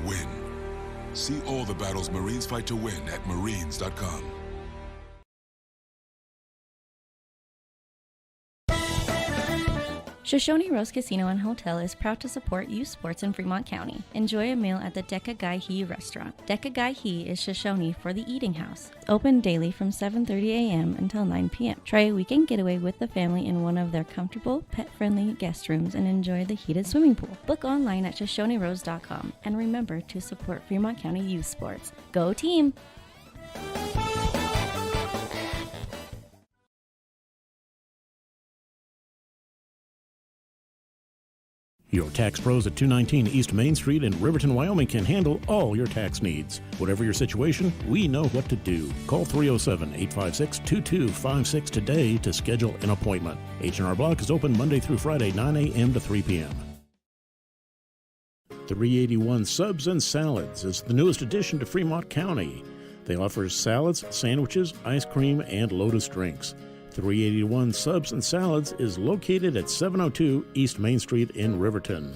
win. See all the battles Marines fight to win at marines.com. Shoshone Rose Casino and Hotel is proud to support youth sports in Fremont County. Enjoy a meal at the Deca Gai He restaurant. Deca Gai He is Shoshone for the eating house. Open daily from 7:30 a.m. until 9 p.m. Try a weekend getaway with the family in one of their comfortable, pet-friendly guest rooms and enjoy the heated swimming pool. Book online at ShoshoneRose.com and remember to support Fremont County youth sports. Go team! Your tax pros at 219 East Main Street in Riverton, Wyoming can handle all your tax needs. Whatever your situation, we know what to do. Call 307-856-2256 today to schedule an appointment. H&R Block is open Monday through Friday, 9 a.m. to 3 p.m. 381 Subs and Salads is the newest addition to Fremont County. They offer salads, sandwiches, ice cream, and Lotus drinks. 381 Subs and Salads is located at 702 East Main Street in Riverton.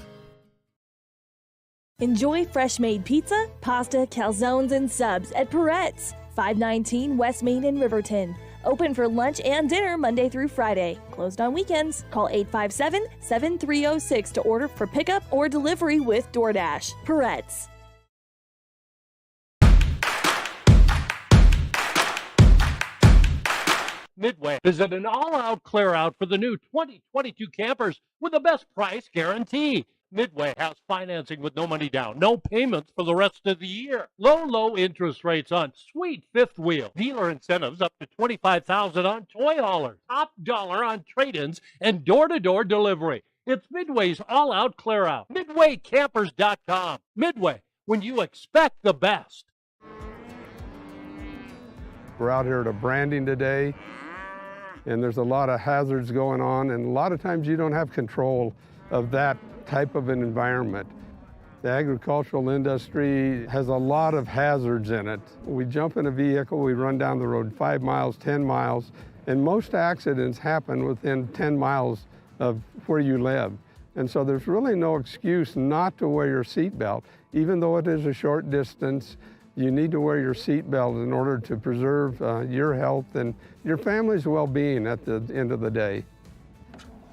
Enjoy fresh-made pizza, pasta, calzones, and subs at Peretz, 519 West Main in Riverton. Open for lunch and dinner Monday through Friday. Closed on weekends. Call 857-7306 to order for pickup or delivery with DoorDash. Peretz. Midway is at an all-out clear-out for the new 2022 campers with the best price guarantee. Midway has financing with no money down, no payments for the rest of the year. Low interest rates on sweet fifth wheel. Dealer incentives up to $25,000 on toy haulers. Top dollar on trade-ins and door-to-door delivery. It's Midway's all-out clear-out. MidwayCampers.com. Midway, when you expect the best. We're out here at a branding today, and there's a lot of hazards going on, and a lot of times you don't have control of that type of an environment. The agricultural industry has a lot of hazards in it. We jump in a vehicle, we run down the road 5 miles, 10 miles, and most accidents happen within 10 miles of where you live. And so there's really no excuse not to wear your seatbelt. Even though it is a short distance, you need to wear your seatbelt in order to preserve your health and your family's well-being at the end of the day.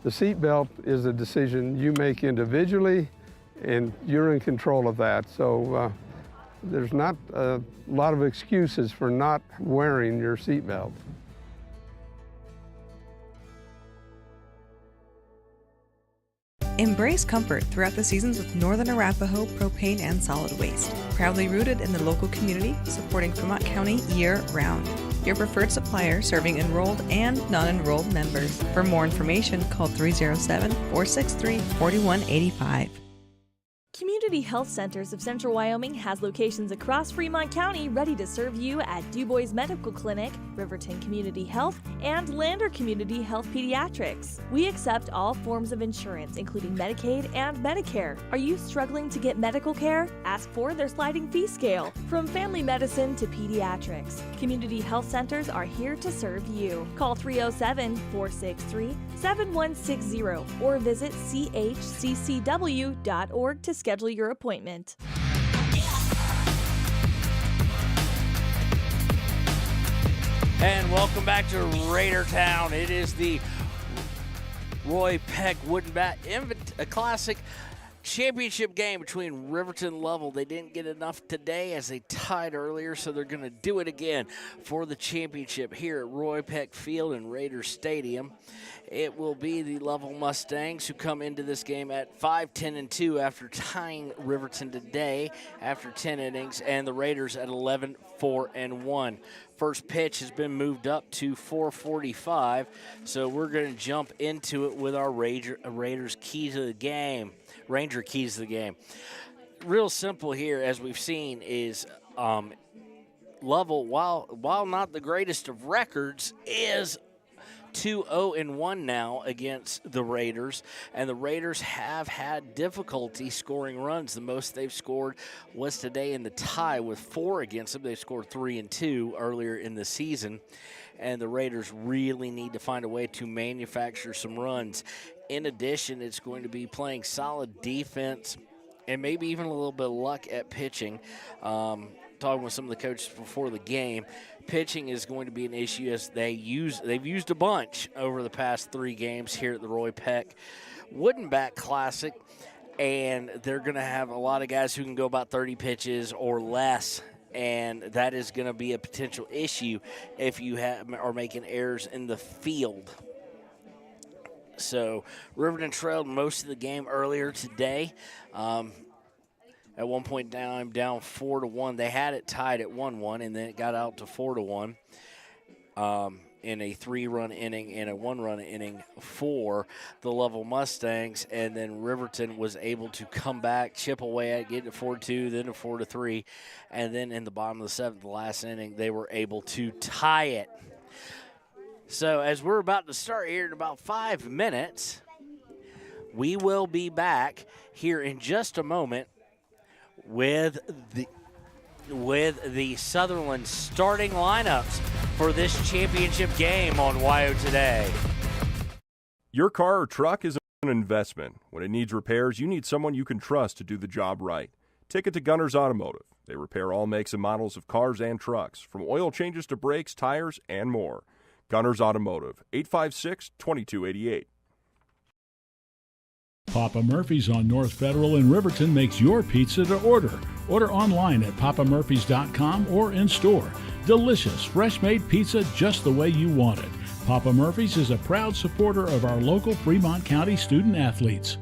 The seatbelt is a decision you make individually, and you're in control of that. So there's not a lot of excuses for not wearing your seatbelt. Embrace comfort throughout the seasons with Northern Arapaho Propane and Solid Waste. Proudly rooted in the local community, supporting Fremont County year-round. Your preferred supplier serving enrolled and non-enrolled members. For more information, call 307-463-4185. Community Health Centers of Central Wyoming has locations across Fremont County ready to serve you at DuBois Medical Clinic, Riverton Community Health, and Lander Community Health Pediatrics. We accept all forms of insurance, including Medicaid and Medicare. Are you struggling to get medical care? Ask for their sliding fee scale. From family medicine to pediatrics, Community Health Centers are here to serve you. Call 307-463-7160 or visit chccw.org to schedule your appointment. And welcome back to Raider Town. It is the Roy Peck Wooden Bat Classic championship game between Riverton and Lovell. They didn't get enough today as they tied earlier, so they're going to do it again for the championship here at Roy Peck Field in Raider Stadium. It will be the Lovell Mustangs who come into this game at 5-10-2 after tying Riverton today after 10 innings, and the Raiders at 11-4-1. First pitch has been moved up to 4:45, so we're going to jump into it with our Raiders key to the game. Ranger keys to the game. Real simple here, as we've seen, is Lovell, while not the greatest of records, is 2-0-1 now against the Raiders, and the Raiders have had difficulty scoring runs. The most they've scored was today in the tie with 4 against them. They scored 3 and 2 earlier in the season, and the Raiders really need to find a way to manufacture some runs. In addition, it's going to be playing solid defense and maybe even a little bit of luck at pitching. Talking with some of the coaches before the game, pitching is going to be an issue as they've used a bunch over the past 3 games here at the Roy Peck Wooden Bat Classic, and they're going to have a lot of guys who can go about 30 pitches or less, and that is going to be a potential issue if you are making errors in the field. So Riverton trailed most of the game earlier today. At one point down 4-1. They had it tied at 1-1, and then it got out to 4-1 in a 3-run inning and a 1-run inning for the Lovell Mustangs. And then Riverton was able to come back, chip away at it, get to 4-2, then to 4-3. And then in the bottom of the 7th, the last inning, they were able to tie it. So as we're about to start here in about 5 minutes, we will be back here in just a moment with the Sutherland starting lineups for this championship game on WYO Today. Your car or truck is an investment. When it needs repairs, you need someone you can trust to do the job right. Take it to Gunners Automotive. They repair all makes and models of cars and trucks, from oil changes to brakes, tires, and more. Gunners Automotive, 856-2288. Papa Murphy's on North Federal in Riverton makes your pizza to order. Order online at papamurphys.com or in store. Delicious, fresh-made pizza just the way you want it. Papa Murphy's is a proud supporter of our local Fremont County student athletes.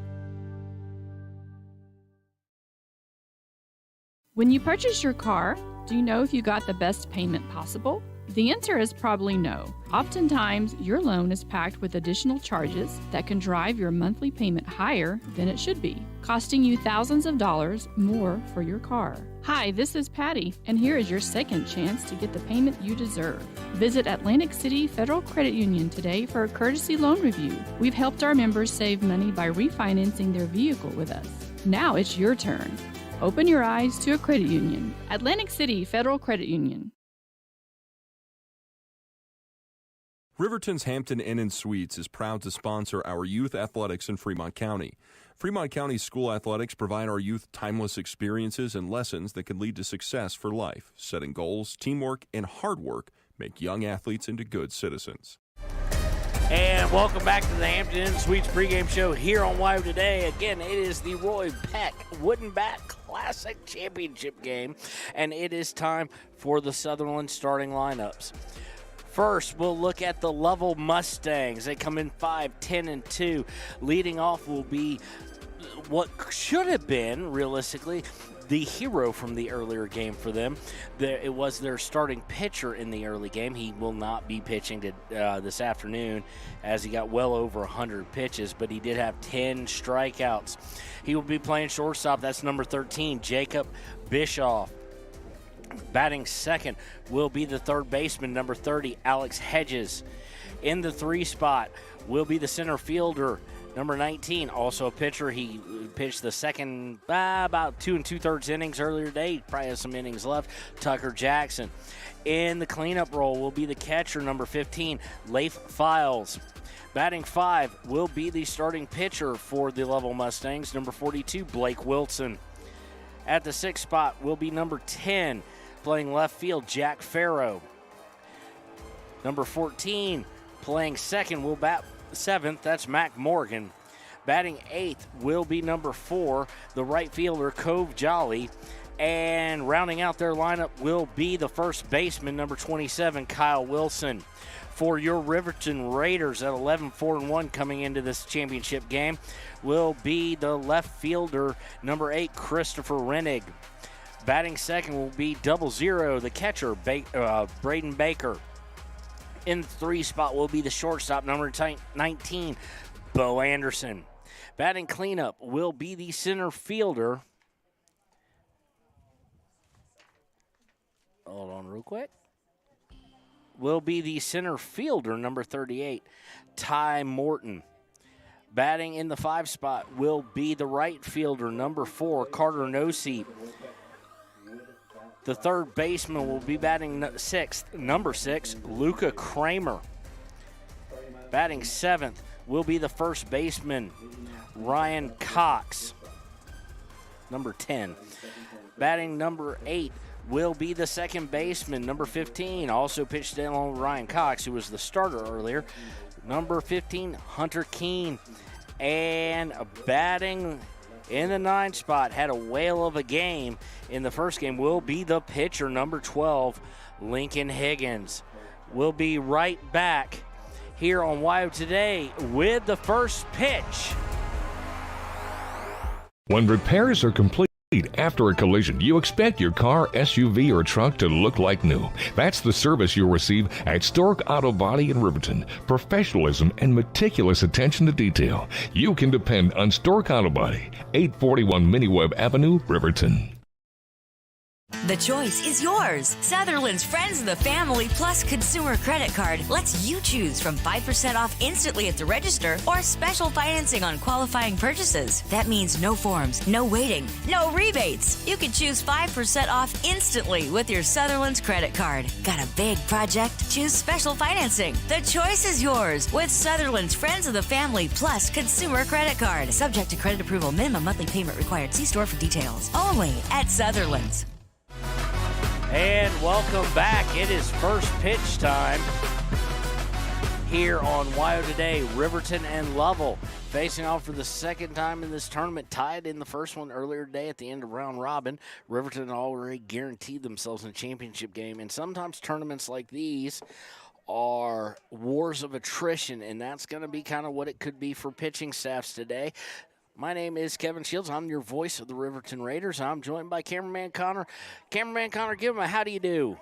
When you purchase your car, do you know if you got the best payment possible? The answer is probably no. Oftentimes, your loan is packed with additional charges that can drive your monthly payment higher than it should be, costing you thousands of dollars more for your car. Hi, this is Patty, and here is your second chance to get the payment you deserve. Visit Atlantic City Federal Credit Union today for a courtesy loan review. We've helped our members save money by refinancing their vehicle with us. Now it's your turn. Open your eyes to a credit union. Atlantic City Federal Credit Union. Riverton's Hampton Inn & Suites is proud to sponsor our youth athletics in Fremont County. Fremont County school athletics provide our youth timeless experiences and lessons that can lead to success for life. Setting goals, teamwork, and hard work make young athletes into good citizens. And welcome back to the Hampton Inn Suites pregame show here on WYO Today. Again, it is the Roy Peck Wooden Bat Classic Championship game, and it is time for the Sutherland starting lineups. First, we'll look at the Lovell Mustangs. They come in 5-10-2. Leading off will be what should have been, realistically, the hero from the earlier game for them. It was their starting pitcher in the early game. He will not be pitching this afternoon as he got well over 100 pitches, but he did have 10 strikeouts. He will be playing shortstop. That's number 13, Jacob Bischoff. Batting second will be the third baseman, number 30, Alex Hedges. In the 3 spot will be the center fielder, number 19, also a pitcher. He pitched the second about 2 2/3 innings earlier today. Probably has some innings left. Tucker Jackson. In the cleanup role will be the catcher, number 15, Leif Files. Batting 5 will be the starting pitcher for the Lovell Mustangs, number 42, Blake Wilson. At the 6th spot will be number 10, playing left field, Jack Farrow. Number 14, playing second, will bat 7th, that's Mac Morgan. Batting 8th will be number 4, the right fielder, Cove Jolly. And rounding out their lineup will be the first baseman, number 27, Kyle Wilson. For your Riverton Raiders at 11-4-1 coming into this championship game will be the left fielder, number 8, Christopher Rennig. Batting second will be 00, the catcher, Braden Baker. In the 3 spot will be the shortstop, number 19, Bo Anderson. Batting cleanup will be the center fielder. Hold on real quick. Will be the center fielder, number 38, Ty Morton. Batting in the 5 spot will be the right fielder, number 4, Carter Noseep. The third baseman will be batting 6th, number 6, Luca Kramer. Batting 7th will be the first baseman, Ryan Cox. number 10. Batting number 8 will be the second baseman, number 15. Also pitched in on Ryan Cox, who was the starter earlier. Number 15, Hunter Keene. And batting in the 9 spot, had a whale of a game in the first game, will be the pitcher, number 12, Lincoln Higgins. We'll be right back here on WYO Today with the first pitch. When repairs are complete after a collision, you expect your car, SUV, or truck to look like new. That's the service you'll receive at Stork Auto Body in Riverton. Professionalism and meticulous attention to detail. You can depend on Stork Auto Body, 841 Miniweb Avenue, Riverton. The choice is yours. Sutherland's Friends of the Family Plus Consumer Credit Card lets you choose from 5% off instantly at the register or special financing on qualifying purchases. That means no forms, no waiting, no rebates. You can choose 5% off instantly with your Sutherland's credit card. Got a big project? Choose special financing. The choice is yours with Sutherland's Friends of the Family Plus Consumer Credit Card. Subject to credit approval. Minimum monthly payment required. See store for details. Only at Sutherland's. And welcome back. It is first pitch time here on WYO Today. Riverton and Lovell facing off for the second time in this tournament, tied in the first one earlier today at the end of round robin. Riverton already guaranteed themselves in a championship game, and sometimes tournaments like these are wars of attrition, and that's going to be kind of what it could be for pitching staffs today. My name is Kevin Shields. I'm your voice of the Riverton Raiders. I'm joined by cameraman Connor. Cameraman Connor, give him a how do you do.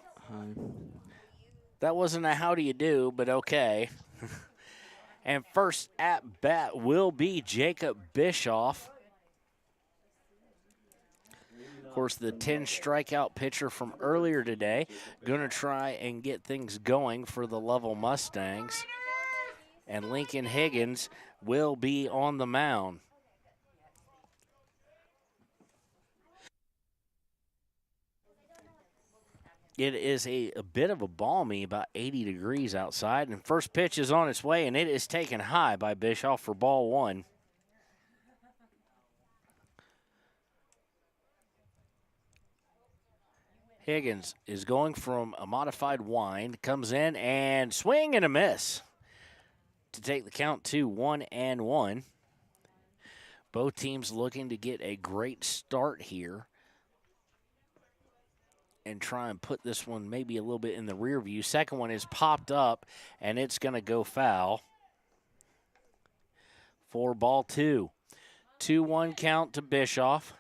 That wasn't a how do you do, but okay. And first at bat will be Jacob Bischoff. Of course, the 10 strikeout pitcher from earlier today. Going to try and get things going for the Lovell Mustangs. And Lincoln Higgins will be on the mound. It is a bit of a balmy, about 80 degrees outside, and first pitch is on its way, and it is taken high by Bischoff for ball one. Higgins is going from a modified wind, comes in and swing and a miss to take the count to 1-1. Both teams looking to get a great start here and try and put this one maybe a little bit in the rear view. Second one is popped up, and it's going to go foul for ball two. 2-1 count to Bischoff.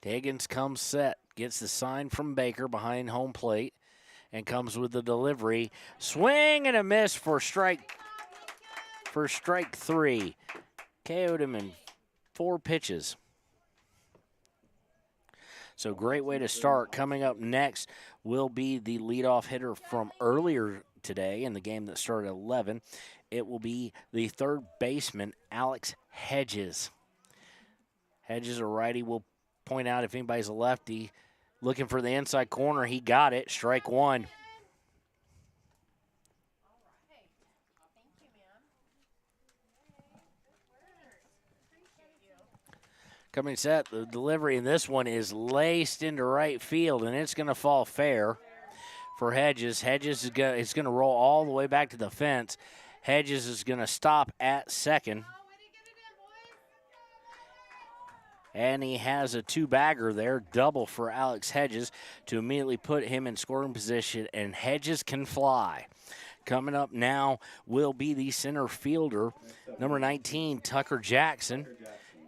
Higgins comes set, gets the sign from Baker behind home plate, and comes with the delivery. Swing and a miss for strike three. KO'd him in 4 pitches. So great way to start. Coming up next will be the leadoff hitter from earlier today in the game that started at 11. It will be the third baseman, Alex Hedges. Hedges, a righty, will point out if anybody's a lefty. Looking for the inside corner. He got it. Strike one. Coming set, the delivery in this one is laced into right field, and it's going to fall fair for Hedges. Hedges is going to roll all the way back to the fence. Hedges is going to stop at second. And he has a 2-bagger there, double for Alex Hedges to immediately put him in scoring position, and Hedges can fly. Coming up now will be the center fielder, number 19, Tucker Jackson.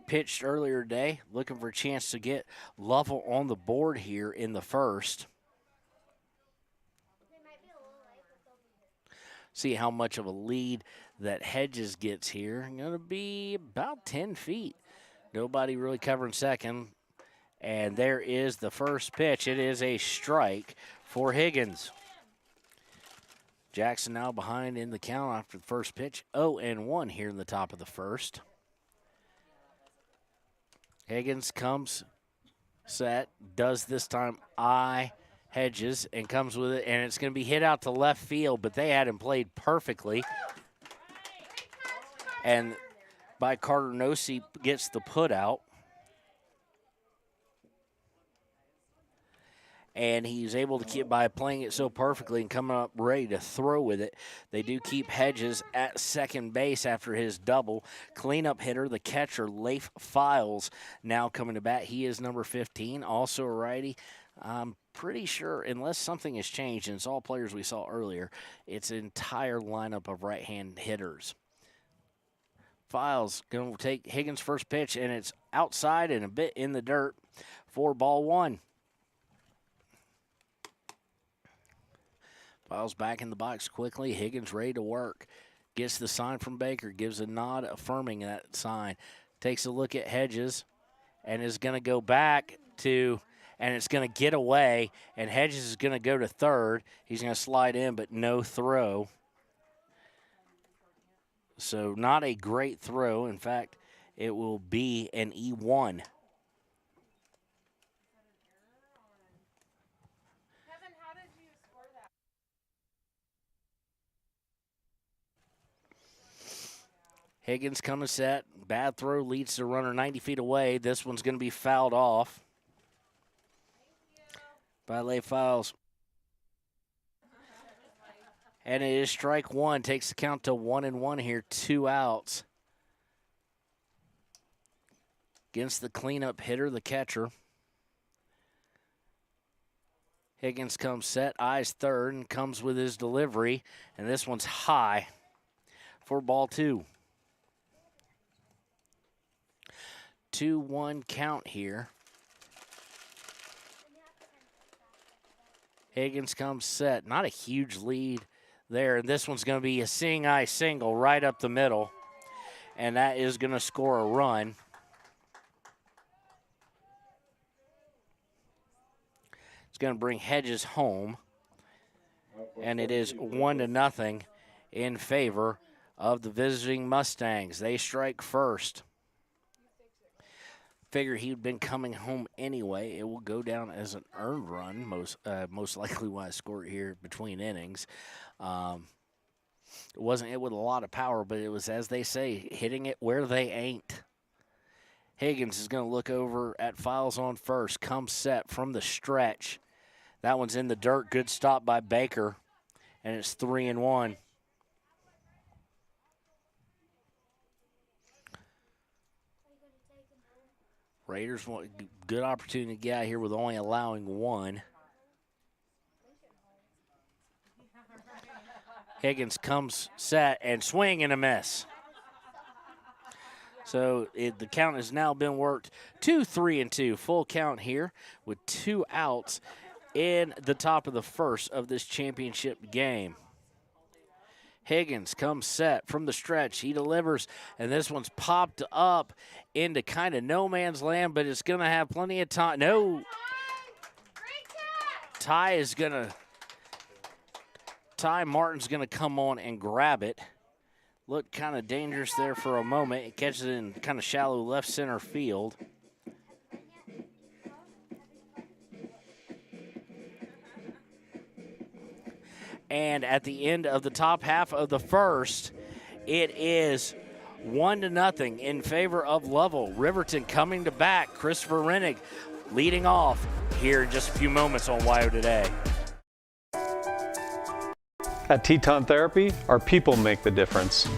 Pitched earlier today, looking for a chance to get Lovell on the board here in the first. See how much of a lead that Hedges gets here. Going to be about 10 feet. Nobody really covering second. And there is the first pitch. It is a strike for Higgins. Jackson now behind in the count after the first pitch. 0-1 here in the top of the first. Higgins comes set, does this time Hedges, and comes with it, and it's going to be hit out to left field, but they had him played perfectly. And by Carter Nosey gets the put out. And he's able to keep by playing it so perfectly and coming up ready to throw with it. They do keep Hedges at second base after his double. Cleanup hitter, the catcher, Leif Files, now coming to bat. He is number 15, also a righty. I'm pretty sure, unless something has changed, and it's all players we saw earlier, it's an entire lineup of right-hand hitters. Files going to take Higgins' first pitch, and it's outside and a bit in the dirt for ball one. Files back in the box quickly. Higgins ready to work. Gets the sign from Baker. Gives a nod affirming that sign. Takes a look at Hedges and is going to go back to, and it's going to get away. And Hedges is going to go to third. He's going to slide in, but no throw. So not a great throw. In fact, it will be an E1. Higgins coming set. Bad throw leads the runner 90 feet away. This one's going to be fouled off by Leif Files. And it is strike one. Takes the count to 1-1 here. 2 outs. Against the cleanup hitter, the catcher. Higgins comes set, eyes third, and comes with his delivery. And this one's high for ball two. 2-1 count here. Higgins comes set. Not a huge lead there. And this one's going to be a seeing eye single right up the middle. And that is going to score a run. It's going to bring Hedges home. And it is 1-0 in favor of the visiting Mustangs. They strike first. Figure he'd been coming home anyway. It will go down as an earned run, most likely when I score it here between innings. It wasn't it with a lot of power, but it was, as they say, hitting it where they ain't. Higgins is going to look over at Files on first. Comes set from the stretch. That one's in the dirt. Good stop by Baker, and it's 3-1. Raiders want a good opportunity to get out here with only allowing one. Higgins comes set and swing and a miss. So the count has now been worked to 3-2. Full count here with 2 outs in the top of the first of this championship game. Higgins comes set from the stretch. He delivers, and this one's popped up into kind of no man's land, but it's going to have plenty of time. No. Ty Martin's going to come on and grab it. Looked kind of dangerous there for a moment. It catches it in kind of shallow left center field. And at the end of the top half of the first, it is 1-0 in favor of Lovell. Riverton coming to bat. Christopher Rennig leading off here in just a few moments on WYO Today. At Teton Therapy, our people make the difference.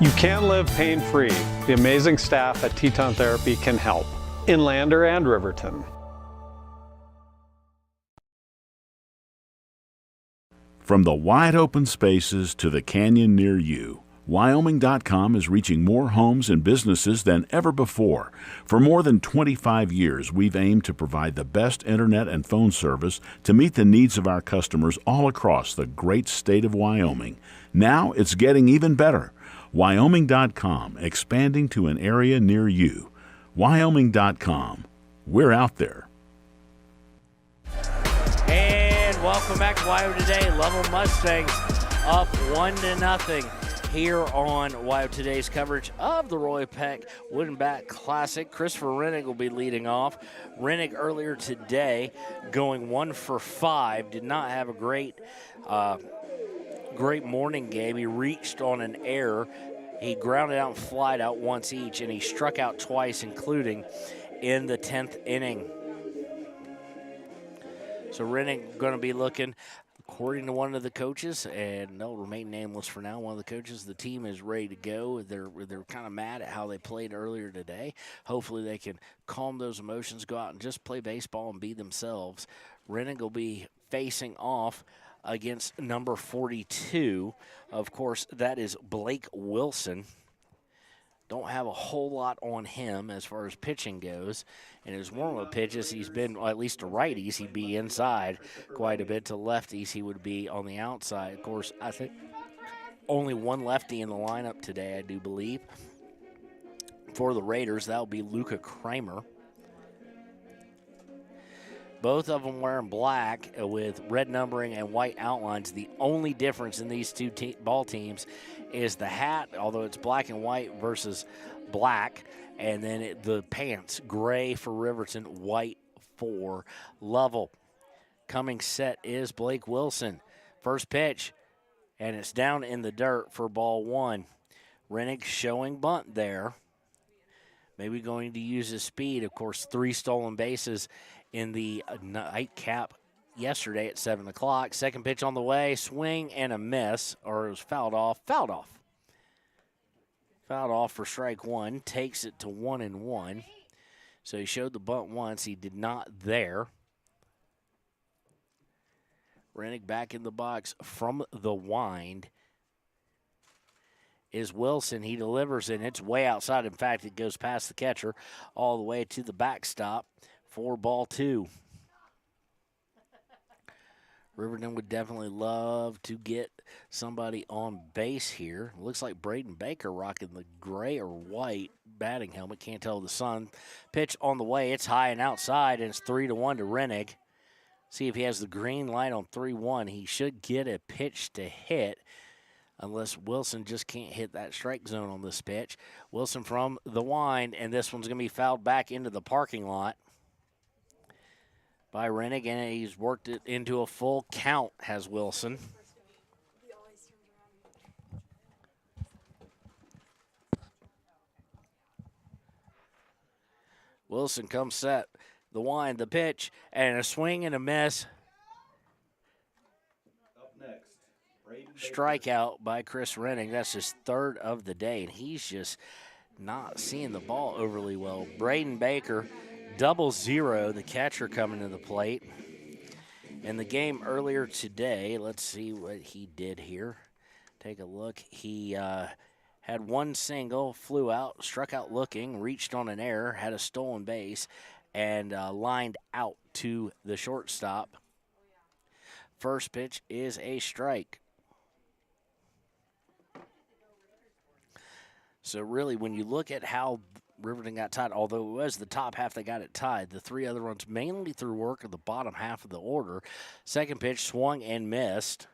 You can live pain-free. The amazing staff at Teton Therapy can help. In Lander and Riverton. From the wide open spaces to the canyon near you, Wyoming.com is reaching more homes and businesses than ever before. For more than 25 years, we've aimed to provide the best internet and phone service to meet the needs of our customers all across the great state of Wyoming. Now it's getting even better. Wyoming.com, expanding to an area near you. Wyoming.com. We're out there. And welcome back to WYO Today. Lovell Mustangs up 1-0 here on WYO Today's coverage of the Roy Peck Wooden Bat Classic. Christopher Rennick will be leading off. Rennick earlier today going 1 for 5. Did not have a great morning game. He reached on an error. He grounded out and flied out once each, and he struck out twice, including in the 10th inning. So Rennick going to be looking, according to one of the coaches, and they'll remain nameless for now, one of the coaches, the team is ready to go. They're kind of mad at how they played earlier today. Hopefully they can calm those emotions, go out and just play baseball and be themselves. Rennick will be facing off against number 42. Of course, that is Blake Wilson. Don't have a whole lot on him as far as pitching goes. In his warm-up pitches, he's been, well, at least to righties, he'd be inside quite a bit. To lefties, he would be on the outside. Of course, I think only one lefty in the lineup today, I do believe. For the Raiders, that will be Luca Kramer. Both of them wearing black with red numbering and white outlines. The only difference in these two ball teams is the hat, although it's black and white versus black, and then the pants, gray for Riverton, white for Lovell. Coming set is Blake Wilson. First pitch, and it's down in the dirt for ball one. Rennick showing bunt there. Maybe going to use his speed. Of course, 3 stolen bases in the nightcap yesterday at 7 o'clock. Second pitch on the way, swing and a miss, or it was fouled off. Fouled off for strike one, takes it to 1-1. So he showed the bunt once, he did not there. Rennick back in the box from the wind is Wilson. He delivers it, and it's way outside. In fact, it goes past the catcher all the way to the backstop for ball 2. Riverton would definitely love to get somebody on base here. Looks like Braden Baker rocking the gray or white batting helmet. Can't tell the sun. Pitch on the way. It's high and outside, and it's 3-1 to Rennick. See if he has the green light on 3-1. He should get a pitch to hit, unless Wilson just can't hit that strike zone on this pitch. Wilson from the wind, and this one's going to be fouled back into the parking lot by Rennick, and he's worked it into a full count, has Wilson. Wilson comes set, the wind, the pitch, and a swing and a miss. Up next, Strikeout by Chris Rennick. That's his 3rd of the day, and he's just not seeing the ball overly well. Braden Baker, 0-0, the catcher coming to the plate. In the game earlier today, let's see what he did here. Take a look. He had 1 single, flew out, struck out looking, reached on an error, had a stolen base, and lined out to the shortstop. First pitch is a strike. So really, when you look at how Riverton got tied, although it was the top half that got it tied, the 3 other runs mainly through work of the bottom half of the order. Second pitch swung and missed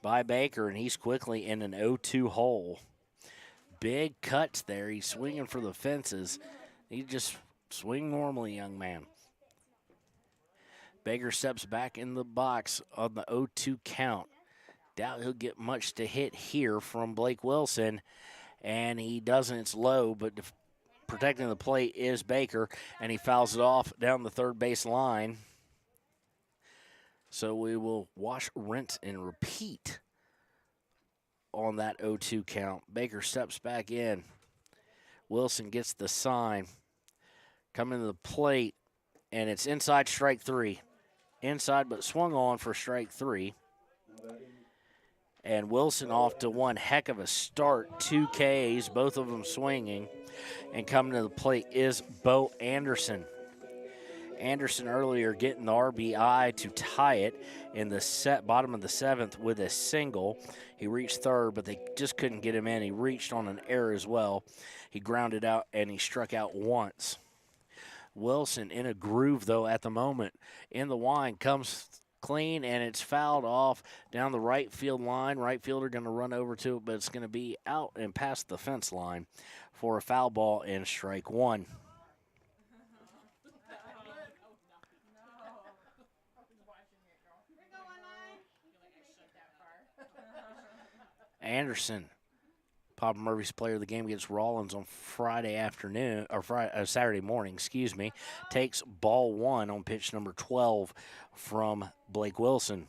by Baker, and he's quickly in an 0-2 hole. Big cuts there. He's swinging for the fences. He just swing normally, young man. Baker steps back in the box on the 0-2 count. Doubt he'll get much to hit here from Blake Wilson. And he doesn't. It's low, but protecting the plate is Baker, and he fouls it off down the third base line. So we will wash, rinse, and repeat on that 0-2 count. Baker steps back in. Wilson gets the sign. Coming to the plate, and it's inside strike 3. Inside, but swung on for strike 3. And Wilson off to one heck of a start. 2 Ks, both of them swinging. And coming to the plate is Bo Anderson. Anderson earlier getting the RBI to tie it in the bottom of the 7th with a single. He reached 3rd, but they just couldn't get him in. He reached on an error as well. He grounded out, and he struck out once. Wilson in a groove, though, at the moment. In the wind, comes clean, and it's fouled off down the right field line. Right fielder going to run over to it, but it's going to be out and past the fence line for a foul ball and strike one. Anderson, Papa Murphy's player of the game against Rollins on Friday afternoon, or Saturday morning, takes ball one on pitch number 12 from Blake Wilson.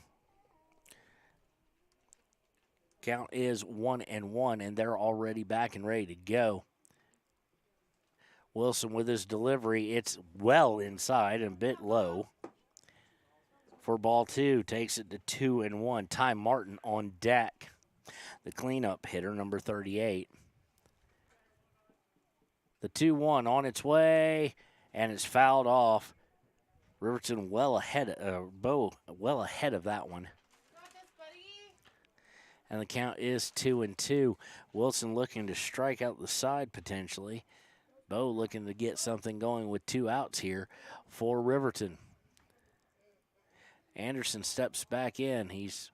Count is 1-1, and they're already back and ready to go. Wilson with his delivery, it's well inside and a bit low. For ball two, takes it to 2-1. Ty Martin on deck. The cleanup hitter, number 38. The 2-1 on its way, and it's fouled off. Riverton well ahead, Bo well ahead of that one. And the count is 2-2. Wilson looking to strike out the side potentially. Bo looking to get something going with 2 outs here for Riverton. Anderson steps back in. He's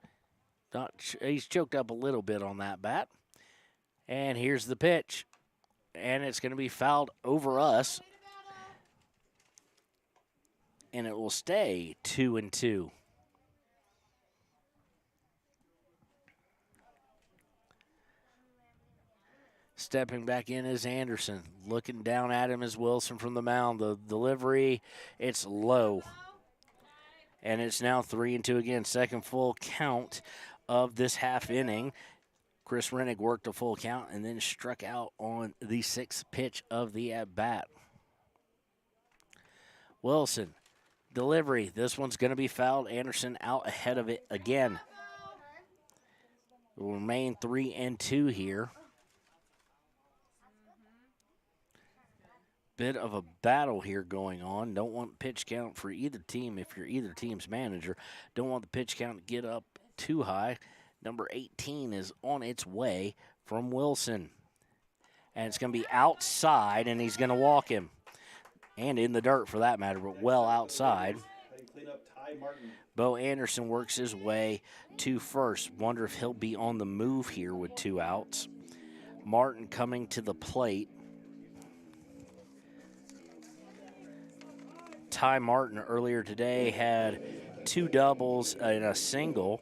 choked up a little bit on that bat. And here's the pitch. And it's going to be fouled over us. And it will stay 2-2. Stepping back in is Anderson. Looking down at him is Wilson from the mound. The delivery, it's low. And it's now 3-2 again. Second full count of this half inning. Chris Rennig worked a full count and then struck out on the 6th pitch of the at-bat. Wilson, delivery. This one's going to be fouled. Anderson out ahead of it again. It will remain 3-2 here. Bit of a battle here going on. Don't want pitch count for either team. If you're either team's manager, don't want the pitch count to get up too high. Number 18 is on its way from Wilson. And it's going to be outside, and he's going to walk him. And in the dirt, for that matter, but well outside. Bo Anderson works his way to first. Wonder if he'll be on the move here with 2 outs. Martin coming to the plate. Ty Martin earlier today had 2 doubles and a single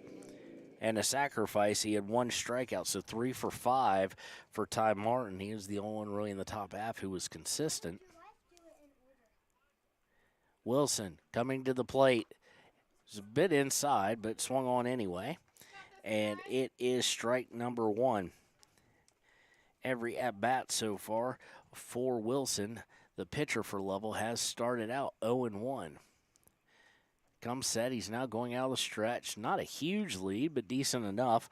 and a sacrifice. He had 1 strikeout, so 3 for 5 for Ty Martin. He was the only one really in the top half who was consistent. Wilson coming to the plate. It's a bit inside, but swung on anyway. And it is strike number 1. Every at-bat so far for Wilson, the pitcher for Lovell, has started out 0-1. Comes set, he's now going out of the stretch. Not a huge lead, but decent enough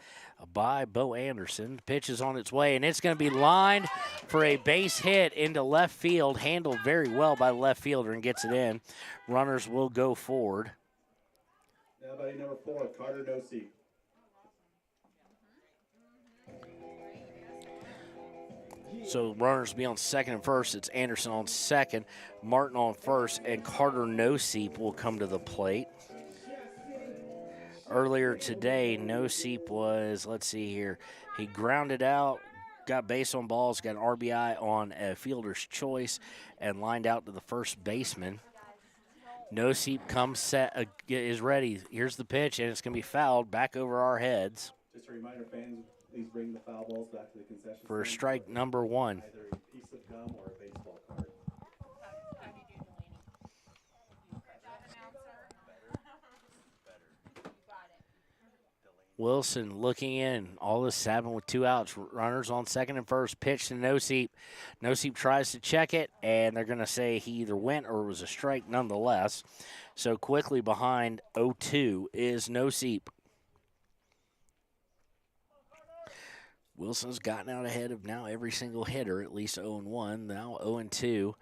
by Bo Anderson. The pitch is on its way, and it's going to be lined for a base hit into left field. Handled very well by the left fielder and gets it in. Runners will go forward. Now batting number 4, Carter Nosey. So runners will be on second and first. It's Anderson on second, Martin on first, and Carter Noseep will come to the plate. Earlier today, Noseep was, let's see here, he grounded out, got base on balls, got an RBI on a fielder's choice, and lined out to the first baseman. Noseep comes set, is ready. Here's the pitch, and it's going to be fouled back over our heads. Just a reminder, fans, please bring the foul balls back to the concession for stand. strike number 1. Either a piece of gum or a baseball card. Wilson looking in. All this happened with 2 outs. Runners on second and first. Pitch to Noseep. Noseep tries to check it, and they're going to say he either went or it was a strike nonetheless. So quickly behind 0-2 is Noseep. Wilson's gotten out ahead of now every single hitter, at least 0-1, now 0-2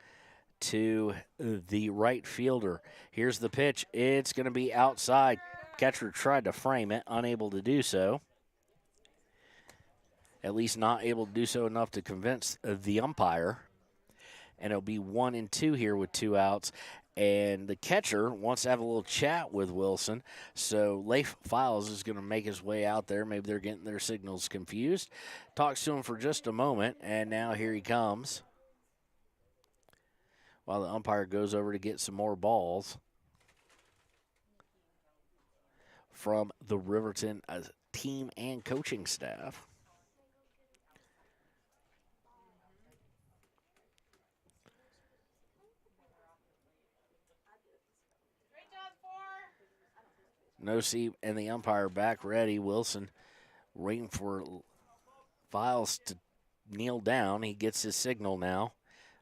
to the right fielder. Here's the pitch. It's going to be outside. Catcher tried to frame it, unable to do so. At least not able to do so enough to convince the umpire. And it'll be 1-2 here with 2 outs. And the catcher wants to have a little chat with Wilson. So Leif Files is going to make his way out there. Maybe they're getting their signals confused. Talks to him for just a moment, and now here he comes. While the umpire goes over to get some more balls from the Riverton team and coaching staff. Nosey and the umpire back ready. Wilson waiting for Files to kneel down. He gets his signal now.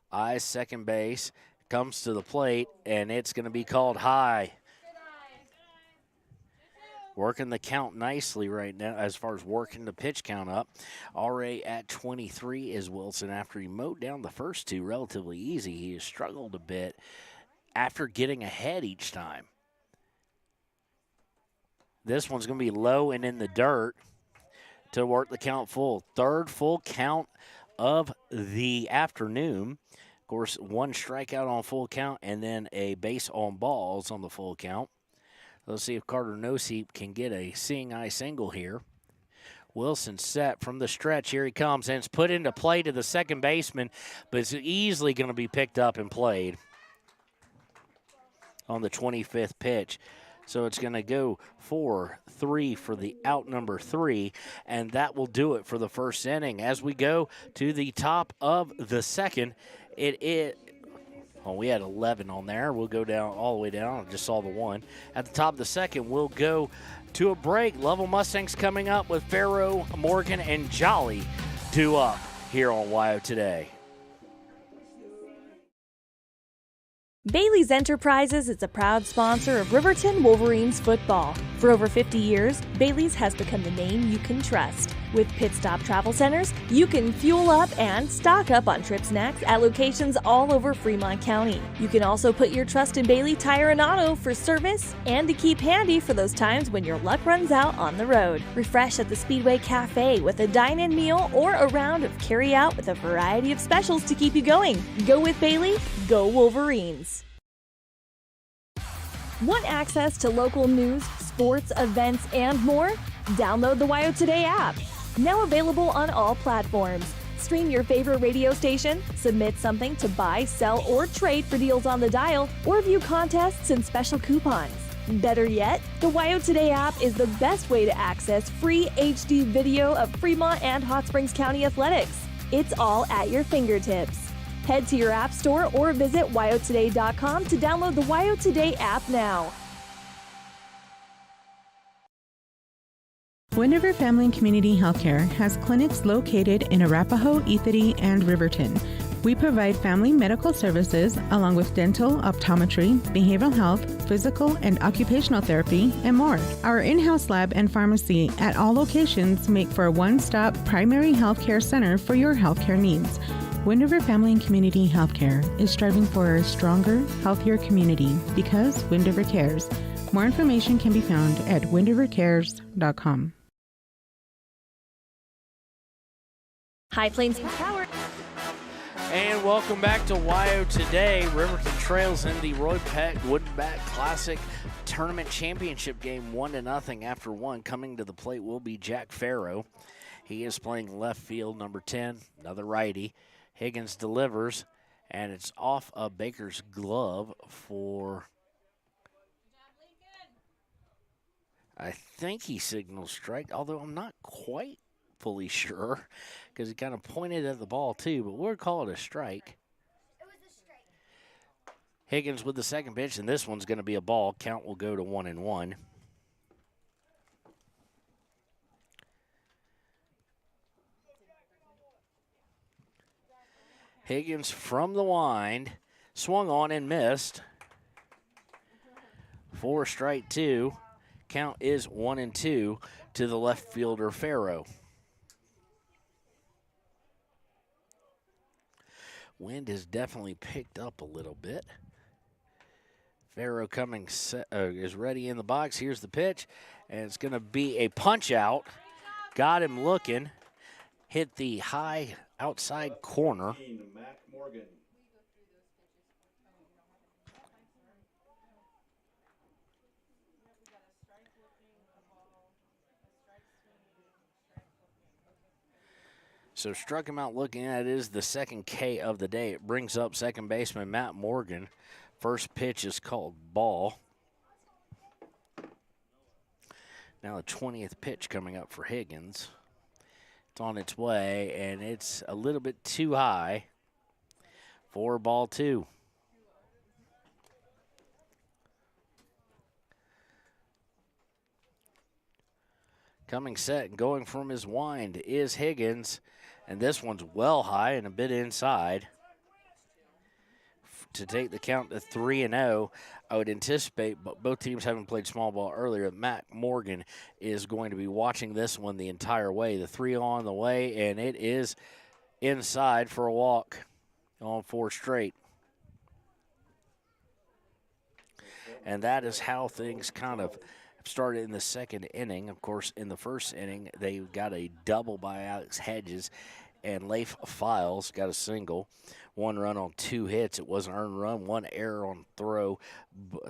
Eyes second base, comes to the plate, and it's going to be called high. Working the count nicely right now as far as working the pitch count up. Already at 23 is Wilson after he mowed down the first two relatively easy. He has struggled a bit after getting ahead each time. This one's going to be low and in the dirt to work the count full. Third full count of the afternoon. Of course, one strikeout on full count and then a base on balls on the full count. Let's see if Carter Noseep can get a seeing eye single here. Wilson set from the stretch. Here he comes, and it's put into play to the second baseman, but it's easily going to be picked up and played on the 25th pitch. So it's going to go 4-3 for the out number 3, and that will do it for the first inning. As we go to the top of the second, we had 11 on there. We'll go down all the way down. I just saw the one. At the top of the second, we'll go to a break. Lovell Mustangs coming up with Farrow, Morgan, and Jolly due up here on WYO Today. Bailey's Enterprises is a proud sponsor of Riverton Wolverines football. For over 50 years, Bailey's has become the name you can trust. With Pit Stop Travel Centers, you can fuel up and stock up on trip snacks at locations all over Fremont County. You can also put your trust in Bailey Tire and Auto for service and to keep handy for those times when your luck runs out on the road. Refresh at the Speedway Cafe with a dine-in meal or a round of carry-out with a variety of specials to keep you going. Go with Bailey, go Wolverines. Want access to local news, sports, events, and more? Download the WYO Today app. Now available on all platforms. Stream your favorite radio station, submit something to buy, sell, or trade for deals on the dial, or view contests and special coupons. Better yet, the WYO Today app is the best way to access free HD video of Fremont and Hot Springs County athletics. It's all at your fingertips. Head to your app store or visit wyotoday.com to download the WYO Today app now. Wind River Family and Community Healthcare has clinics located in Arapahoe, Ethity, and Riverton. We provide family medical services along with dental, optometry, behavioral health, physical and occupational therapy, and more. Our in-house lab and pharmacy at all locations make for a one-stop primary healthcare center for your healthcare needs. Wind River Family and Community Healthcare is striving for a stronger, healthier community because Wind River cares. More information can be found at windrivercares.com. High Plains Power. And welcome back to WYO Today. Riverton trails in the Roy Peck Woodenbat Classic Tournament Championship game 1-0 after one. Coming to the plate will be Jack Farrow. He is playing left field, number 10, another righty. Higgins delivers, and it's off of Baker's glove for, I think he signals strike, although I'm not quite fully sure because he kind of pointed at the ball too, but we'll call it a strike. It was a strike. Higgins with the second pitch, and this one's going to be a ball. Count will go to 1-1. Higgins from the wind, swung on and missed. 4 strike 2. Count is 1-2 to the left fielder Farrow. Wind has definitely picked up a little bit. Farrow coming is ready in the box. Here's the pitch, and it's going to be a punch out. Got him looking. Hit the high outside corner. So struck him out looking at it is the second K of the day. It brings up second baseman Matt Morgan. First pitch is called ball. Now the 20th pitch coming up for Higgins. It's on its way, and it's a little bit too high for ball 2. Coming set and going from his wind is Higgins, and this one's well high and a bit inside to take the count to 3-0. I would anticipate, but both teams having played small ball earlier, Matt Morgan is going to be watching this one the entire way. The 3 on the way, and it is inside for a walk on 4 straight. And that is how things kind of started in the second inning. Of course, in the first inning, they got a double by Alex Hedges, and Leif Files got a single. 1 run on 2 hits. It was an earned run, 1 error on throw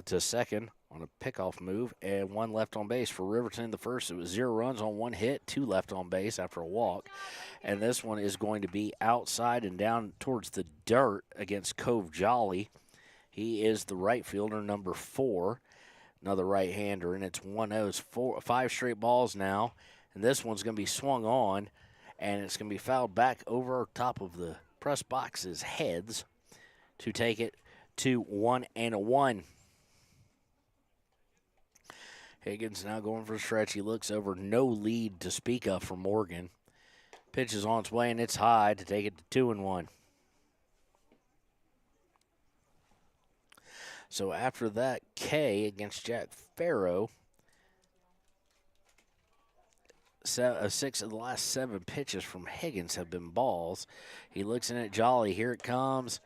to second on a pickoff move, and 1 left on base. For Riverton, the first, it was 0 runs on 1 hit, 2 left on base after a walk. And this one is going to be outside and down towards the dirt against Cove Jolly. He is the right fielder, number 4, another right-hander, and it's 1-0. 5 straight balls now, and this one's going to be swung on, and it's going to be fouled back over top of the press box's heads to take it to 1-1. Higgins now going for a stretch. He looks over, no lead to speak of for Morgan. Pitch is on its way, and it's high to take it to 2-1. So after that K against Jack Farrow, 6 of the last 7 pitches from Higgins have been balls. He looks in at Jolly. Here it comes,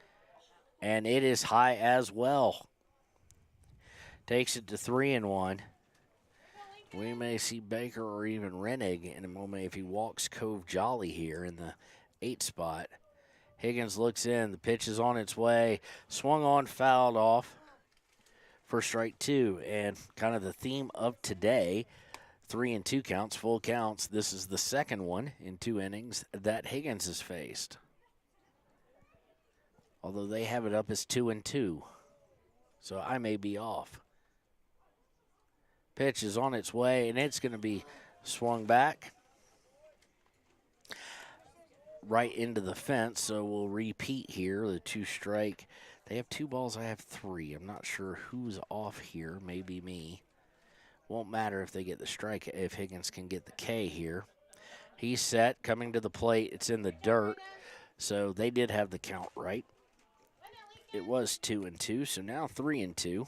and it is high as well. Takes it to 3-1. We may see Baker or even Rennig in a moment if he walks Cove Jolly here in the 8 spot. Higgins looks in. The pitch is on its way. Swung on, fouled off for strike 2. And kind of the theme of today, 3-2 counts, full counts. This is the second one in 2 innings that Higgins has faced. Although they have it up as 2-2. So I may be off. Pitch is on its way, and it's going to be swung back right into the fence. So we'll repeat here, the 2 strike. They have 2 balls, I have 3. I'm not sure who's off here, maybe me. Won't matter if they get the strike, if Higgins can get the K here. He's set, coming to the plate. It's in the dirt, so they did have the count right. It was 2-2, so now 3-2.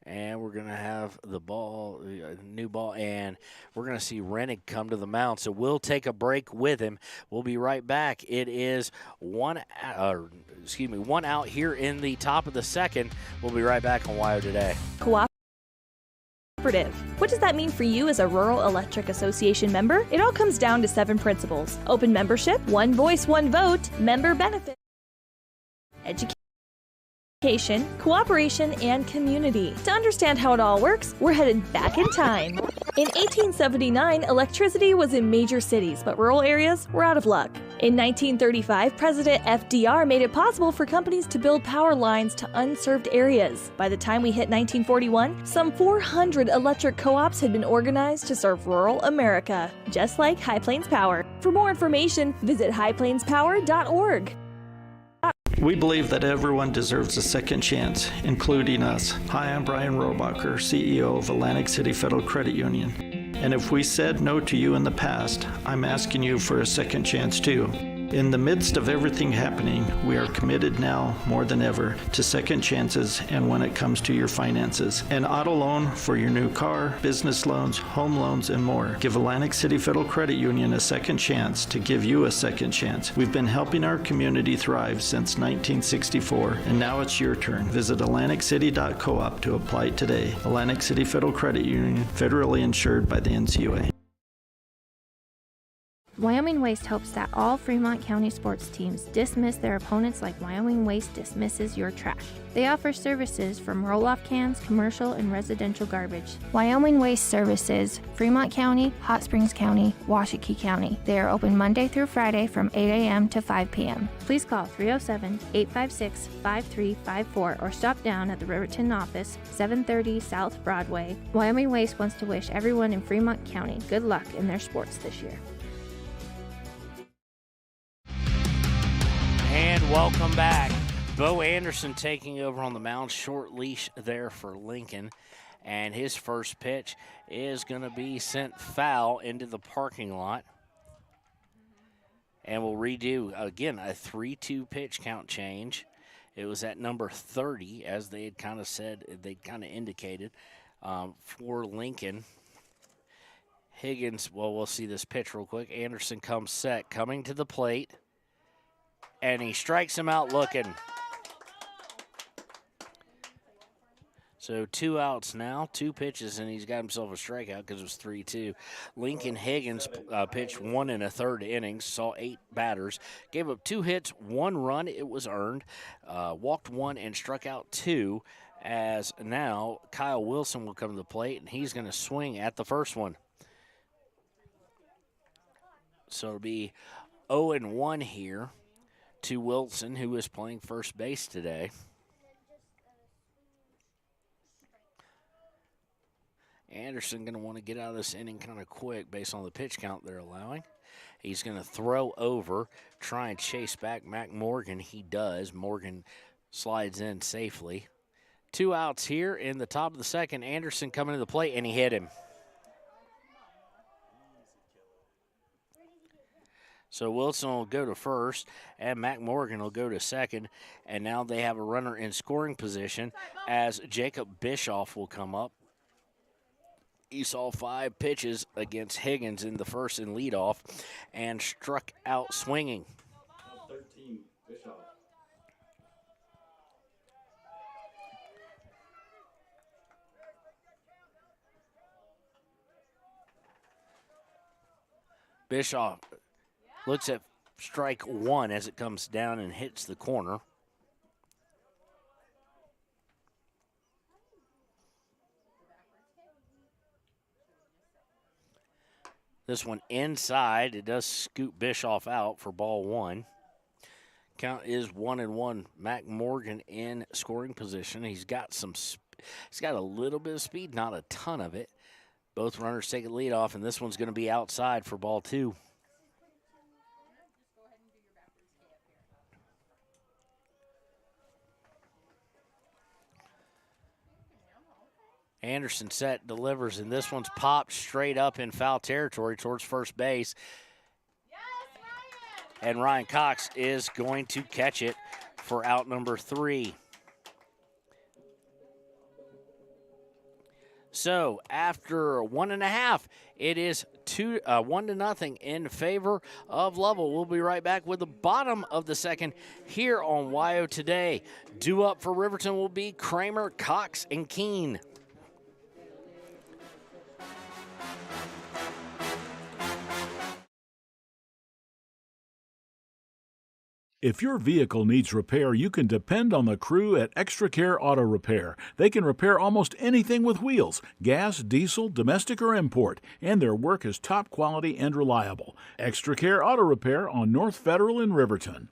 And we're going to have the ball, new ball, and we're going to see Rennig come to the mound. So we'll take a break with him. We'll be right back. It is one out here in the top of the second. We'll be right back on WYO Today. Cooperative. What does that mean for you as a Rural Electric Association member? It all comes down to 7 principles. Open membership, 1 voice, 1 vote, member benefit, education, cooperation, and community. To understand how it all works, we're headed back in time. In 1879, electricity was in major cities, but rural areas were out of luck. In 1935, President FDR made it possible for companies to build power lines to unserved areas. By the time we hit 1941, some 400 electric co-ops had been organized to serve rural America, just like High Plains Power. For more information, visit highplainspower.org. We believe that everyone deserves a second chance, including us. Hi, I'm Brian Robacher, CEO of Atlantic City Federal Credit Union. And if we said no to you in the past, I'm asking you for a second chance too. In the midst of everything happening, we are committed now more than ever to second chances and when it comes to your finances. An auto loan for your new car, business loans, home loans, and more. Give Atlantic City Federal Credit Union a second chance to give you a second chance. We've been helping our community thrive since 1964, and now it's your turn. Visit AtlanticCity.coop to apply today. Atlantic City Federal Credit Union, federally insured by the NCUA. Wyoming Waste hopes that all Fremont County sports teams dismiss their opponents like Wyoming Waste dismisses your trash. They offer services from roll-off cans, commercial, and residential garbage. Wyoming Waste services Fremont County, Hot Springs County, Washakie County. They are open Monday through Friday from 8 a.m. to 5 p.m. Please call 307-856-5354 or stop down at the Riverton office, 730 South Broadway. Wyoming Waste wants to wish everyone in Fremont County good luck in their sports this year. And welcome back. Bo Anderson taking over on the mound, short leash there for Lincoln. And his first pitch is going to be sent foul into the parking lot. And we'll redo, again, a 3-2 pitch count change. It was at number 30, as they had kind of said, they kind of indicated, for Lincoln. Higgins, well, we'll see this pitch real quick. Anderson comes set, coming to the plate. And he strikes him out looking. So 2 outs now, 2 pitches, and he's got himself a strikeout because it was 3-2. Lincoln Higgins pitched 1 1/3 innings, saw 8 batters, gave up 2 hits, 1 run. It was earned, walked 1 and struck out 2. As now Kyle Wilson will come to the plate, and he's going to swing at the first one. So it'll be 0-1 here to Wilson, who is playing first base today. Anderson going to want to get out of this inning kind of quick based on the pitch count they're allowing. He's going to throw over, try and chase back Mac Morgan. He does. Morgan slides in safely. 2 outs here in the top of the second. Anderson coming to the plate, and he hit him. So Wilson will go to first, and Mac Morgan will go to second. And now they have a runner in scoring position as Jacob Bischoff will come up. He saw 5 pitches against Higgins in the first in leadoff and struck out swinging. 13, Bischoff. Bischoff looks at strike 1 as it comes down and hits the corner. This one inside. It does scoop Bischoff out for ball 1. Count is 1-1. Mac Morgan in scoring position. He's got a little bit of speed, not a ton of it. Both runners take a lead off, and this one's going to be outside for ball 2. Anderson set, delivers, and this one's popped straight up in foul territory towards first base. And Ryan Cox is going to catch it for out number 3. So after 1.5, it is 1-0 in favor of Lovell. We'll be right back with the bottom of the second here on WYO Today. Due up for Riverton will be Kramer, Cox, and Keene. If your vehicle needs repair, you can depend on the crew at Extra Care Auto Repair. They can repair almost anything with wheels, gas, diesel, domestic, or import, and their work is top quality and reliable. Extra Care Auto Repair on North Federal in Riverton.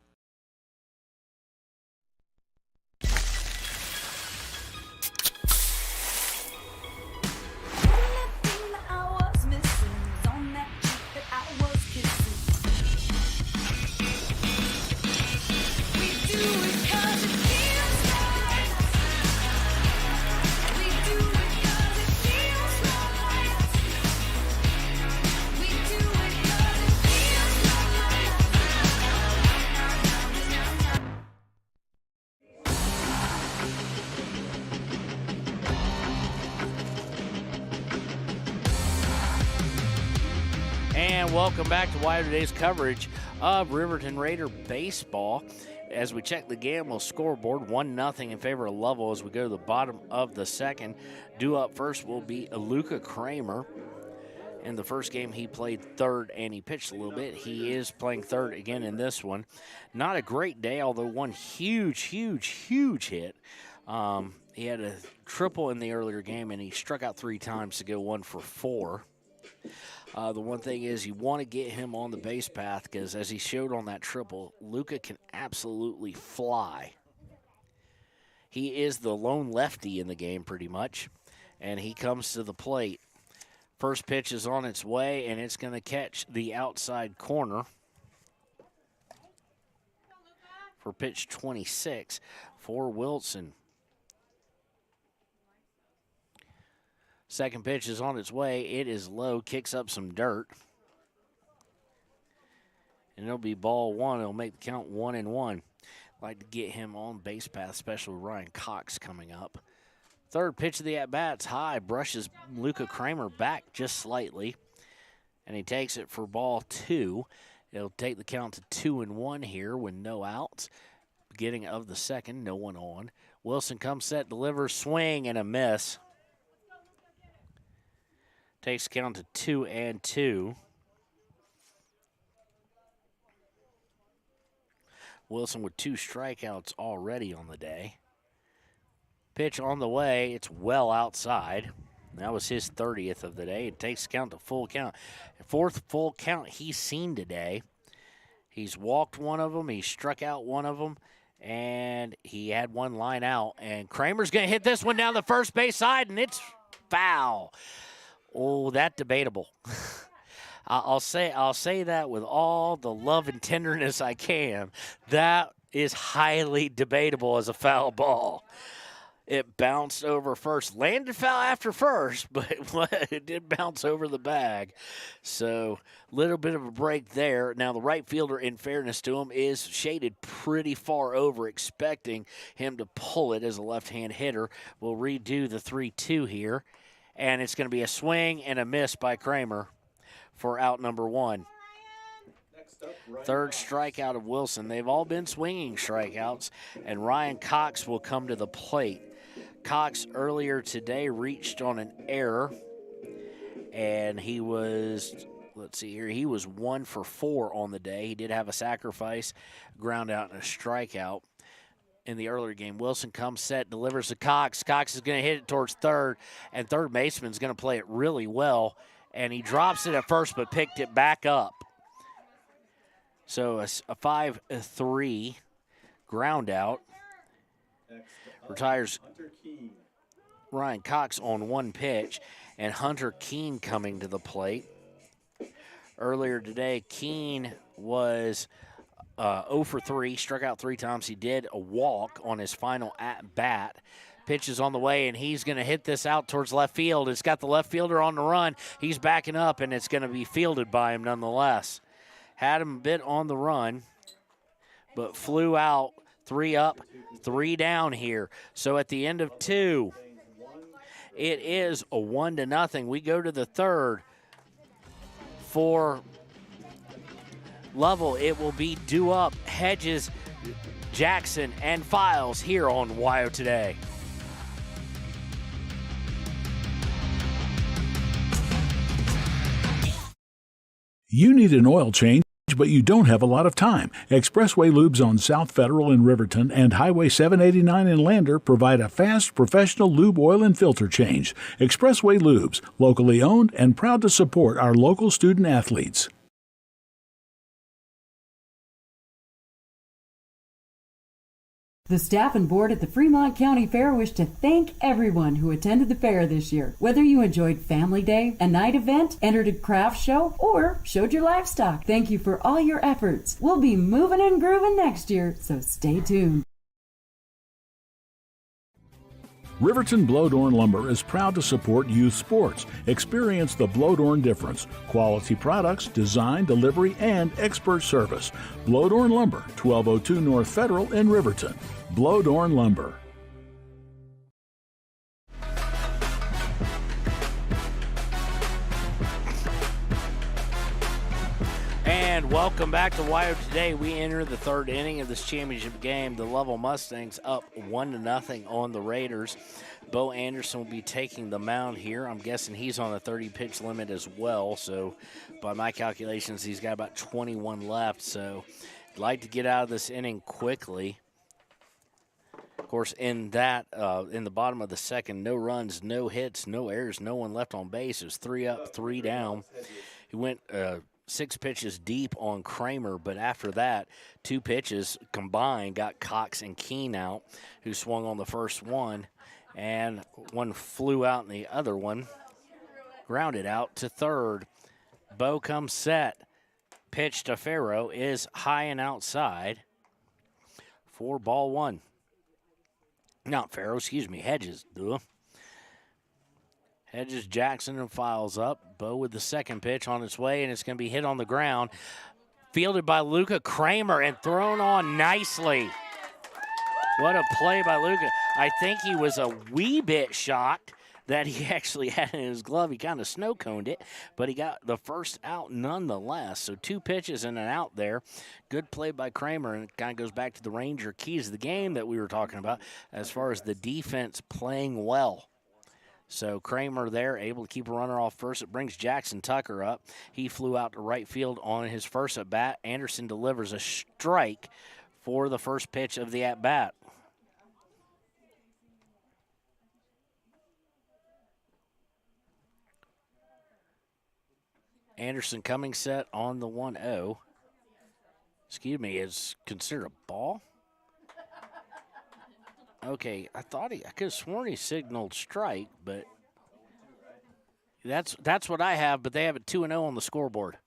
And welcome back to WYO Today's coverage of Riverton Raider baseball. As we check the Gamble scoreboard, 1-0 in favor of Lovell as we go to the bottom of the second. Due up first will be Luca Kramer. In the first game, he played third and he pitched a little bit. He is playing third again in this one. Not a great day, although one huge hit. He had a triple in the earlier game, and he struck out 3 times to go 1 for 4. The one thing is you want to get him on the base path because, as he showed on that triple, Luca can absolutely fly. He is the lone lefty in the game pretty much, and he comes to the plate. First pitch is on its way, and it's going to catch the outside corner for pitch 26 for Wilson. Second pitch is on its way. It is low, kicks up some dirt. And it'll be ball 1. It'll make the count 1-1. Like to get him on base path, especially with Ryan Cox coming up. Third pitch of the at-bat's high, brushes Luca Kramer back just slightly, and he takes it for ball 2. It'll take the count to 2-1 here with no outs. Beginning of the second, no one on. Wilson comes set, delivers, swing, and a miss. Takes the count to 2-2. Wilson with 2 strikeouts already on the day. Pitch on the way. It's well outside. That was his 30th of the day. It takes count to full count. 4th full count he's seen today. He's walked one of them. He struck out one of them. And he had one line out. And Kramer's going to hit this one down the first base side, and it's foul. Oh, that's debatable. I'll say that with all the love and tenderness I can. That is highly debatable as a foul ball. It bounced over first. Landed foul after first, but it did bounce over the bag. So, little bit of a break there. Now, the right fielder, in fairness to him, is shaded pretty far over, expecting him to pull it as a left-hand hitter. We'll redo the 3-2 here, and it's going to be a swing and a miss by Kramer for out number 1. Third strikeout of Wilson. They've all been swinging strikeouts, and Ryan Cox will come to the plate. Cox earlier today reached on an error, and he was, let's see here, he was 1 for 4 on the day. He did have a sacrifice, ground out, and a strikeout in the earlier game. Wilson comes set, delivers to Cox. Cox is going to hit it towards third, and third baseman's going to play it really well, and he drops it at first but picked it back up. So a 5-3 ground out. Retires Ryan Cox on 1 pitch, and Hunter Keene coming to the plate. Earlier today, Keene was 0 for 3, struck out 3 times. He did a walk on his final at-bat. Pitch is on the way, and he's going to hit this out towards left field. It's got the left fielder on the run. He's backing up, and it's going to be fielded by him nonetheless. Had him a bit on the run, but flew out. 3 up, 3 down here. So at the end of 2, it is a 1-0. We go to the third. For Lovell, it will be due up Hedges, Jackson, and Files here on WYO Today. You need an oil change, but you don't have a lot of time. Expressway Lubes on South Federal in Riverton and Highway 789 in Lander provide a fast, professional lube, oil, and filter change. Expressway Lubes, locally owned and proud to support our local student athletes. The staff and board at the Fremont County Fair wish to thank everyone who attended the fair this year. Whether you enjoyed Family Day, a night event, entered a craft show, or showed your livestock, thank you for all your efforts. We'll be moving and grooving next year, so stay tuned. Riverton Blowdorn Lumber is proud to support youth sports. Experience the Blowdorn difference. Quality products, design, delivery, and expert service. Blowdorn Lumber, 1202 North Federal in Riverton. Blowdorn Lumber. And Welcome back to Wyo Today. We enter the third inning of this championship game. The Lovell Mustangs up 1-0 on the Raiders. Bo Anderson will be taking the mound here. I'm guessing he's on a 30-pitch limit as well. So by my calculations, he's got about 21 left. So I'd like to get out of this inning quickly. Of course, in the bottom of the second, no runs, no hits, no errors, no one left on base. It was 3 up, 3 down. He went 6 pitches deep on Kramer, but after that, 2 pitches combined got Cox and Keene out, who swung on the first one, and one flew out and the other one grounded out to third. Bo comes set. Pitch to Farrow is high and outside for ball 1. Not Farrow, excuse me, Hedges. Duh. Hedges, Jackson, and Files up. Bo with the second pitch on its way, and it's going to be hit on the ground. Fielded by Luca Kramer and thrown on nicely. What a play by Luca. I think he was a wee bit shocked that he actually had in his glove. He kind of snow-coned it, but he got the first out nonetheless. So 2 pitches and an out there. Good play by Kramer, and it kind of goes back to the Ranger keys of the game that we were talking about as far as the defense playing well. So Kramer there, able to keep a runner off first. It brings Jackson Tucker up. He flew out to right field on his first at-bat. Anderson delivers a strike for the first pitch of the at-bat. Anderson coming set on the 1-0. Excuse me, is considered a ball? Okay, I could have sworn he signaled strike, but that's what I have, but they have it 2-0 on the scoreboard.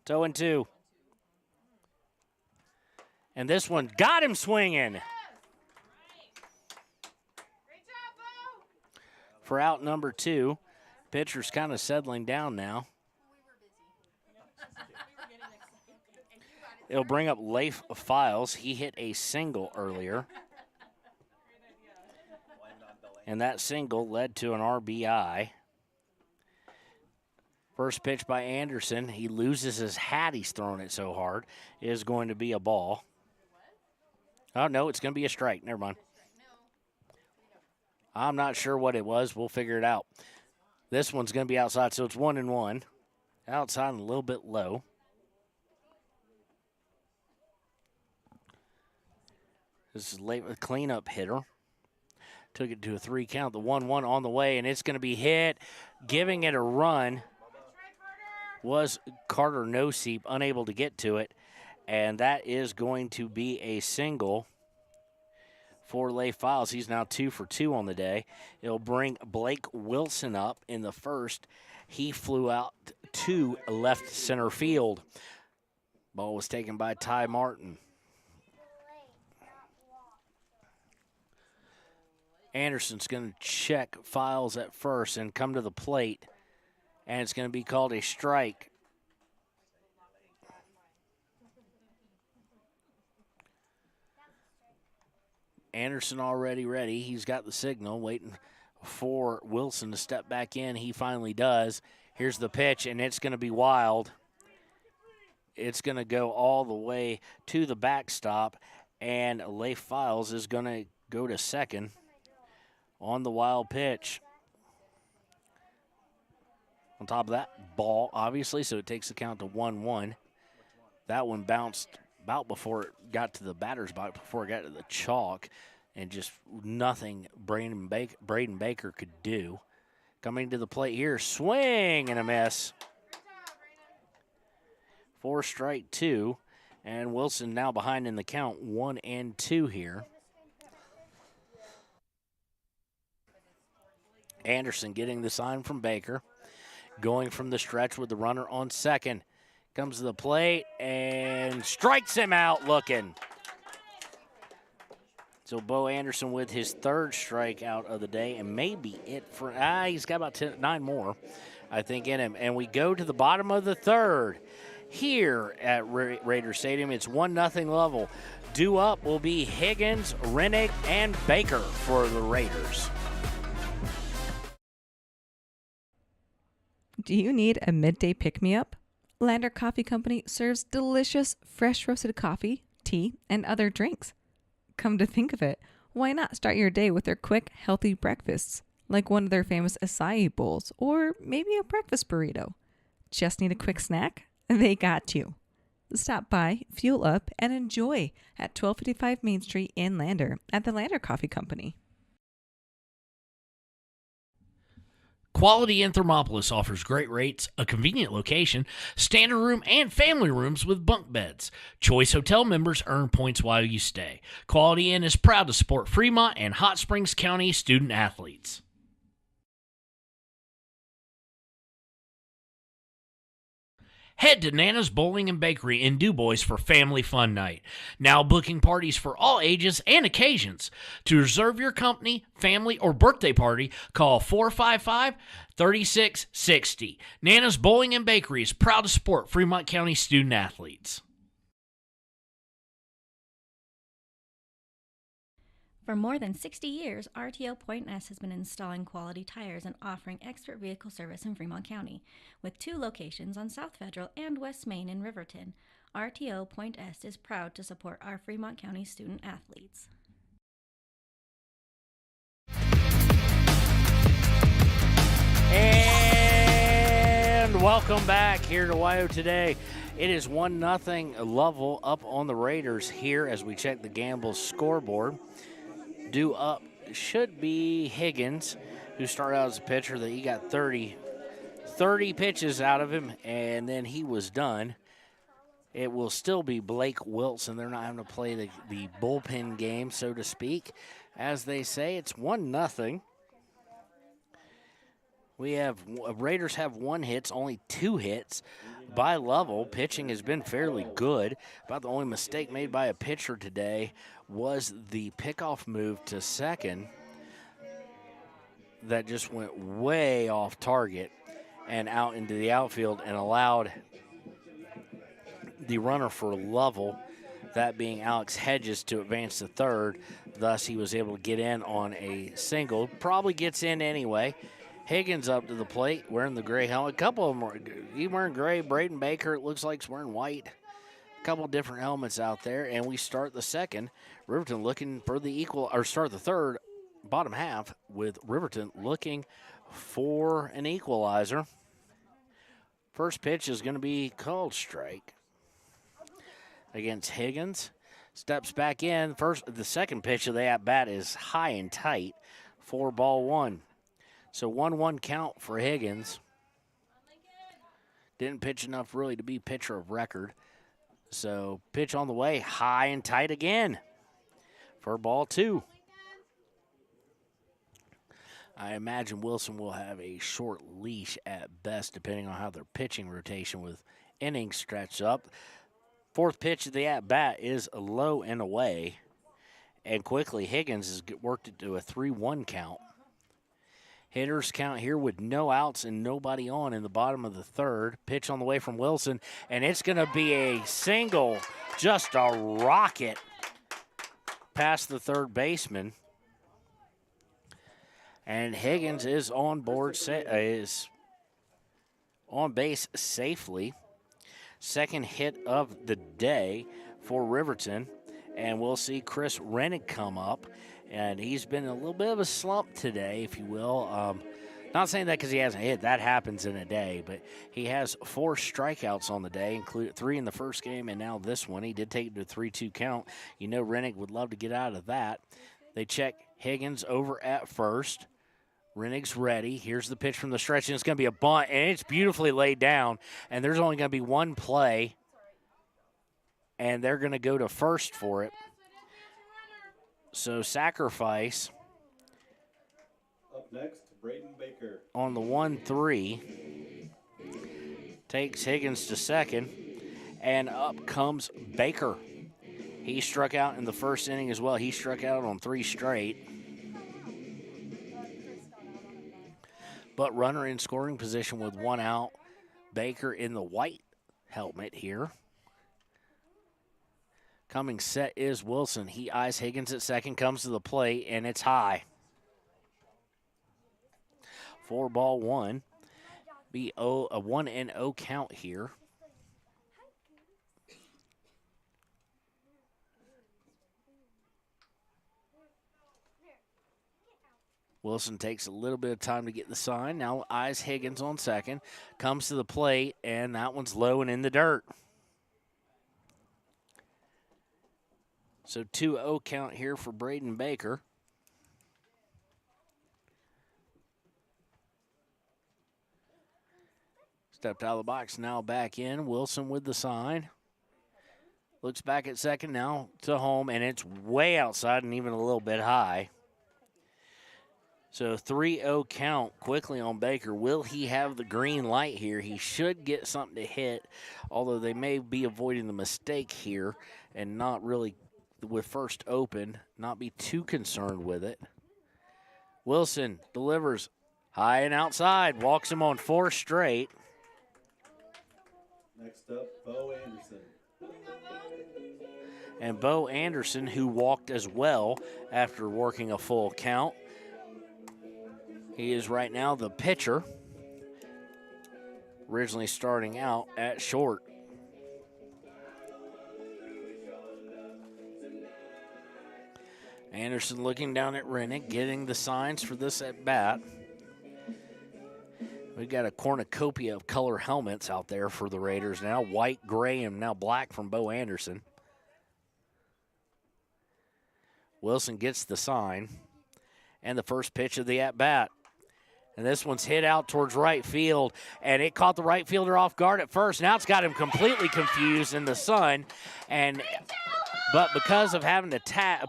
It's 0-2. And this one got him swinging. For out number 2, pitcher's kind of settling down now. It'll bring up Leif Files. He hit a single earlier. And that single led to an RBI. First pitch by Anderson. He loses his hat. He's throwing it so hard. It is going to be a ball. Oh, no, it's going to be a strike. Never mind. I'm not sure what it was. We'll figure it out. This one's going to be outside, so it's 1-1. Outside and a little bit low. This is late with cleanup hitter. Took it to a 3 count. The 1-1 on the way, and it's going to be hit. Giving it a run was Carter Noseep, unable to get to it. And that is going to be a single for Leif Files. He's now 2 for 2 on the day. It'll bring Blake Wilson up in the first. He flew out to left center field. Ball was taken by Ty Martin. Anderson's going to check Files at first and come to the plate, and it's going to be called a strike. Anderson already ready. He's got the signal, waiting for Wilson to step back in. He finally does. Here's the pitch, and it's going to be wild. It's going to go all the way to the backstop, and Leif Files is going to go to second on the wild pitch. On top of that, ball, obviously, so it takes the count to 1-1. That one bounced about before it got to the batter's box, before it got to the chalk, and just nothing Braden Baker could do. Coming to the plate here, swing and a miss. 4 strike 2, and Wilson now behind in the count, 1-2 here. Anderson getting the sign from Baker. Going from the stretch with the runner on second. Comes to the plate and strikes him out looking. So Bo Anderson with his 3rd strikeout of the day, and maybe it for, he's got about 9 more, I think, in him. And we go to the bottom of the 3rd here at Raider Stadium. It's 1-0 Lovell. Due up will be Higgins, Rennick, and Baker for the Raiders. Do you need a midday pick-me-up? Lander Coffee Company serves delicious, fresh roasted coffee, tea, and other drinks. Come to think of it, why not start your day with their quick, healthy breakfasts, like one of their famous acai bowls, or maybe a breakfast burrito? Just need a quick snack? They got you. Stop by, fuel up, and enjoy at 1255 Main Street in Lander at the Lander Coffee Company. Quality in Thermopolis offers great rates, a convenient location, standard room, and family rooms with bunk beds. Choice Hotel members earn points while you stay. Quality Inn is proud to support Fremont and Hot Springs County student athletes. Head to Nana's Bowling and Bakery in DuBois for family fun night. Now booking parties for all ages and occasions. To reserve your company, family, or birthday party, call 455-3660. Nana's Bowling and Bakery is proud to support Fremont County student athletes. For more than 60 years, RTO Point S has been installing quality tires and offering expert vehicle service in Fremont County. With 2 locations on South Federal and West Main in Riverton, RTO Point S is proud to support our Fremont County student athletes. And welcome back here to WYO Today. It is 1-0 Lovell up on the Raiders here as we check the Gamble scoreboard. Due up should be Higgins, who started out as a pitcher. That he got 30 pitches out of him, and then he was done. It will still be Blake Wilson. They're not having to play the bullpen game, so to speak. As they say, it's 1-0. We have Raiders have 1 hit, only 2 hits by Lovell. Pitching has been fairly good. About the only mistake made by a pitcher today was the pickoff move to second that just went way off target and out into the outfield and allowed the runner for Lovell, that being Alex Hedges, to advance to third. Thus, he was able to get in on a single. Probably gets in anyway. Higgins up to the plate, wearing the gray helmet. A couple of them are wearing gray. Braden Baker, it looks like, is wearing white. A couple of different helmets out there, and we start the second. Riverton looking for the start the third, bottom half, with Riverton looking for an equalizer. First pitch is going to be called strike against Higgins. Steps back in. The second pitch of the at-bat is high and tight. 4-1. So 1-1 count for Higgins. Didn't pitch enough really to be pitcher of record. So pitch on the way, high and tight again for ball 2. I imagine Wilson will have a short leash at best, depending on how their pitching rotation with innings stretched up. Fourth pitch of the at-bat is low and away. And quickly, Higgins has worked it to a 3-1 count. Hitters count here with no outs and nobody on in the bottom of the third. Pitch on the way from Wilson, and it's going to be a single, just a rocket past the third baseman. And Higgins is on base safely. Second hit of the day for Riverton, and we'll see Chris Rennick come up. And he's been in a little bit of a slump today, if you will. Not saying that because he hasn't hit. That happens in a day. But he has 4 strikeouts on the day, including 3 in the first game and now this one. He did take it to a 3-2 count. You know Rennick would love to get out of that. They check Higgins over at first. Rennick's ready. Here's the pitch from the stretch, and it's going to be a bunt, and it's beautifully laid down. And there's only going to be one play, and they're going to go to first for it. So sacrifice. Up next, Braden Baker. On the 1-3. Takes Higgins to second. And up comes Baker. He struck out in the first inning as well. He struck out on 3 straight. But runner in scoring position with 1 out. Baker in the white helmet here. Coming set is Wilson. He eyes Higgins at second, comes to the plate, and it's high. 4-1. Be a 1-0 count here. Wilson takes a little bit of time to get the sign. Now eyes Higgins on second. Comes to the plate, and that one's low and in the dirt. So 2-0 count here for Braden Baker. Stepped out of the box, now back in. Wilson with the sign. Looks back at second, now to home, and it's way outside and even a little bit high. So 3-0 count quickly on Baker. Will he have the green light here? He should get something to hit, although they may be avoiding the mistake here and not really, with first open, not be too concerned with it. Wilson delivers high and outside, walks him on 4 straight. Next up, Bo Anderson. And Bo Anderson, who walked as well after working a full count. He is right now the pitcher, originally starting out at short. Anderson looking down at Rennick, getting the signs for this at bat. We've got a cornucopia of color helmets out there for the Raiders now. White, gray, and now black from Bo Anderson. Wilson gets the sign and the first pitch of the at-bat. And this one's hit out towards right field, and it caught the right fielder off guard at first. Now it's got him completely confused in the sun, but because of having to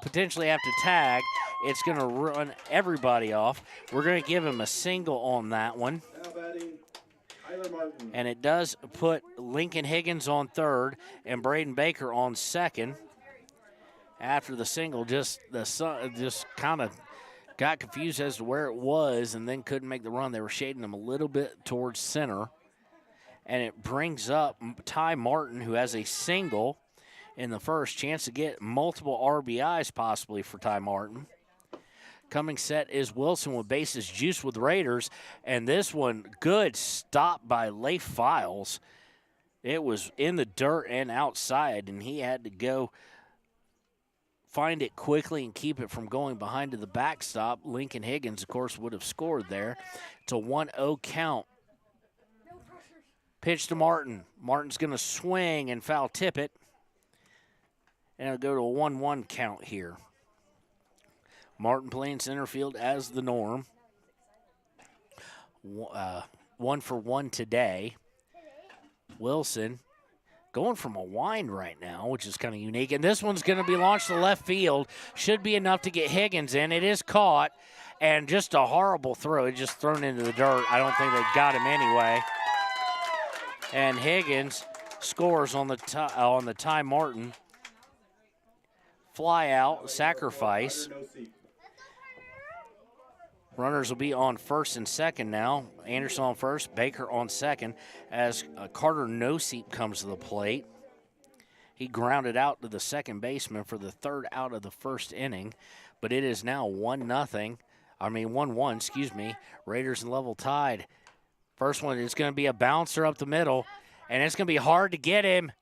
potentially have to tag, it's going to run everybody off. We're going to give him a single on that one. And it does put Lincoln Higgins on third and Braden Baker on second. After the single, just kind of got confused as to where it was and then couldn't make the run. They were shading him a little bit towards center. And it brings up Ty Martin, who has a single in the first. Chance to get multiple RBIs possibly for Ty Martin. Coming set is Wilson with bases juiced with Raiders. And this one, good stop by Leif Files. It was in the dirt and outside, and he had to go find it quickly and keep it from going behind to the backstop. Lincoln Higgins, of course, would have scored there. It's a 1-0 count. Pitch to Martin. Martin's going to swing and foul tip it. And it'll go to a 1-1 count here. Martin playing center field as the norm. 1 for 1 today. Wilson going from a wind right now, which is kind of unique. And this one's going to be launched to left field. Should be enough to get Higgins in. It is caught, and just a horrible throw. It just thrown into the dirt. I don't think they got him anyway. And Higgins scores on the Ty Martin fly out, sacrifice. Runners will be on first and second now. Anderson on first, Baker on second as Carter Noseep comes to the plate. He grounded out to the second baseman for the third out of the first inning, but it is now 1-1, excuse me. Raiders and Lovell tied. First one is going to be a bouncer up the middle, and it's going to be hard to get him.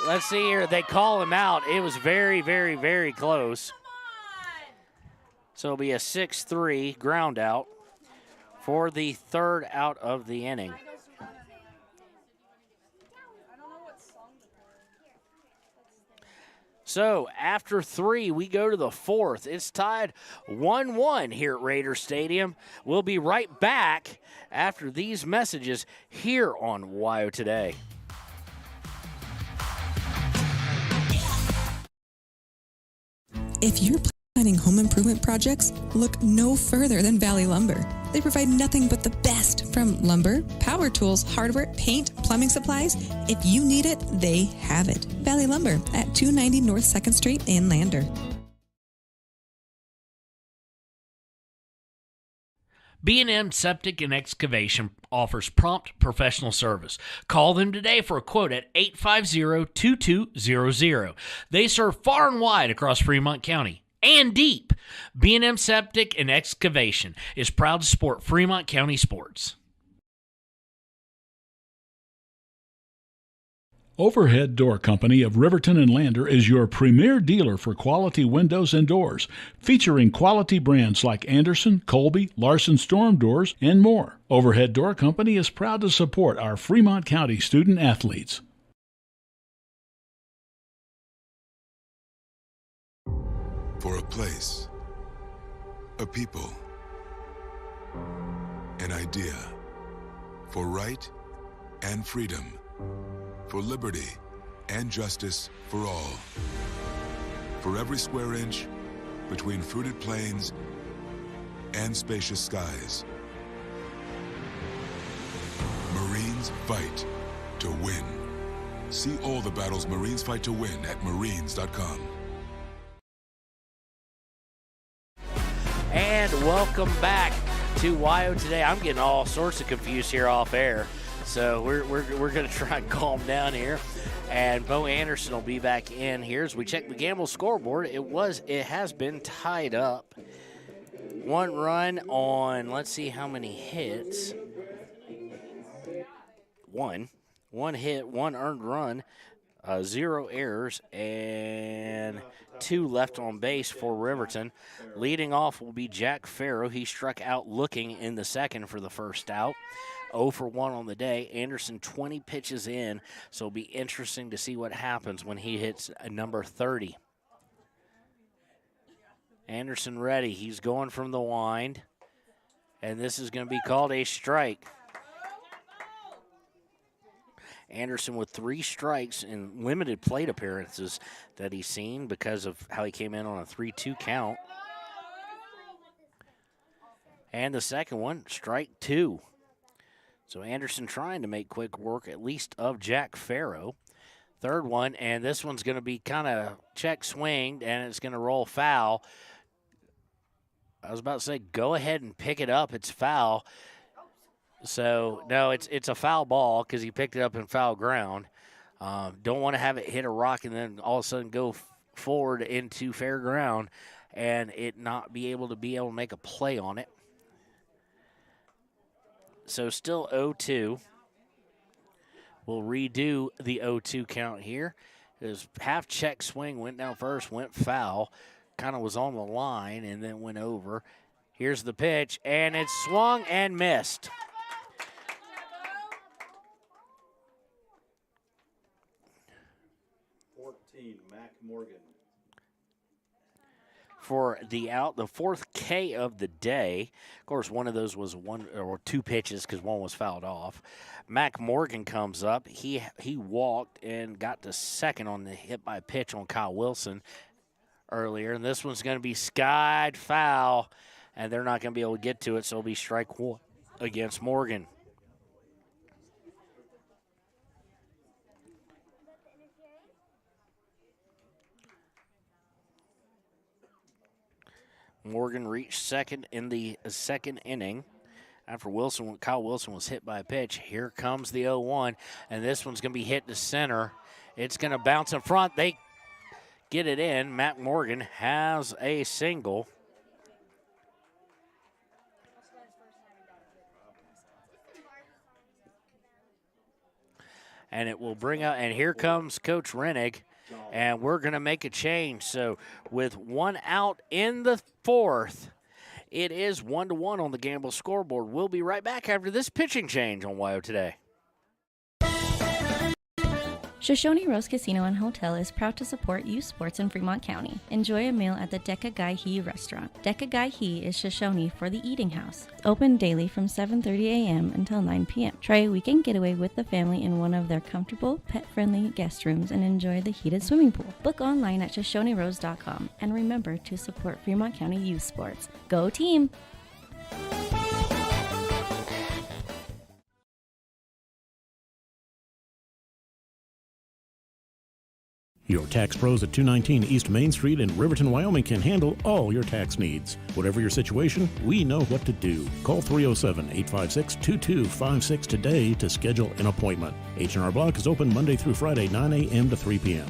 Let's see here. They call him out. It was very, very, very close. So it'll be a 6-3 ground out for the third out of the inning. So after 3, we go to the 4th. It's tied 1-1 here at Raider Stadium. We'll be right back after these messages here on WYO Today. If you're planning home improvement projects, look no further than Valley Lumber. They provide nothing but the best from lumber, power tools, hardware, paint, plumbing supplies. If you need it, they have it. Valley Lumber at 290 North 2nd Street in Lander. B&M Septic and Excavation offers prompt professional service. Call them today for a quote at 850-2200. They serve far and wide across Fremont County and deep. B&M Septic and Excavation is proud to support Fremont County sports. Overhead Door Company of Riverton and Lander is your premier dealer for quality windows and doors, featuring quality brands like Anderson, Colby, Larson Storm Doors, and more. Overhead Door Company is proud to support our Fremont County student athletes. For a place, a people, an idea, for right and freedom, for liberty and justice for all. For every square inch between fruited plains and spacious skies. Marines fight to win. See all the battles Marines fight to win at marines.com. And welcome back to WYO Today. I'm getting all sorts of confused here off air. So we're going to try and calm down here. And Bo Anderson will be back in here as we check the Gamble scoreboard. It has been tied up. One run on, let's see how many hits. One hit, one earned run, 0 errors, and 2 left on base for Riverton. Leading off will be Jack Farrow. He struck out looking in the second for the first out. 0 for 1 on the day. Anderson 20 pitches in, so it'll be interesting to see what happens when he hits number 30. Anderson ready. He's going from the wind, and this is going to be called a strike. Anderson with 3 strikes in limited plate appearances that he's seen because of how he came in on a 3-2 count. And the second one, strike 2. So Anderson trying to make quick work at least of Jack Farrow. Third one, and this one's going to be kind of check swinged, and it's going to roll foul. I was about to say, go ahead and pick it up. It's foul. So, no, it's a foul ball because he picked it up in foul ground. Don't want to have it hit a rock and then all of a sudden go forward into fair ground and it not be able to make a play on it. So still 0-2. We'll redo the 0-2 count here. His half check swing went down first, went foul, kind of was on the line and then went over. Here's the pitch, and it's swung and missed. Mac Morgan. For the out, the 4th K of the day. Of course, one of those was 1 or 2 pitches because one was fouled off. Mac Morgan comes up. He walked and got to second on the hit by pitch on Kyle Wilson earlier. And this one's going to be skied foul, and they're not going to be able to get to it, so it'll be strike 1 against Morgan. Morgan reached second in the second inning. After Kyle Wilson was hit by a pitch. Here comes the 0-1, and this one's going to be hit to center. It's going to bounce in front. They get it in. Matt Morgan has a single. And it will bring out, and here comes Coach Rennig. And we're going to make a change. So with 1 out in the 4th, it is 1-1 on the Gamble scoreboard. We'll be right back after this pitching change on WYO Today. Shoshone Rose Casino and Hotel is proud to support youth sports in Fremont County. Enjoy a meal at the Deca Gai He restaurant. Deca Gai He is Shoshone for the eating house. Open daily from 7:30 a.m. until 9 p.m. Try a weekend getaway with the family in one of their comfortable, pet-friendly guest rooms and enjoy the heated swimming pool. Book online at ShoshoneRose.com and remember to support Fremont County youth sports. Go team! Your tax pros at 219 East Main Street in Riverton, Wyoming can handle all your tax needs. Whatever your situation, we know what to do. Call 307-856-2256 today to schedule an appointment. H&R Block is open Monday through Friday, 9 a.m. to 3 p.m.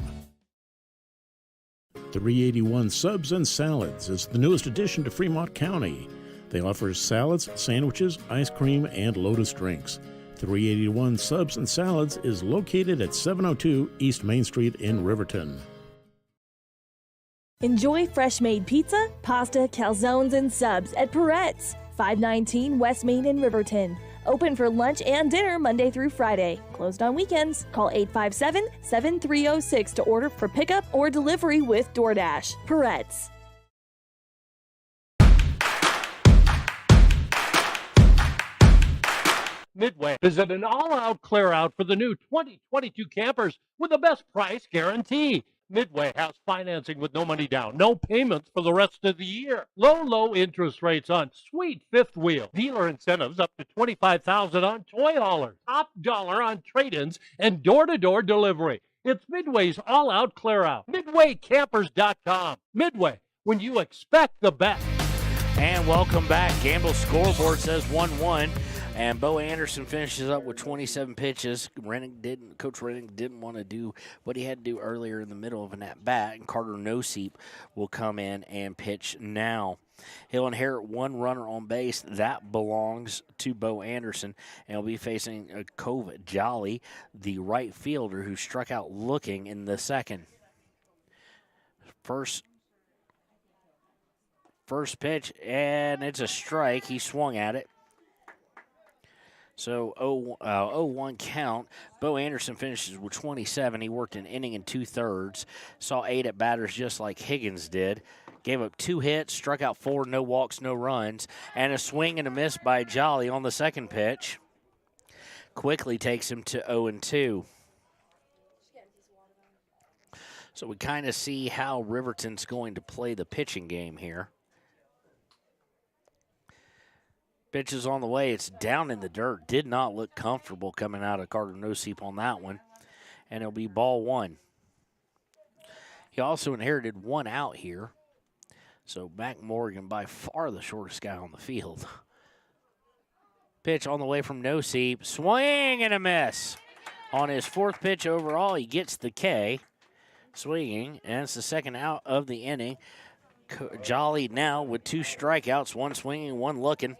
381 Subs and Salads is the newest addition to Fremont County. They offer salads, sandwiches, ice cream, and Lotus drinks. 381 Subs and Salads is located at 702 East Main Street in Riverton. Enjoy fresh-made pizza, pasta, calzones, and subs at Peret's, 519 West Main in Riverton. Open for lunch and dinner Monday through Friday. Closed on weekends. Call 857-7306 to order for pickup or delivery with DoorDash. Peret's. Midway is at an all-out clear-out for the new 2022 campers with the best price guarantee. Midway has financing with no money down, no payments for the rest of the year. Low interest rates on sweet fifth wheel. Dealer incentives up to $25,000 on toy haulers. Top dollar on trade-ins and door-to-door delivery. It's Midway's all-out clear-out. MidwayCampers.com. Midway, when you expect the best. And welcome back. Gamble's scoreboard says 1-1. And Bo Anderson finishes up with 27 pitches. Coach Renning didn't want to do what he had to do earlier in the middle of an at-bat, and Carter Noseep will come in and pitch now. He'll inherit one runner on base. That belongs to Bo Anderson, and he'll be facing Cove Jolly, the right fielder who struck out looking in the second. First pitch, and it's a strike. He swung at it. So 0-1 count. Bo Anderson finishes with 27. He worked an inning and 2/3. Saw 8 at batters just like Higgins did. Gave up 2 hits, struck out 4, no walks, no runs, and a swing and a miss by Jolly on the second pitch. Quickly takes him to 0-2. So we kind of see how Riverton's going to play the pitching game here. Pitch is on the way. It's down in the dirt. Did not look comfortable coming out of Carter Noseep on that one. And it'll be ball 1. He also inherited 1 out here. So Mac Morgan, by far the shortest guy on the field. Pitch on the way from Noseep. Swing and a miss. On his 4th pitch overall, he gets the K. Swinging, and it's the second out of the inning. Jolly now with 2 strikeouts, 1 swinging, 1 looking.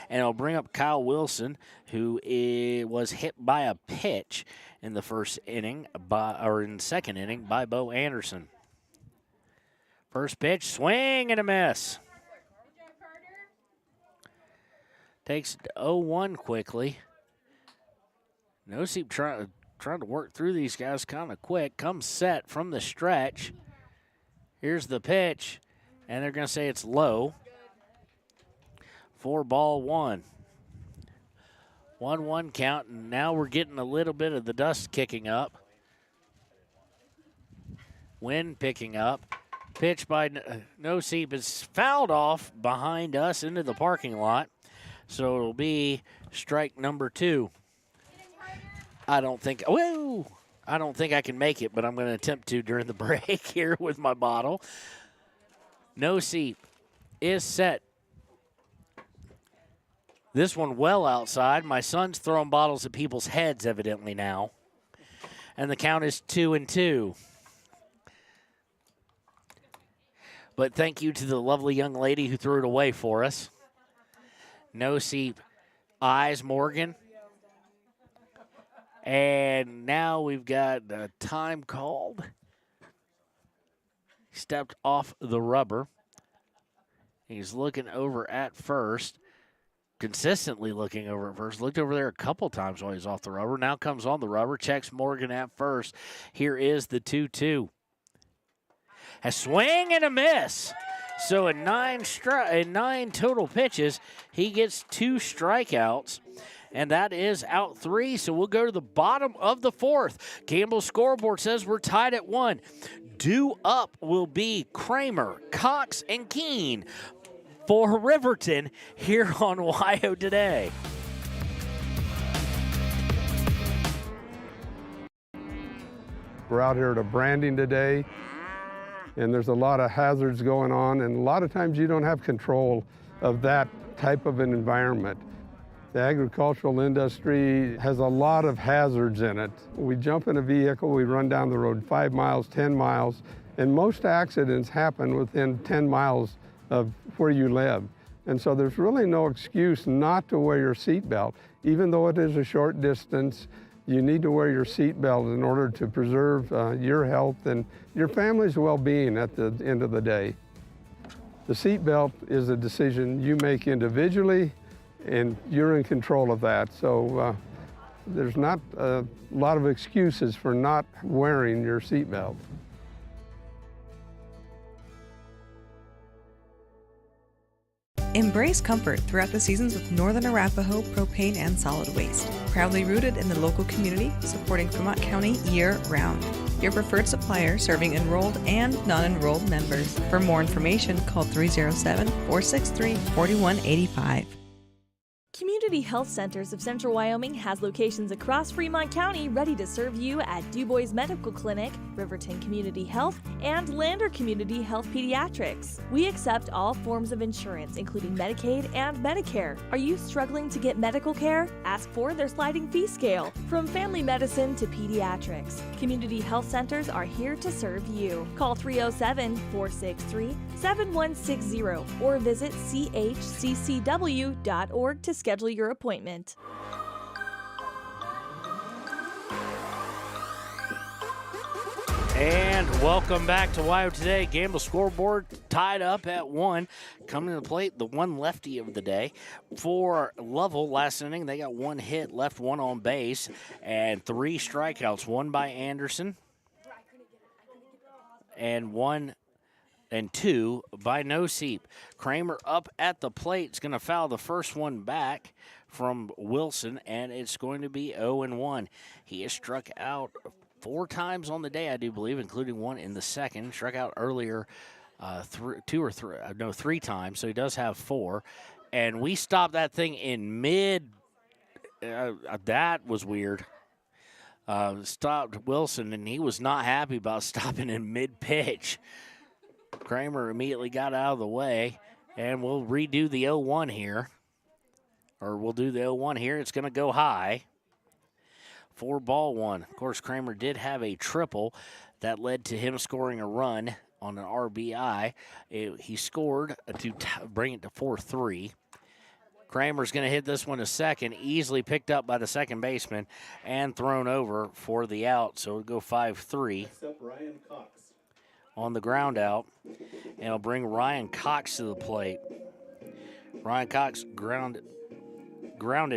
And it'll bring up Kyle Wilson, who was hit by a pitch in the in the second inning by Bo Anderson. First pitch, swing and a miss. Takes 0-1 quickly. Noseep trying to work through these guys kind of quick. Comes set from the stretch. Here's the pitch. And they're going to say it's low. 4-1. 1-1 count, and now we're getting a little bit of the dust kicking up. Wind picking up. Pitch by Noseep is fouled off behind us into the parking lot. So it'll be strike number 2. I don't think I can make it, but I'm going to attempt to during the break here with my bottle. Noseep is set. This one well outside. My son's throwing bottles at people's heads evidently now. And the count is 2-2. But thank you to the lovely young lady who threw it away for us. Noseep eyes Morgan. And now we've got the time called. Stepped off the rubber. He's looking over at first. Consistently looking over at first. Looked over there a couple times while he's off the rubber. Now comes on the rubber. Checks Morgan at first. Here is the 2-2. A swing and a miss. So in 9 total pitches, he gets 2 strikeouts. And that is out 3. So we'll go to the bottom of the 4th. Gamble's scoreboard says we're tied at 1. Due up will be Kramer, Cox, and Keene for Riverton here on WYO Today. We're out here at a branding today, and there's a lot of hazards going on, and a lot of times you don't have control of that type of an environment. The agricultural industry has a lot of hazards in it. We jump in a vehicle, we run down the road 5 miles, 10 miles, and most accidents happen within 10 miles of where you live. And so there's really no excuse not to wear your seatbelt. Even though it is a short distance, you need to wear your seatbelt in order to preserve your health and your family's well-being at the end of the day. The seatbelt is a decision you make individually, and you're in control of that. So there's not a lot of excuses for not wearing your seatbelt. Embrace comfort throughout the seasons with Northern Arapahoe Propane and Solid Waste. Proudly rooted in the local community, supporting Fremont County year-round. Your preferred supplier serving enrolled and non-enrolled members. For more information, call 307-463-4185. Community Health Centers of Central Wyoming has locations across Fremont County ready to serve you at Du Bois Medical Clinic, Riverton Community Health, and Lander Community Health Pediatrics. We accept all forms of insurance, including Medicaid and Medicare. Are you struggling to get medical care? Ask for their sliding fee scale. From family medicine to pediatrics, Community Health Centers are here to serve you. Call 307-463-7160 or visit chccw.org to schedule your appointment. And welcome back to WYO Today. Gamble scoreboard tied up at 1. Coming to the plate, the one lefty of the day. For Lovell, last inning, they got one hit, left one on base, and 3 strikeouts. One by Anderson, and 2 by No Seep. Kramer up at the plate. It's going to foul the first one back from Wilson, and it's going to be 0-1. He has struck out 4 times on the day, I do believe, including one in the second. Struck out earlier 3 times, so he does have 4. And we stopped that thing in mid. That was weird. Stopped Wilson, and he was not happy about stopping in mid-pitch. Kramer immediately got out of the way, and we'll redo the 0-1 here. Or we'll do the 0-1 here. It's going to go high. 4-1. Of course, Kramer did have a triple that led to him scoring a run on an RBI. He scored to bring it to 4-3. Kramer's going to hit this one to second, easily picked up by the second baseman and thrown over for the out. So it'll go 5-3. Except Ryan Cox. On the ground out, and it'll bring Ryan Cox to the plate. Ryan Cox grounded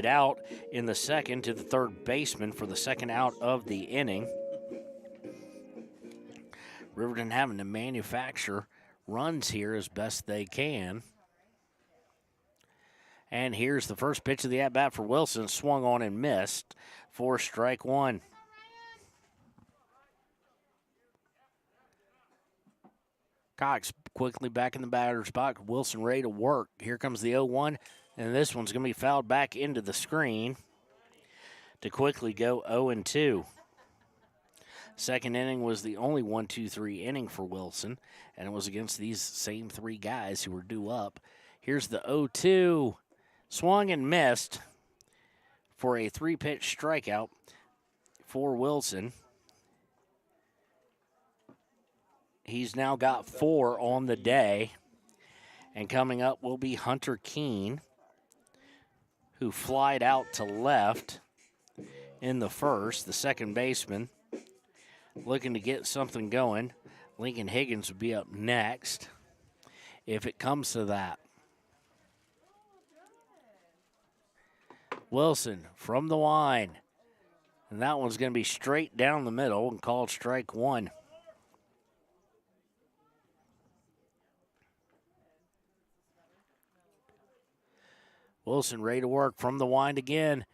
out in the second to the third baseman for the second out of the inning. Riverton having to manufacture runs here as best they can. And here's the first pitch of the at-bat for Wilson. Swung on and missed for strike 1. Cox quickly back in the batter's box. Wilson ready to work. Here comes the 0-1, and this one's going to be fouled back into the screen to quickly go 0-2. Second inning was the only 1-2-3 inning for Wilson, and it was against these same 3 guys who were due up. Here's the 0-2. Swung and missed for a 3-pitch strikeout for Wilson. He's now got 4 on the day. And coming up will be Hunter Keene, who flied out to left in the first, the second baseman, looking to get something going. Lincoln Higgins would be up next if it comes to that. Wilson from the line. And that one's going to be straight down the middle and called strike 1. Wilson ready to work from the wind again.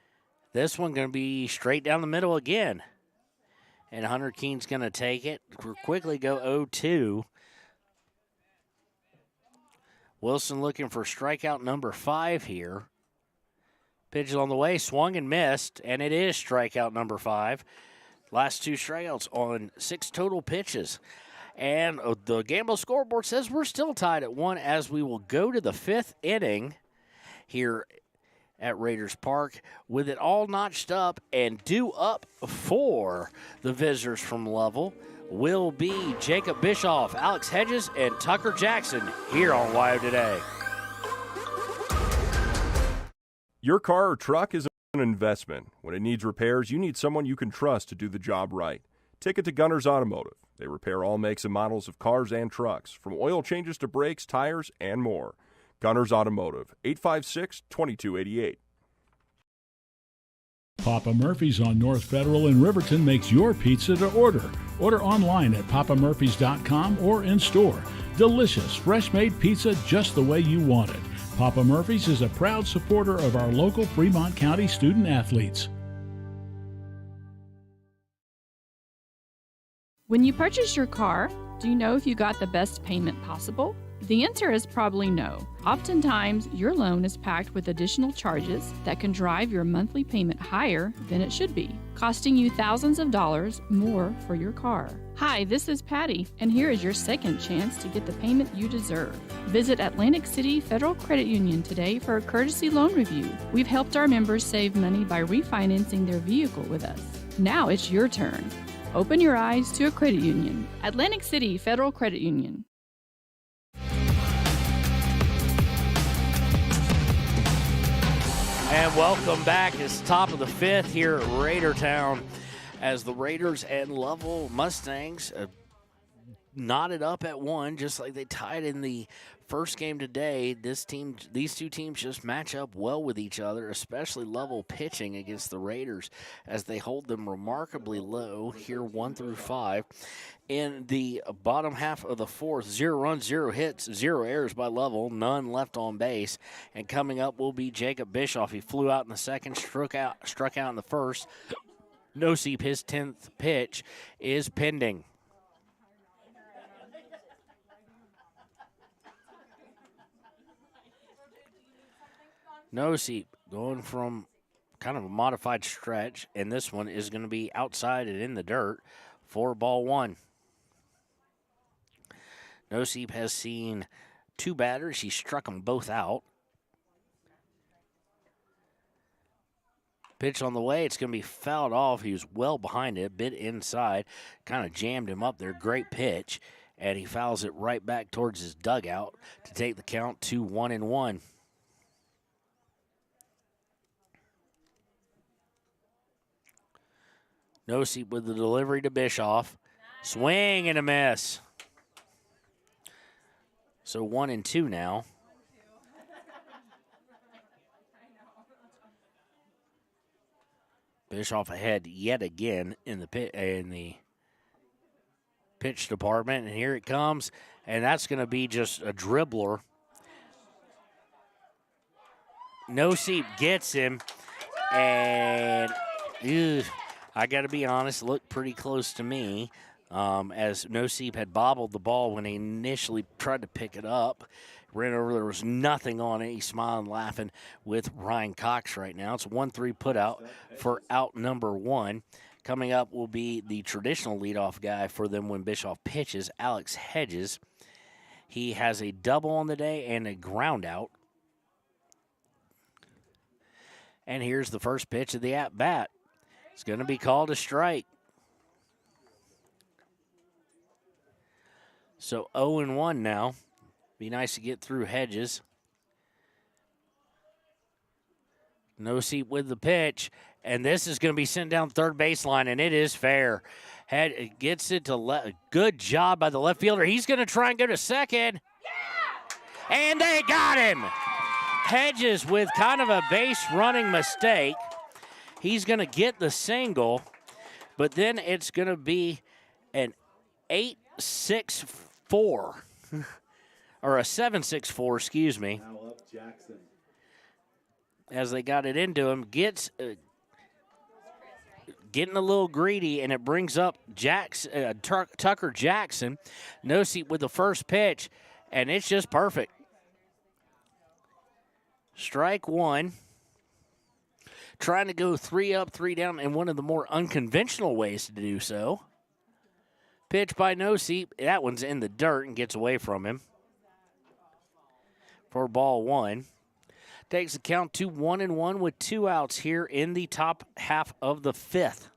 This one going to be straight down the middle again. And Hunter Keene's going to take it. We'll quickly go 0-2. Wilson looking for strikeout number 5 here. Pitch is on the way, swung and missed, and it is strikeout number 5. Last 2 strikeouts on 6 total pitches. And the Gamble scoreboard says we're still tied at 1 as we will go to the 5th inning here at Raiders Park with it all notched up, and due up for the visitors from Lovell will be Jacob Bischoff, Alex Hedges, and Tucker Jackson here on WYO Today. Your car or truck is an investment. When it needs repairs, you need someone you can trust to do the job right. Take it to Gunners Automotive. They repair all makes and models of cars and trucks, from oil changes to brakes, tires, and more. Gunners Automotive, 856-2288. Papa Murphy's on North Federal in Riverton makes your pizza to order. Order online at papamurphys.com or in store. Delicious, fresh-made pizza just the way you want it. Papa Murphy's is a proud supporter of our local Fremont County student athletes. When you purchase your car, do you know if you got the best payment possible? The answer is probably no. Oftentimes, your loan is packed with additional charges that can drive your monthly payment higher than it should be, costing you thousands of dollars more for your car. Hi, this is Patty, and here is your second chance to get the payment you deserve. Visit Atlantic City Federal Credit Union today for a courtesy loan review. We've helped our members save money by refinancing their vehicle with us. Now it's your turn. Open your eyes to a credit union. Atlantic City Federal Credit Union. And welcome back. It's top of the fifth here at Raidertown as the Raiders and Lovell Mustangs knotted up at 1, just like they tied in the first game today. These two teams just match up well with each other, especially Lovell pitching against the Raiders as they hold them remarkably low here 1 through 5. In the bottom half of the fourth, 0 runs, 0 hits, 0 errors by Lovell, none left on base. And coming up will be Jacob Bischoff. He flew out in the second, struck out in the first. Noseep, his 10th pitch is pending. Noseep going from kind of a modified stretch, and this one is going to be outside and in the dirt for ball 1. Noseep has seen 2 batters. He struck them both out. Pitch on the way. It's going to be fouled off. He was well behind it, bit inside, kind of jammed him up there. Great pitch, and he fouls it right back towards his dugout to take the count to 1-1. Noseep with the delivery to Bischoff. Swing and a miss. So 1-2 now. Bischoff ahead yet again in the pitch department, and here it comes, and that's going to be just a dribbler. Noseep gets him, and I got to be honest, looked pretty close to me. As Noseep had bobbled the ball when he initially tried to pick it up. Ran over, there was nothing on it. He's smiling, laughing with Ryan Cox right now. It's 1-3 put out for out number 1. Coming up will be the traditional leadoff guy for them when Bischoff pitches, Alex Hedges. He has a double on the day and a ground out. And here's the first pitch of the at-bat. It's going to be called a strike. So 0-1 now. Be nice to get through Hedges. Noseep with the pitch, and this is going to be sent down third baseline, and it is fair. Gets it to good job by the left fielder. He's going to try and go to second. Yeah! And they got him. Hedges with kind of a base running mistake. He's going to get the single, but then it's going to be an 8-6-4. Or a 7-6-4, excuse me. Now up Jackson. As they got it into him, gets getting a little greedy, and it brings up Tucker Jackson. Noseep with the first pitch, and it's just perfect. Strike 1. Trying to go 3 up, 3 down in one of the more unconventional ways to do so. Pitch by Noseep. That one's in the dirt and gets away from him. For ball 1. Takes the count to 1-1 with 2 outs here in the top half of the 5th.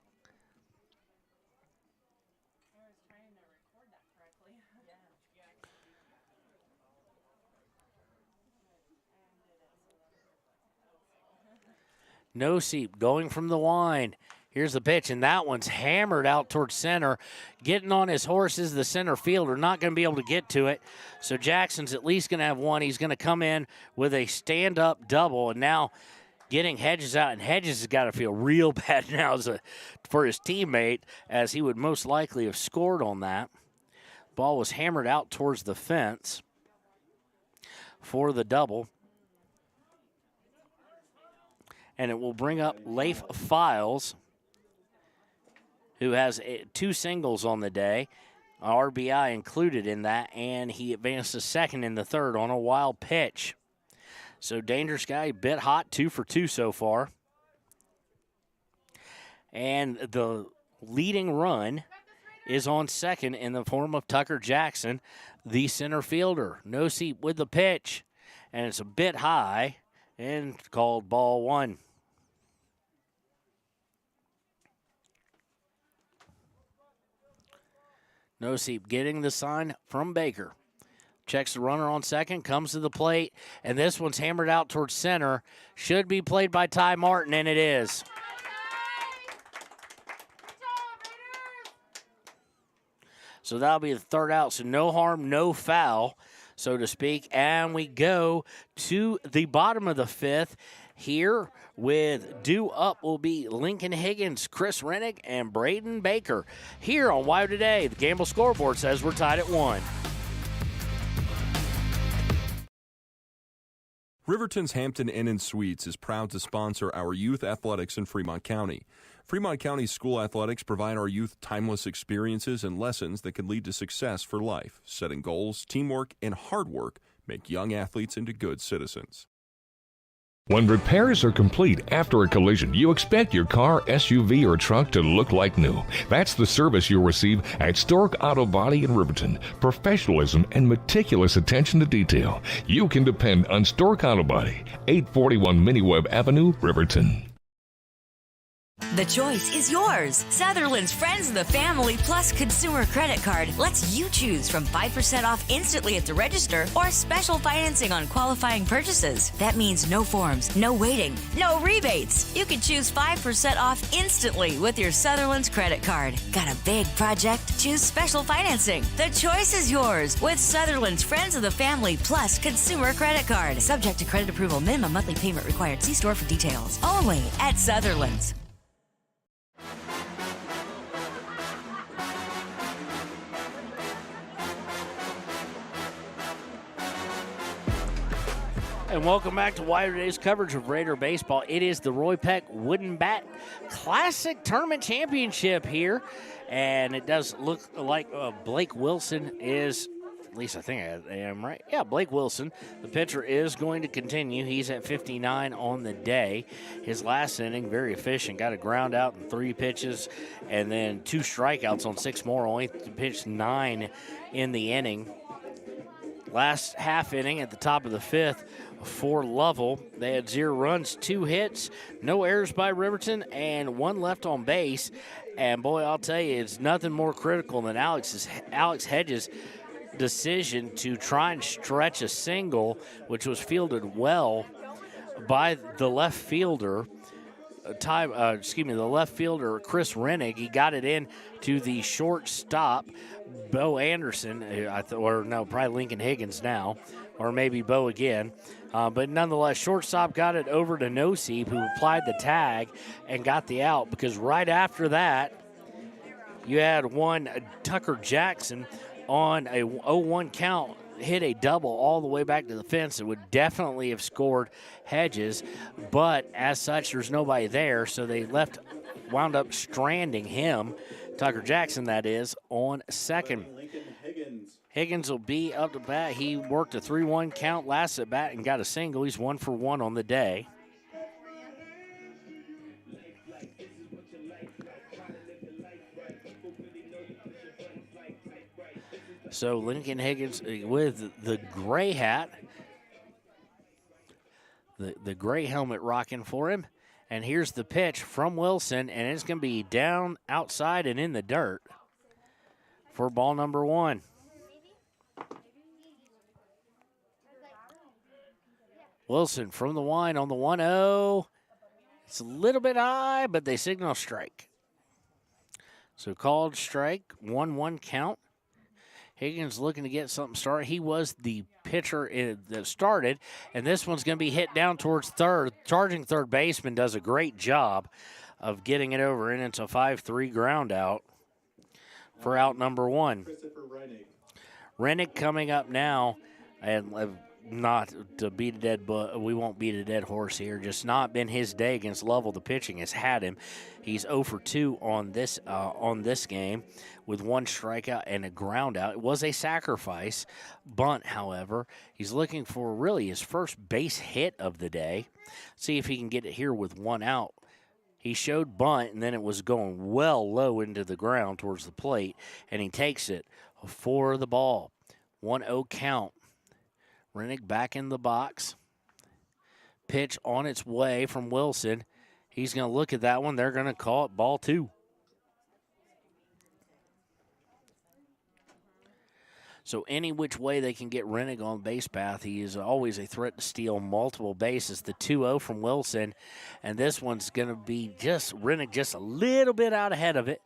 No seat going from the line. Here's the pitch, and that one's hammered out towards center. Getting on his horse is the center fielder, not going to be able to get to it. So Jackson's at least going to have one. He's going to come in with a stand-up double, and now getting Hedges out, and Hedges has got to feel real bad now for his teammate, as he would most likely have scored on that. Ball was hammered out towards the fence for the double. And it will bring up Leif Files, who has 2 singles on the day, RBI included in that, and he advanced to second in the third on a wild pitch. So Dangerous Guy, bit hot, 2 for 2 so far. And the leading run is on second in the form of Tucker Jackson, the center fielder. No seat with the pitch, and it's a bit high and called ball 1. No seat getting the sign from Baker. Checks the runner on second, comes to the plate, and this one's hammered out towards center. Should be played by Ty Martin, and it is. So that'll be the third out, so no harm, no foul, so to speak. And we go to the bottom of the fifth. Here with due up will be Lincoln Higgins, Chris Rennick, and Braden Baker. Here on Why Today, the Gamble scoreboard says we're tied at 1. Riverton's Hampton Inn & Suites is proud to sponsor our youth athletics in Fremont County. Fremont County school athletics provide our youth timeless experiences and lessons that can lead to success for life. Setting goals, teamwork, and hard work make young athletes into good citizens. When repairs are complete after a collision, you expect your car, SUV, or truck to look like new. That's the service you'll receive at Stork Auto Body in Riverton. Professionalism and meticulous attention to detail. You can depend on Stork Auto Body, 841 Miniweb Avenue, Riverton. The choice is yours. Sutherland's Friends of the Family Plus Consumer Credit Card lets you choose from 5% off instantly at the register or special financing on qualifying purchases. That means no forms, no waiting, no rebates. You can choose 5% off instantly with your Sutherland's credit card. Got a big project? Choose special financing. The choice is yours with Sutherland's Friends of the Family Plus Consumer Credit Card. Subject to credit approval. Minimum monthly payment required. See store for details. Only at Sutherland's. And welcome back to Wire Today's coverage of Raider baseball. It is the Roy Peck Wooden Bat Classic Tournament Championship here. And it does look like Blake Wilson is, at least I think I am right. Yeah, Blake Wilson, the pitcher, is going to continue. He's at 59 on the day. His last inning, very efficient. Got a ground out in 3 pitches and then 2 strikeouts on 6 more. Only pitched 9 in the inning. Last half inning at the top of the 5th for Lovell. They had 0 runs, 2 hits, no errors by Riverton, and 1 left on base. And, boy, I'll tell you, it's nothing more critical than Alex Hedges' decision to try and stretch a single, which was fielded well by the left fielder. The left fielder, Chris Rennick. He got it in to the shortstop, Bo Anderson, probably Lincoln Higgins now, or maybe Bo again. But nonetheless, shortstop got it over to Nosib, who applied the tag and got the out, because right after that, you had one Tucker Jackson on a 0-1 count, hit a double all the way back to the fence. It would definitely have scored Hedges, but as such, there's nobody there, so they wound up stranding him, Tucker Jackson, that is, on second. Higgins will be up to bat. He worked a 3-1 count last at bat and got a single. He's 1 for 1 on the day. So Lincoln Higgins with the gray hat, the gray helmet rocking for him. And here's the pitch from Wilson, and it's going to be down, outside, and in the dirt for ball number 1. Wilson from the line on the 1-0. It's a little bit high, but they signal strike. So called strike, 1-1 count. Higgins looking to get something started. He was the pitcher that started, and this one's going to be hit down towards third. Charging third baseman does a great job of getting it over, and it's a 5-3 ground out for out number 1. Rennick coming up now, and not to beat a dead, but we won't beat a dead horse here. Just not been his day against Lovell. The pitching has had him. He's 0 for 2 on this game with 1 strikeout and a ground out. It was a sacrifice bunt, however. He's looking for really his first base hit of the day. See if he can get it here with 1 out. He showed bunt, and then it was going well low into the ground towards the plate, and he takes it for the ball. 1-0 count. Rennick back in the box. Pitch on its way from Wilson. He's going to look at that one. They're going to call it ball 2. So any which way they can get Rennick on base path, he is always a threat to steal multiple bases. The 2-0 from Wilson, and this one's going to be just Rennick just a little bit out ahead of it.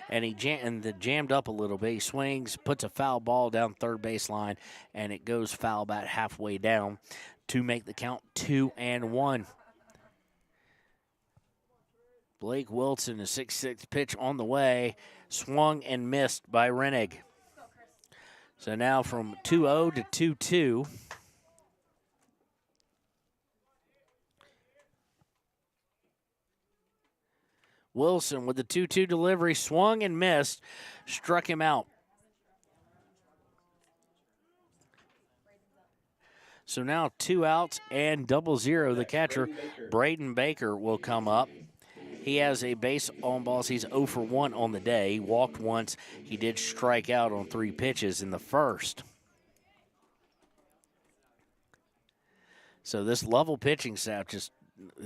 And he jammed up a little bit. He swings, puts a foul ball down third baseline, and it goes foul about halfway down to make the count 2-1. Blake Wilson, a 6-6 pitch on the way, swung and missed by Rennig. So now from 2-0 to 2-2. Wilson with the 2-2 delivery, swung and missed, struck him out. So now 2 outs and 0-0. The catcher, Braden Baker, will come up. He has a base on balls. He's 0 for 1 on the day. He walked once. He did strike out on 3 pitches in the first. So this Lovell pitching staff just,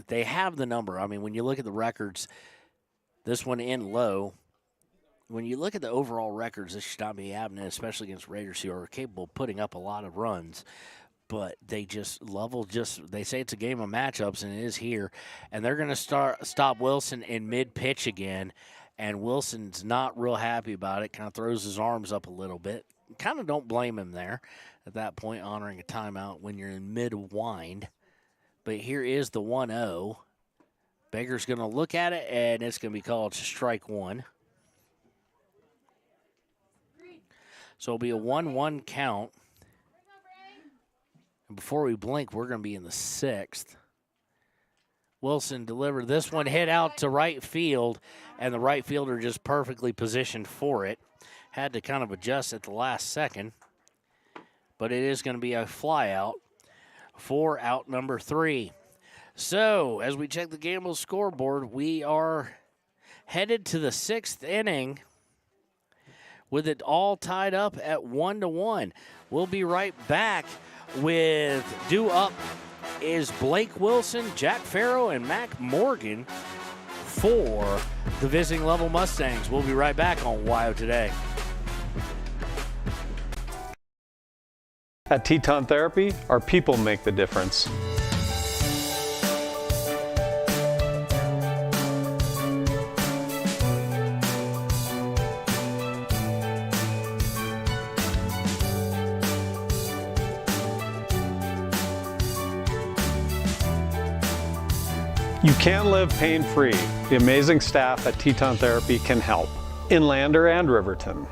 they have the number. I mean, when you look at the records, this one in low. When you look at the overall records, this should not be happening, especially against Raiders who are capable of putting up a lot of runs. But Lovell they say it's a game of matchups, and it is here. And they're going to stop Wilson in mid-pitch again. And Wilson's not real happy about it, kind of throws his arms up a little bit. Kind of don't blame him there at that point, honoring a timeout when you're in mid-wind. But here is the 1-0. Baker's going to look at it, and it's going to be called strike 1. So it'll be a 1-1 count. And before we blink, we're going to be in the 6th. Wilson delivered this one, hit out to right field, and the right fielder just perfectly positioned for it. Had to kind of adjust at the last second. But it is going to be a fly out for out number 3. So, as we check the Gamble scoreboard, we are headed to the 6th inning with it all tied up at 1-1. We'll be right back with due up is Blake Wilson, Jack Farrow, and Mac Morgan for the visiting Lovell Mustangs. We'll be right back on WYO Today. At Teton Therapy, our people make the difference. You can live pain-free. The amazing staff at Teton Therapy can help. In Lander and Riverton.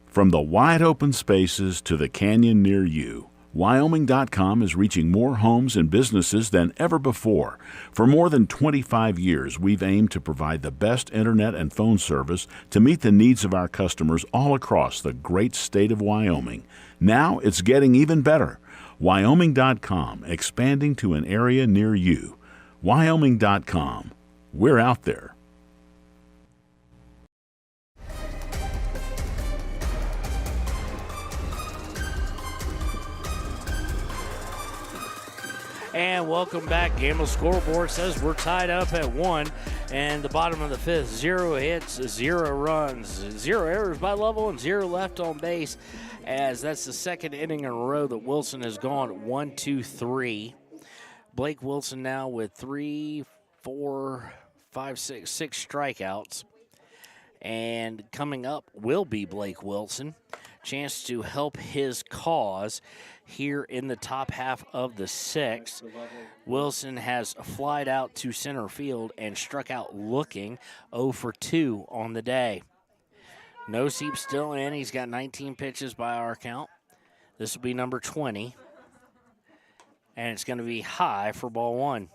From the wide open spaces to the canyon near you, Wyoming.com is reaching more homes and businesses than ever before. For more than 25 years, we've aimed to provide the best internet and phone service to meet the needs of our customers all across the great state of Wyoming. Now it's getting even better. Wyoming.com, expanding to an area near you. Wyoming.com. We're out there. And welcome back. Gamble scoreboard says we're tied up at 1. And the bottom of the fifth, 0 hits, 0 runs, 0 errors by Lovell, and 0 left on base, as that's the second inning in a row that Wilson has gone 1, 2, 3. Blake Wilson now with 3, 4, 5, 6 strikeouts. And coming up will be Blake Wilson. Chance to help his cause here in the top half of the sixth. Wilson has flied out to center field and struck out looking, 0 for 2 on the day. Noseep still in. He's got 19 pitches by our count. This will be number 20. And it's going to be high for ball 1.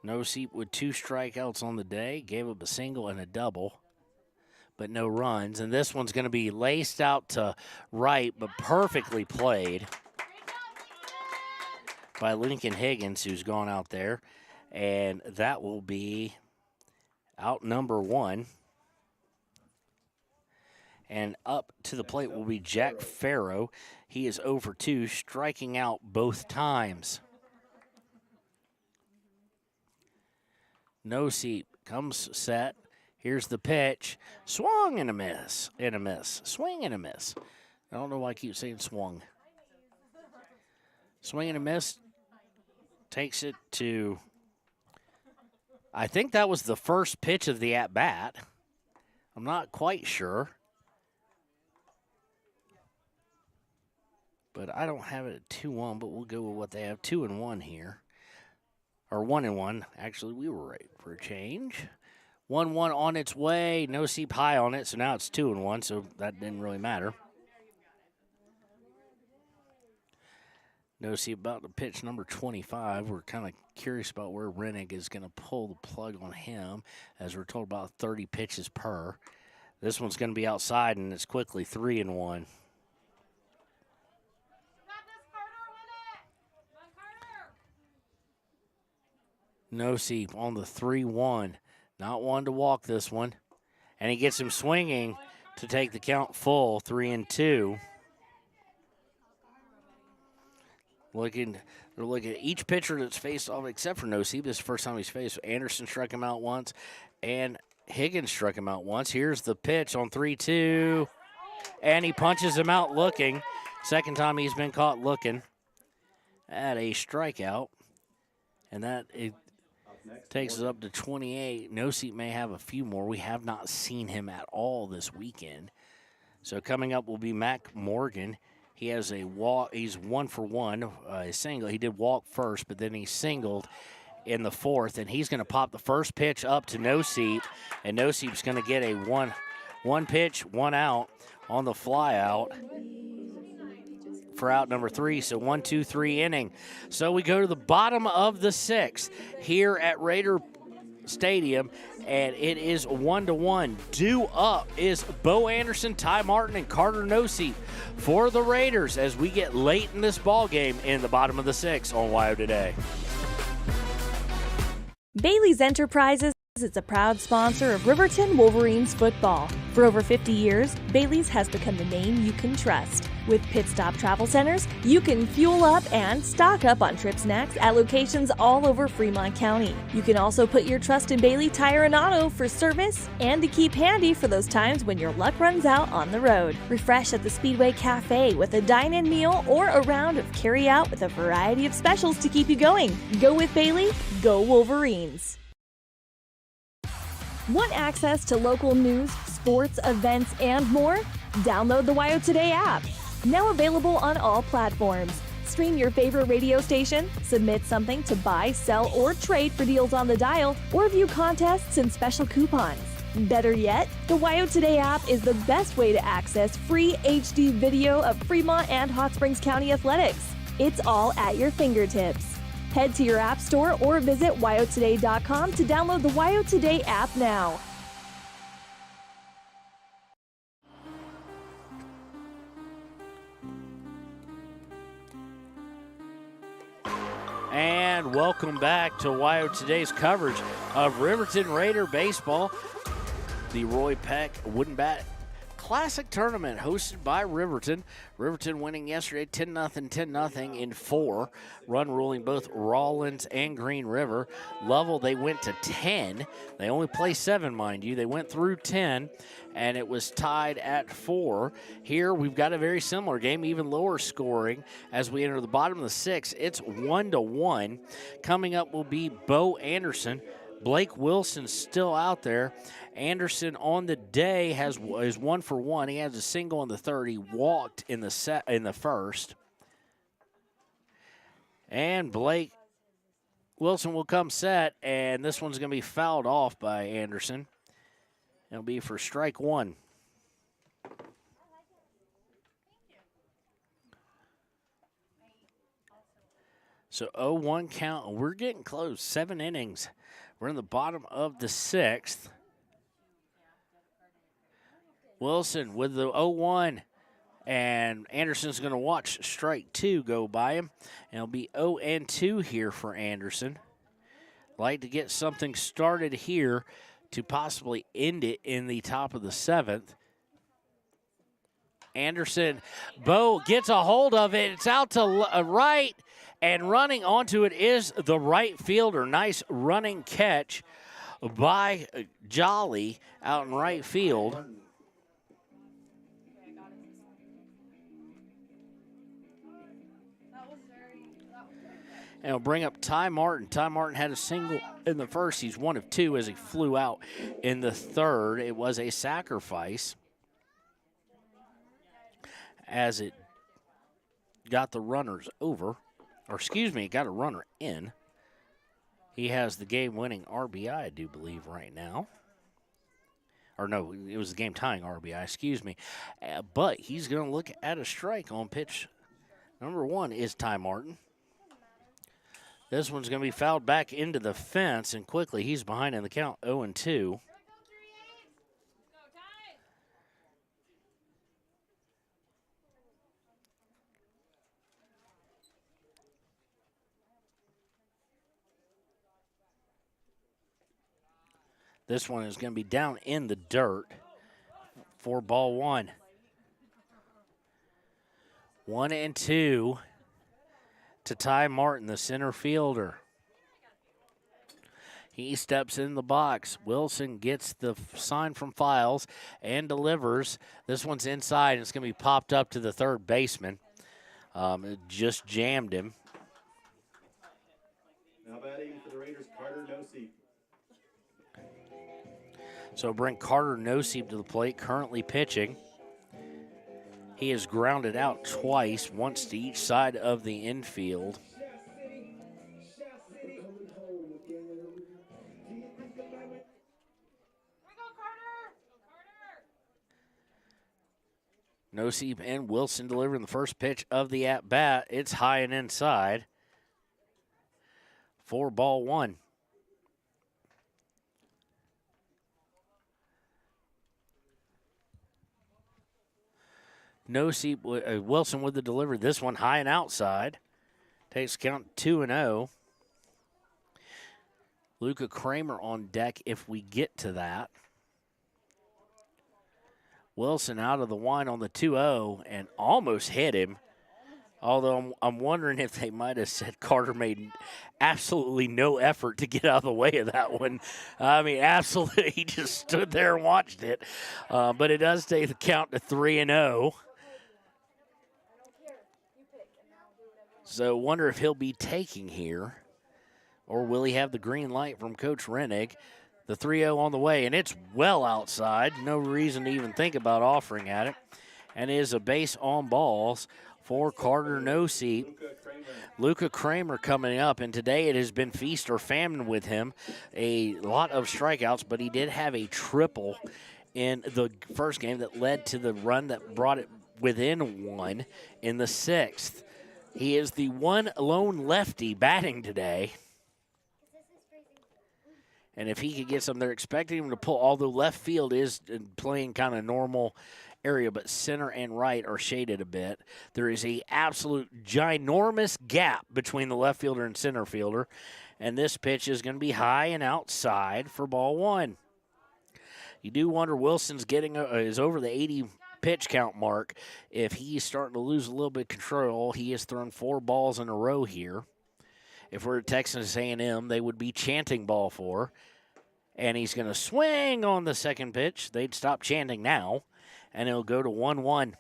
Noseep with 2 strikeouts on the day, gave up a single and a double, but no runs. And this one's going to be laced out to right, but perfectly played by Lincoln Higgins, who's gone out there. And that will be out number 1. And up to the plate will be Jack Farrow. He is 0 for 2, striking out both times. Noseep comes set. Here's the pitch. Swung and a miss. And a miss. Swing and a miss. I don't know why I keep saying swung. Swing and a miss. Takes it to, I think that was the first pitch of the at-bat. I'm not quite sure. But I don't have it at 2-1, but we'll go with what they have. 2-1 here. Or 1-1. Actually, we were right for a change. 1-1 on its way. Noseep high on it, so now it's 2-1, so that didn't really matter. Noseep about to pitch number 25. We're kind of curious about where Rennig is going to pull the plug on him, as we're told about 30 pitches per. This one's going to be outside, and it's quickly 3-1. Noseep on the 3-1. Not one to walk this one. And he gets him swinging to take the count full, 3-2. They're looking at each pitcher that's faced off except for Noseep. This is the first time he's faced. Anderson struck him out once, and Higgins struck him out once. Here's the pitch on 3-2. And he punches him out looking. Second time he's been caught looking at a strikeout. And that takes us up to 28. Noseep may have a few more. We have not seen him at all this weekend. So coming up will be Mac Morgan. He has a walk. He's 1 for 1, a single. He did walk first, but then he singled in the fourth, and he's going to pop the first pitch up to Noseep, and Noseep's going to get a one pitch, 1 out on the fly out for out number 3. So 1, 2, 3 inning. So we go to the bottom of the 6th here at Raider Stadium, and it is 1-1. Due up is Bo Anderson, Ty Martin, and Carter Noseep for the Raiders as we get late in this ball game in the bottom of the 6th on WYO Today. Bailey's Enterprises is a proud sponsor of Riverton Wolverines football. For over 50 years, Bailey's has become the name you can trust. With Pit Stop Travel Centers, you can fuel up and stock up on trip snacks at locations all over Fremont County. You can also put your trust in Bailey Tire and Auto for service and to keep handy for those times when your luck runs out on the road. Refresh at the Speedway Cafe with a dine-in meal or a round of carry-out with a variety of specials to keep you going. Go with Bailey, go Wolverines. Want access to local news, sports, events, and more? Download the WYO Today app. Now available on all platforms. Stream your favorite radio station, submit something to buy, sell, or trade for deals on the dial, or view contests and special coupons. Better yet, the WYO Today app is the best way to access free HD video of Fremont and Hot Springs County athletics. It's all at your fingertips. Head to your app store or visit wyotoday.com to download the WYO Today app now. And welcome back to WYO Today's coverage of Riverton Raider baseball. The Roy Peck Wooden Bat Classic tournament hosted by Riverton. Riverton winning yesterday 10-0, 10-0 in 4. Run ruling both Rawlins and Green River. Lovell, they went to 10. They only play 7, mind you. They went through 10, and it was tied at 4. Here we've got a very similar game, even lower scoring as we enter the bottom of the 6th. It's 1-1. Coming up will be Bo Anderson. Blake Wilson's still out there. Anderson on the day is 1 for 1. He has a single in the third. He walked in the first. And Blake Wilson will come set, and this one's going to be fouled off by Anderson. It'll be for strike 1. So 0-1 count. We're getting close. 7 innings. We're in the bottom of the 6th. Wilson with the 0-1, and Anderson's going to watch strike 2 go by him. And it'll be 0-2 here for Anderson. Like to get something started here to possibly end it in the top of the 7th. Anderson, Bo gets a hold of it. It's out to right, and running onto it is the right fielder. Nice running catch by Jolly out in right field. And it'll bring up Ty Martin. Ty Martin had a single in the first. He's 1 of 2 as he flew out in the third. It was a sacrifice as it got the runners over. Or excuse me, it got a runner in. He has the game-winning RBI, I do believe, right now. Or no, it was the game-tying RBI, excuse me. But he's going to look at a strike on pitch. Number 1 is Ty Martin. This one's going to be fouled back into the fence, and quickly he's behind in the count, 0-2. This one is going to be down in the dirt for ball 1. 1-2 to Ty Martin, the center fielder. He steps in the box. Wilson gets the sign from Files and delivers. This one's inside, and it's going to be popped up to the third baseman. It just jammed him. Now batting for the Raiders, Carter Nosey. So bring Carter Noseep to the plate, currently pitching. He has grounded out twice, once to each side of the infield. Noseep and Wilson delivering the first pitch of the at-bat. It's high and inside for ball 1. Noseep, Wilson with the delivery. This one high and outside. Takes count 2-0. Luca Kramer on deck if we get to that. Wilson out of the line on the 2-0 and almost hit him. Although I'm wondering if they might have said Carter made absolutely no effort to get out of the way of that one. I mean, absolutely, he just stood there and watched it. But it does take the count to 3-0. So wonder if he'll be taking here, or will he have the green light from Coach Rennig? The 3-0 on the way, and it's well outside. No reason to even think about offering at it. And it is a base on balls for Carter Noseep. Luca Kramer coming up, and today it has been feast or famine with him. A lot of strikeouts, but he did have a triple in the first game that led to the run that brought it within 1 in the 6th. He is the one lone lefty batting today. And if he could get some, they're expecting him to pull, although left field is playing kind of normal area, but center and right are shaded a bit. There is a absolute ginormous gap between the left fielder and center fielder. And this pitch is going to be high and outside for ball 1. You do wonder Wilson's is over the 80 pitch count mark. If he's starting to lose a little bit of control, he has thrown 4 balls in a row here. If we're at Texas A&M, they would be chanting ball 4. And he's going to swing on the second pitch. They'd stop chanting now, and it'll go to 1-1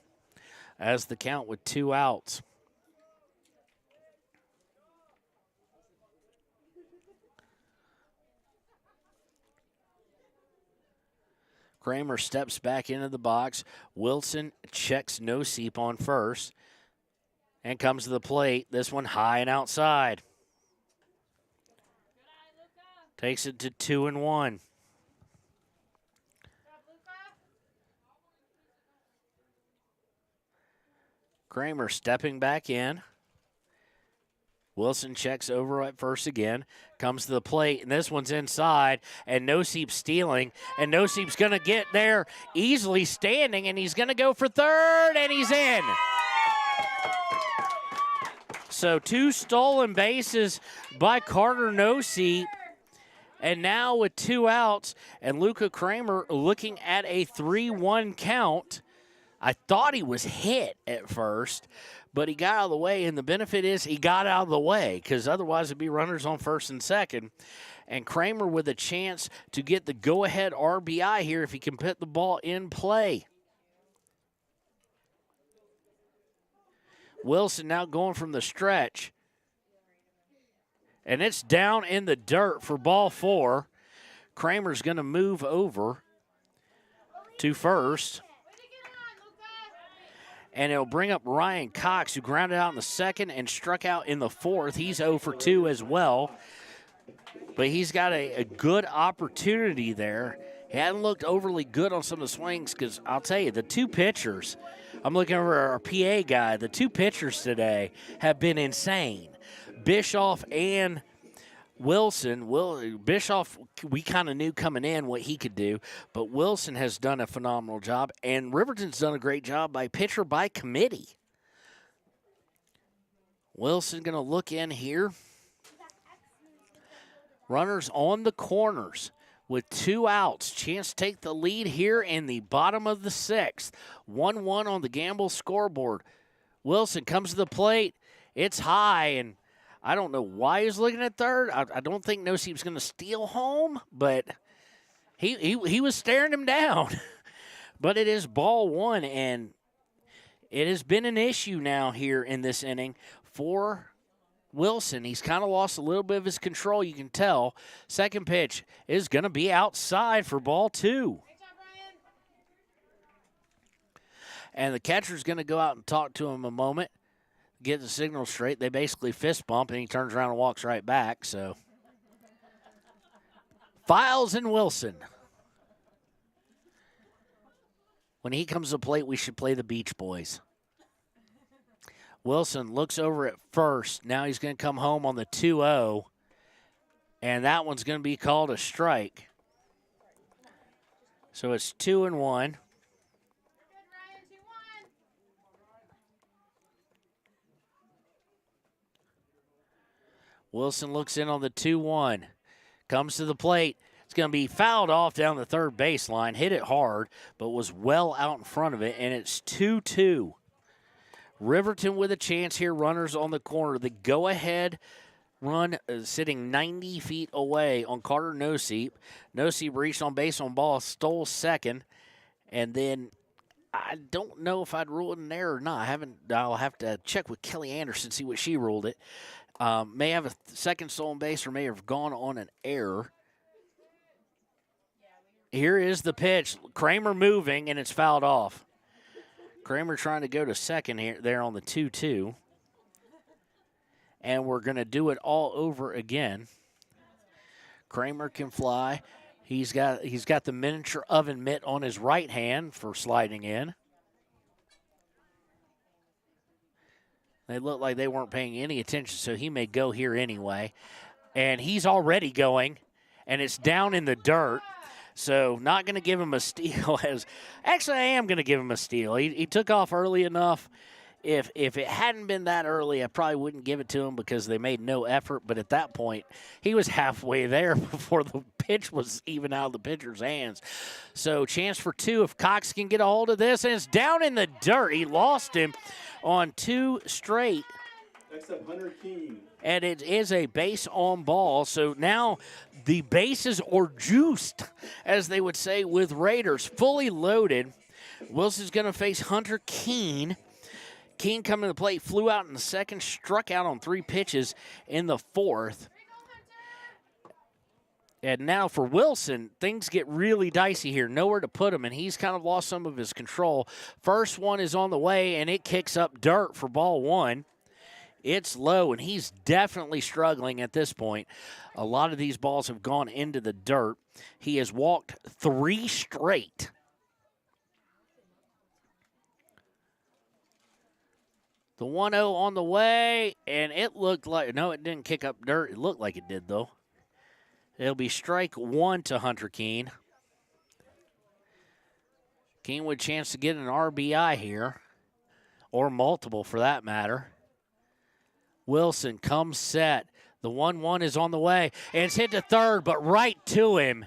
as the count with 2 outs. Kramer steps back into the box. Wilson checks no seep on first and comes to the plate. This one high and outside. Takes it to 2-1. Kramer stepping back in. Wilson checks over at first again, comes to the plate, and this one's inside, and No-Seep's stealing, and No-Seep's going to get there easily standing, and he's going to go for third, and he's in. So 2 stolen bases by Carter No-Seep, and now with 2 outs, and Luca Kramer looking at a 3-1 count. I thought he was hit at first, but he got out of the way, and the benefit is he got out of the way because otherwise it'd be runners on first and second. And Kramer with a chance to get the go-ahead RBI here if he can put the ball in play. Wilson now going from the stretch. And it's down in the dirt for ball 4. Kramer's going to move over to first. And it'll bring up Ryan Cox, who grounded out in the second and struck out in the fourth. He's 0 for 2 as well. But he's got a good opportunity there. He hadn't looked overly good on some of the swings because I'll tell you, the 2 pitchers, I'm looking over our PA guy, the 2 pitchers today have been insane. Bischoff and Wilson. Bischoff, we kind of knew coming in what he could do, but Wilson has done a phenomenal job, and Riverton's done a great job by pitcher by committee. Wilson going to look in here. Runners on the corners with 2 outs. Chance to take the lead here in the bottom of the 6th. 1-1 on the Gamble scoreboard. Wilson comes to the plate. It's high, and I don't know why he's looking at third. I don't think No-Seep's going to steal home, but he was staring him down. But it is ball 1, and it has been an issue now here in this inning for Wilson. He's kind of lost a little bit of his control, you can tell. Second pitch is going to be outside for ball 2. And the catcher's going to go out and talk to him a moment. Get the signal straight. They basically fist bump, and he turns around and walks right back. So, Files and Wilson. When he comes to the plate, we should play the Beach Boys. Wilson looks over at first. Now he's going to come home on the 2-0, and that one's going to be called a strike. So it's 2-1. Wilson looks in on the 2-1. Comes to the plate. It's going to be fouled off down the third baseline. Hit it hard, but was well out in front of it, and it's 2-2. Riverton with a chance here. Runners on the corner. The go-ahead run sitting 90 feet away on Carter No-Seep. No-Seep reached on base on ball, stole second, and then I don't know if I'd rule it an error or not. I'll have to check with Kelly Anderson, see what she ruled it. May have a second stolen base or may have gone on an error. Here is the pitch. Kramer moving, and it's fouled off. Kramer trying to go to second here there on the 2-2. And we're going to do it all over again. Kramer can fly. He's got the miniature oven mitt on his right hand for sliding in. They look like they weren't paying any attention, so he may go here anyway. And he's already going, and it's down in the dirt. So not going to give him a steal. Actually, I am going to give him a steal. He took off early enough. if it hadn't been that early, I probably wouldn't give it to him because they made no effort. But at that point, he was halfway there before the pitch was even out of the pitcher's hands. So chance for 2 if Cox can get a hold of this, and it's down in the dirt. He lost him on 2 straight. Next up, Hunter Keene. And it is a base on ball. So now the bases are juiced, as they would say, with Raiders. Fully loaded. Wilson's going to face Hunter Keene. Keene coming to the plate, flew out in the second, struck out on 3 pitches in the fourth. And now for Wilson, things get really dicey here. Nowhere to put him, and he's kind of lost some of his control. First one is on the way, and it kicks up dirt for ball 1. It's low, and he's definitely struggling at this point. A lot of these balls have gone into the dirt. He has walked 3 straight. The 1-0 on the way, and it looked like, no, it didn't kick up dirt. It looked like it did, though. It'll be strike 1 to Hunter Keene. Keene with a chance to get an RBI here, or multiple for that matter. Wilson comes set. The 1-1 is on the way, and it's hit to third, but right to him.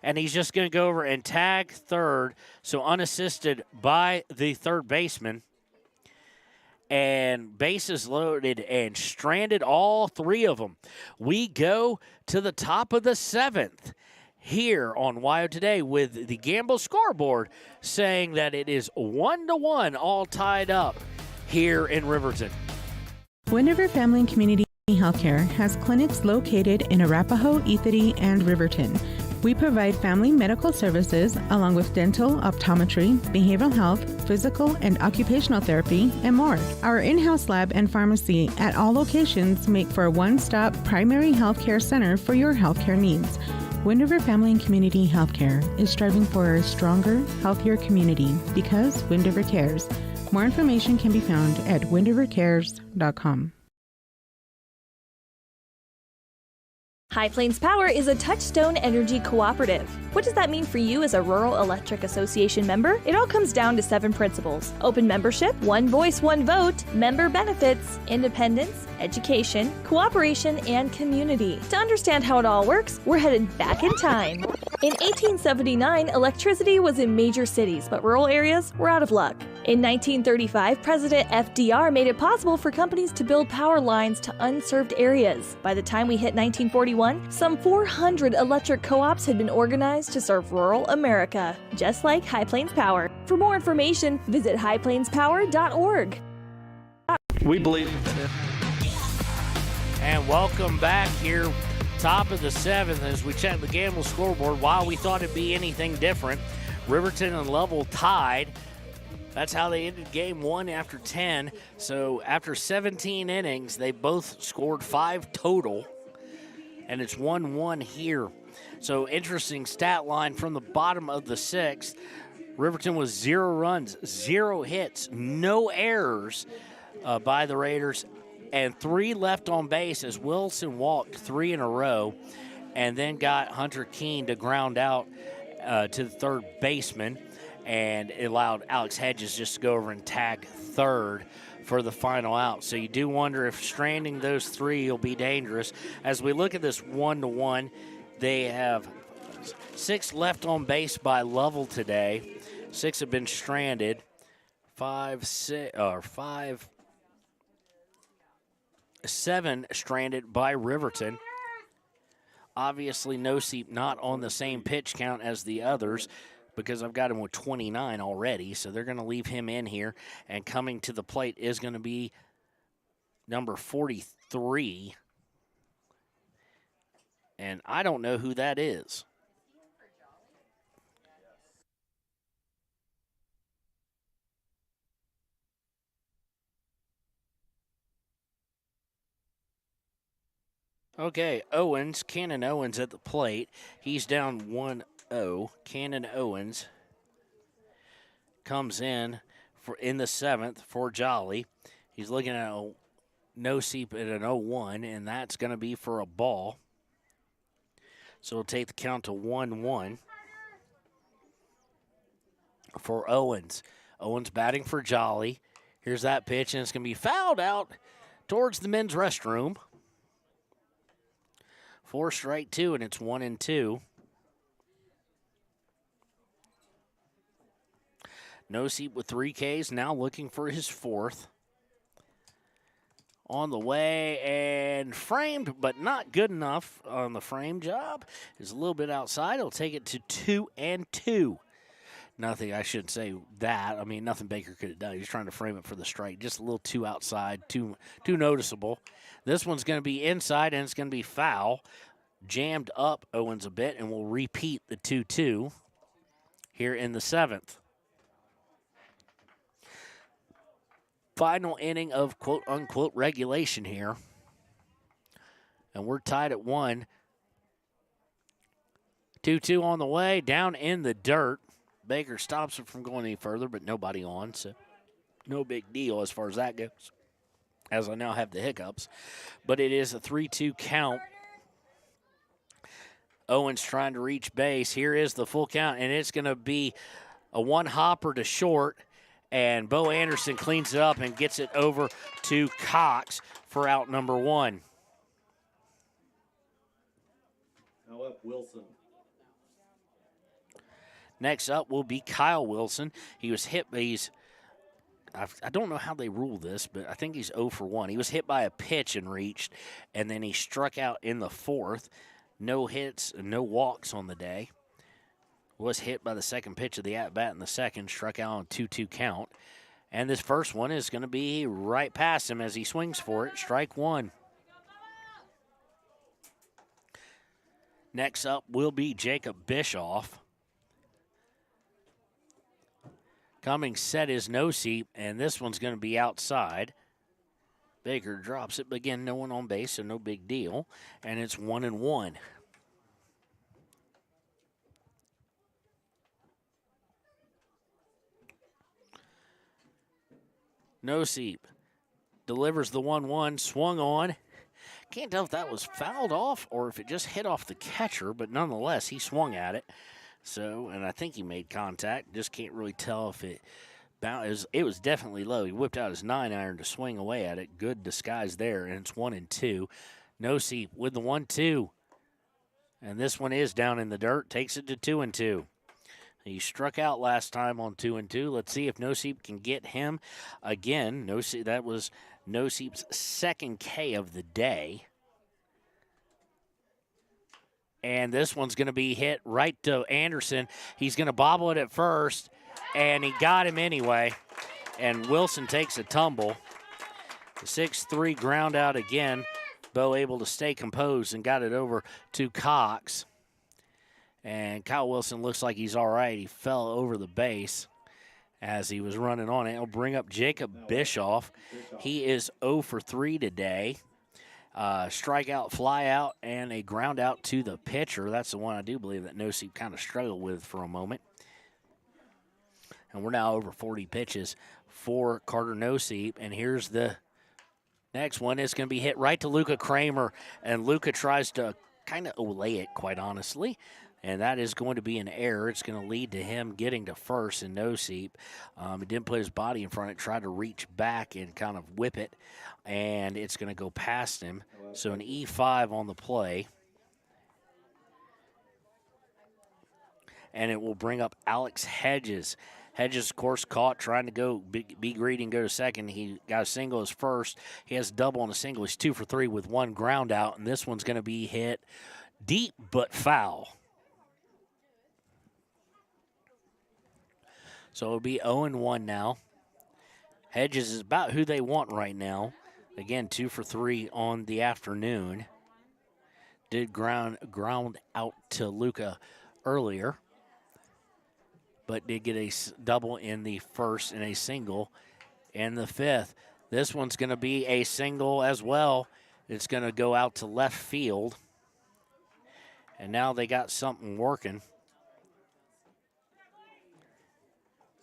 And he's just going to go over and tag third, so unassisted by the third baseman. And bases loaded and stranded, all 3 of them. We go to the top of the 7th here on WYO Today with the Gamble scoreboard saying that it is 1-1, all tied up here in Riverton. Wind River Family and Community Healthcare has clinics located in Arapahoe, Ethity, and Riverton. We provide family medical services along with dental, optometry, behavioral health, physical and occupational therapy, and more. Our in-house lab and pharmacy at all locations make for a one-stop primary healthcare center for your healthcare needs. Wind River Family and Community Healthcare is striving for a stronger, healthier community because Wind River cares. More information can be found at windrivercares.com. High Plains Power is a Touchstone Energy cooperative. What does that mean for you as a Rural Electric Association member? It all comes down to 7 principles: open membership, one voice, one vote, member benefits, independence, education, cooperation, and community. To understand how it all works, we're headed back in time. In 1879, electricity was in major cities, but rural areas were out of luck. In 1935, President FDR made it possible for companies to build power lines to unserved areas. By the time we hit 1941, some 400 electric co-ops had been organized to serve rural America, just like High Plains Power. For more information, visit highplainspower.org. We believe. And welcome back here, top of the 7th, as we check the Gamble scoreboard. While we thought it'd be anything different, Riverton and Lovell tied. That's how they ended game 1 after 10. So after 17 innings, they both scored 5 total, and it's 1-1 here. So interesting stat line from the bottom of the 6th. Riverton was 0 runs, 0 hits, no errors by the Raiders, and 3 left on base as Wilson walked 3 in a row and then got Hunter Keene to ground out to the third baseman, and it allowed Alex Hedges just to go over and tag third for the final out. So you do wonder if stranding those 3 will be dangerous. As we look at this 1-1, they have 6 left on base by Lovell today. 6 have been stranded. 7 stranded by Riverton. Obviously, Noseep not on the same pitch count as the others because I've got him with 29 already, so they're going to leave him in here. And coming to the plate is going to be number 43. And I don't know who that is. Okay, Owens, Cannon Owens at the plate. He's down 1-0. Cannon Owens comes in in the 7th for Jolly. He's looking at a no-seep at an 0-1, and that's going to be for a ball. So we'll take the count to 1-1 for Owens. Owens batting for Jolly. Here's that pitch, and it's going to be fouled out towards the men's restroom. 4 strike 2, and it's 1-2. Noseep with 3 Ks, now looking for his 4th. On the way and framed, but not good enough on the frame job. Is a little bit outside. He'll take it to 2-2. Nothing, I shouldn't say that. I mean, nothing Baker could have done. He's trying to frame it for the strike. Just a little too outside, too noticeable. This one's going to be inside, and it's going to be foul. Jammed up Owens a bit, and we'll repeat the 2-2 here in the 7th. Final inning of quote-unquote regulation here. And we're tied at 1. 2-2 on the way, down in the dirt. Baker stops it from going any further, but nobody on, so no big deal as far as that goes, as I now have the hiccups. But it is a 3-2 count. Owens trying to reach base. Here is the full count, and it's going to be a one-hopper to short. And Bo Anderson cleans it up and gets it over to Cox for out number 1. Now up, Wilson. Next up will be Kyle Wilson. He was hit, I don't know how they rule this, but I think he's 0 for 1. He was hit by a pitch and reached, and then he struck out in the 4th. No hits and no walks on the day. Was hit by the second pitch of the at-bat in the 2nd, struck out on a 2-2 count. And this first one is going to be right past him as he swings for it, strike 1. Next up will be Jacob Bischoff. Coming set is Noseep, and this one's going to be outside. Baker drops it, but again, no one on base, so no big deal. And it's 1-1. Noseep delivers the 1-1, swung on. Can't tell if that was fouled off or if it just hit off the catcher, but nonetheless, he swung at it. So, and I think he made contact. Just can't really tell if it bounced. It was definitely low. He whipped out his 9-iron to swing away at it. Good disguise there, and it's 1-2. Noseep with the 1-2. And this one is down in the dirt. Takes it to 2-2. He struck out last time on 2-2. Let's see if Noseep can get him again. That was Noseep's 2nd K of the day. And this one's going to be hit right to Anderson. He's going to bobble it at first, and he got him anyway. And Wilson takes a tumble. The 6-3 ground out again. Bo able to stay composed and got it over to Cox. And Kyle Wilson looks like he's all right. He fell over the base as he was running on it. It'll bring up Jacob Bischoff. He is 0 for 3 today. Strikeout, fly out, and a ground out to the pitcher. That's the one I do believe that Noseep kind of struggled with for a moment. And we're now over 40 pitches for Carter Noseep. And here's the next one. It's going to be hit right to Luca Kramer. And Luca tries to kind of olay it, quite honestly. And that is going to be an error. It's going to lead to him getting to first and Noseep. He didn't put his body in front of it, tried to reach back and kind of whip it. And it's going to go past him. So an E5 on the play. And it will bring up Alex Hedges. Hedges, of course, caught trying to go be greedy and go to second. He got a single as first. He has a double and a single. He's 2 for 3 with one ground out. And this one's going to be hit deep but foul. So it'll be 0-1 now. Hedges is about who they want right now. Again, 2 for 3 on the afternoon. Did ground out to Luca earlier, but did get a double in the first and a single in the 5th. This one's going to be a single as well. It's going to go out to left field. And now they got something working,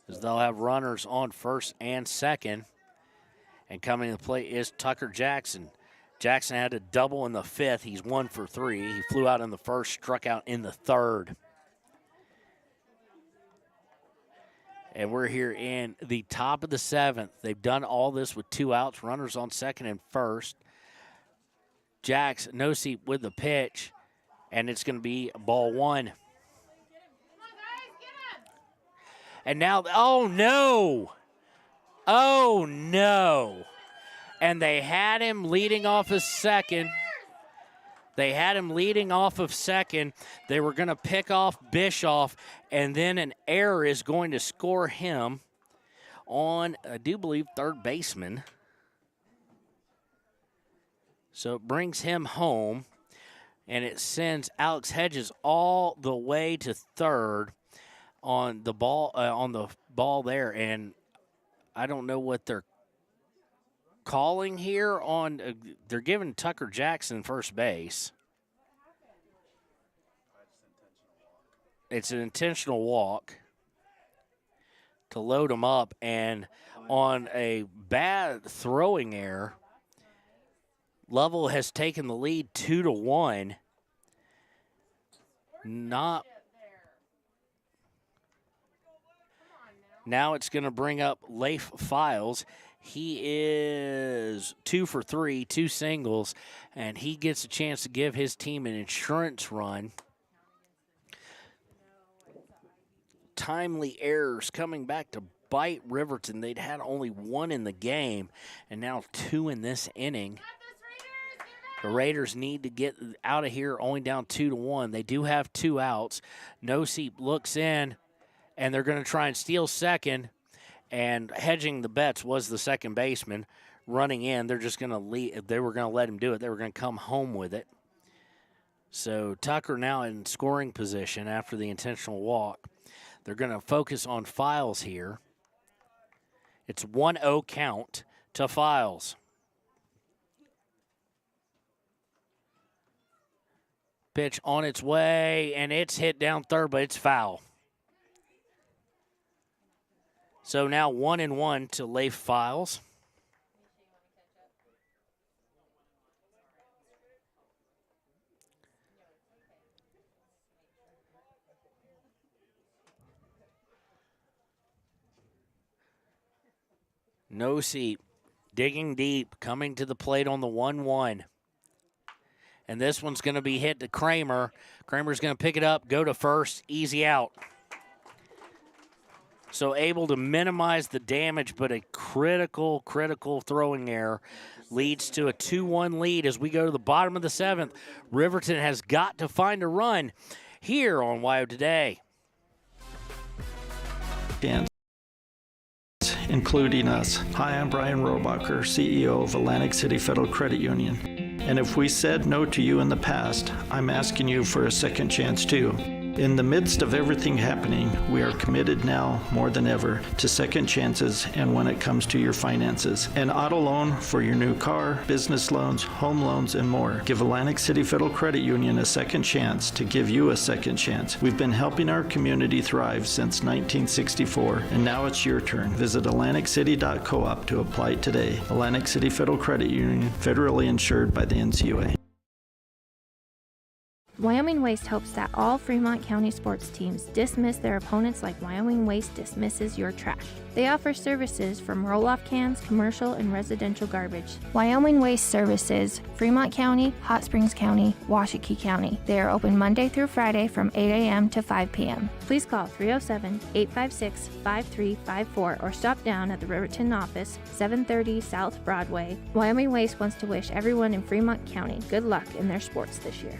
as they'll have runners on first and second. And coming to the plate is Tucker Jackson. Jackson had a double in the 5th. He's 1 for 3. He flew out in the 1st, struck out in the 3rd. And we're here in the top of the 7th. They've done all this with 2 outs, runners on second and first. Jax, no seat with the pitch, and it's going to be ball 1. And now, oh no! Oh no! And they had him leading off of second. They were going to pick off Bischoff, and then an error is going to score him on, I do believe, third baseman. So it brings him home, and it sends Alex Hedges all the way to third on the ball there. And I don't know what they're calling here on. They're giving Tucker Jackson first base. It's an intentional walk to load him up, and on a bad throwing error, Lovell has taken the lead 2-1. Now it's going to bring up Leif Files. He is 2 for 3, 2 singles, and he gets a chance to give his team an insurance run. Timely errors coming back to bite Riverton. They'd had only 1 in the game, and now 2 in this inning. The Raiders need to get out of here only down 2-1. They do have 2 outs. Nosey looks in, and they're going to try and steal second. And hedging the bets was the second baseman running in. They're just going to leave. They were going to let him do it. They were going to come home with it. So Tucker now in scoring position after the intentional walk. They're going to focus on Files here. It's 1-0 count to Files. Pitch on its way, and it's hit down third, but it's foul. So now 1-1 to Leif Files. No seat, digging deep, coming to the plate on the 1-1. And this one's going to be hit to Kramer. Kramer's going to pick it up, go to first, easy out. So able to minimize the damage, but a critical throwing error leads to a 2-1 lead as we go to the bottom of the 7th. Riverton has got to find a run here on WYO Today. Including us. Hi, I'm Brian Robacher, CEO of Atlantic City Federal Credit Union. And if we said no to you in the past, I'm asking you for a second chance too. In the midst of everything happening, we are committed now more than ever to second chances and when it comes to your finances. An auto loan for your new car, business loans, home loans, and more. Give Atlantic City Federal Credit Union a second chance to give you a second chance. We've been helping our community thrive since 1964, and now it's your turn. Visit AtlanticCity.coop to apply today. Atlantic City Federal Credit Union, federally insured by the NCUA. Wyoming Waste hopes that all Fremont County sports teams dismiss their opponents like Wyoming Waste dismisses your trash. They offer services from roll-off cans, commercial, and residential garbage. Wyoming Waste services Fremont County, Hot Springs County, Washakie County. They are open Monday through Friday from 8 a.m. to 5 p.m. Please call 307-856-5354 or stop down at the Riverton office, 730 South Broadway. Wyoming Waste wants to wish everyone in Fremont County good luck in their sports this year.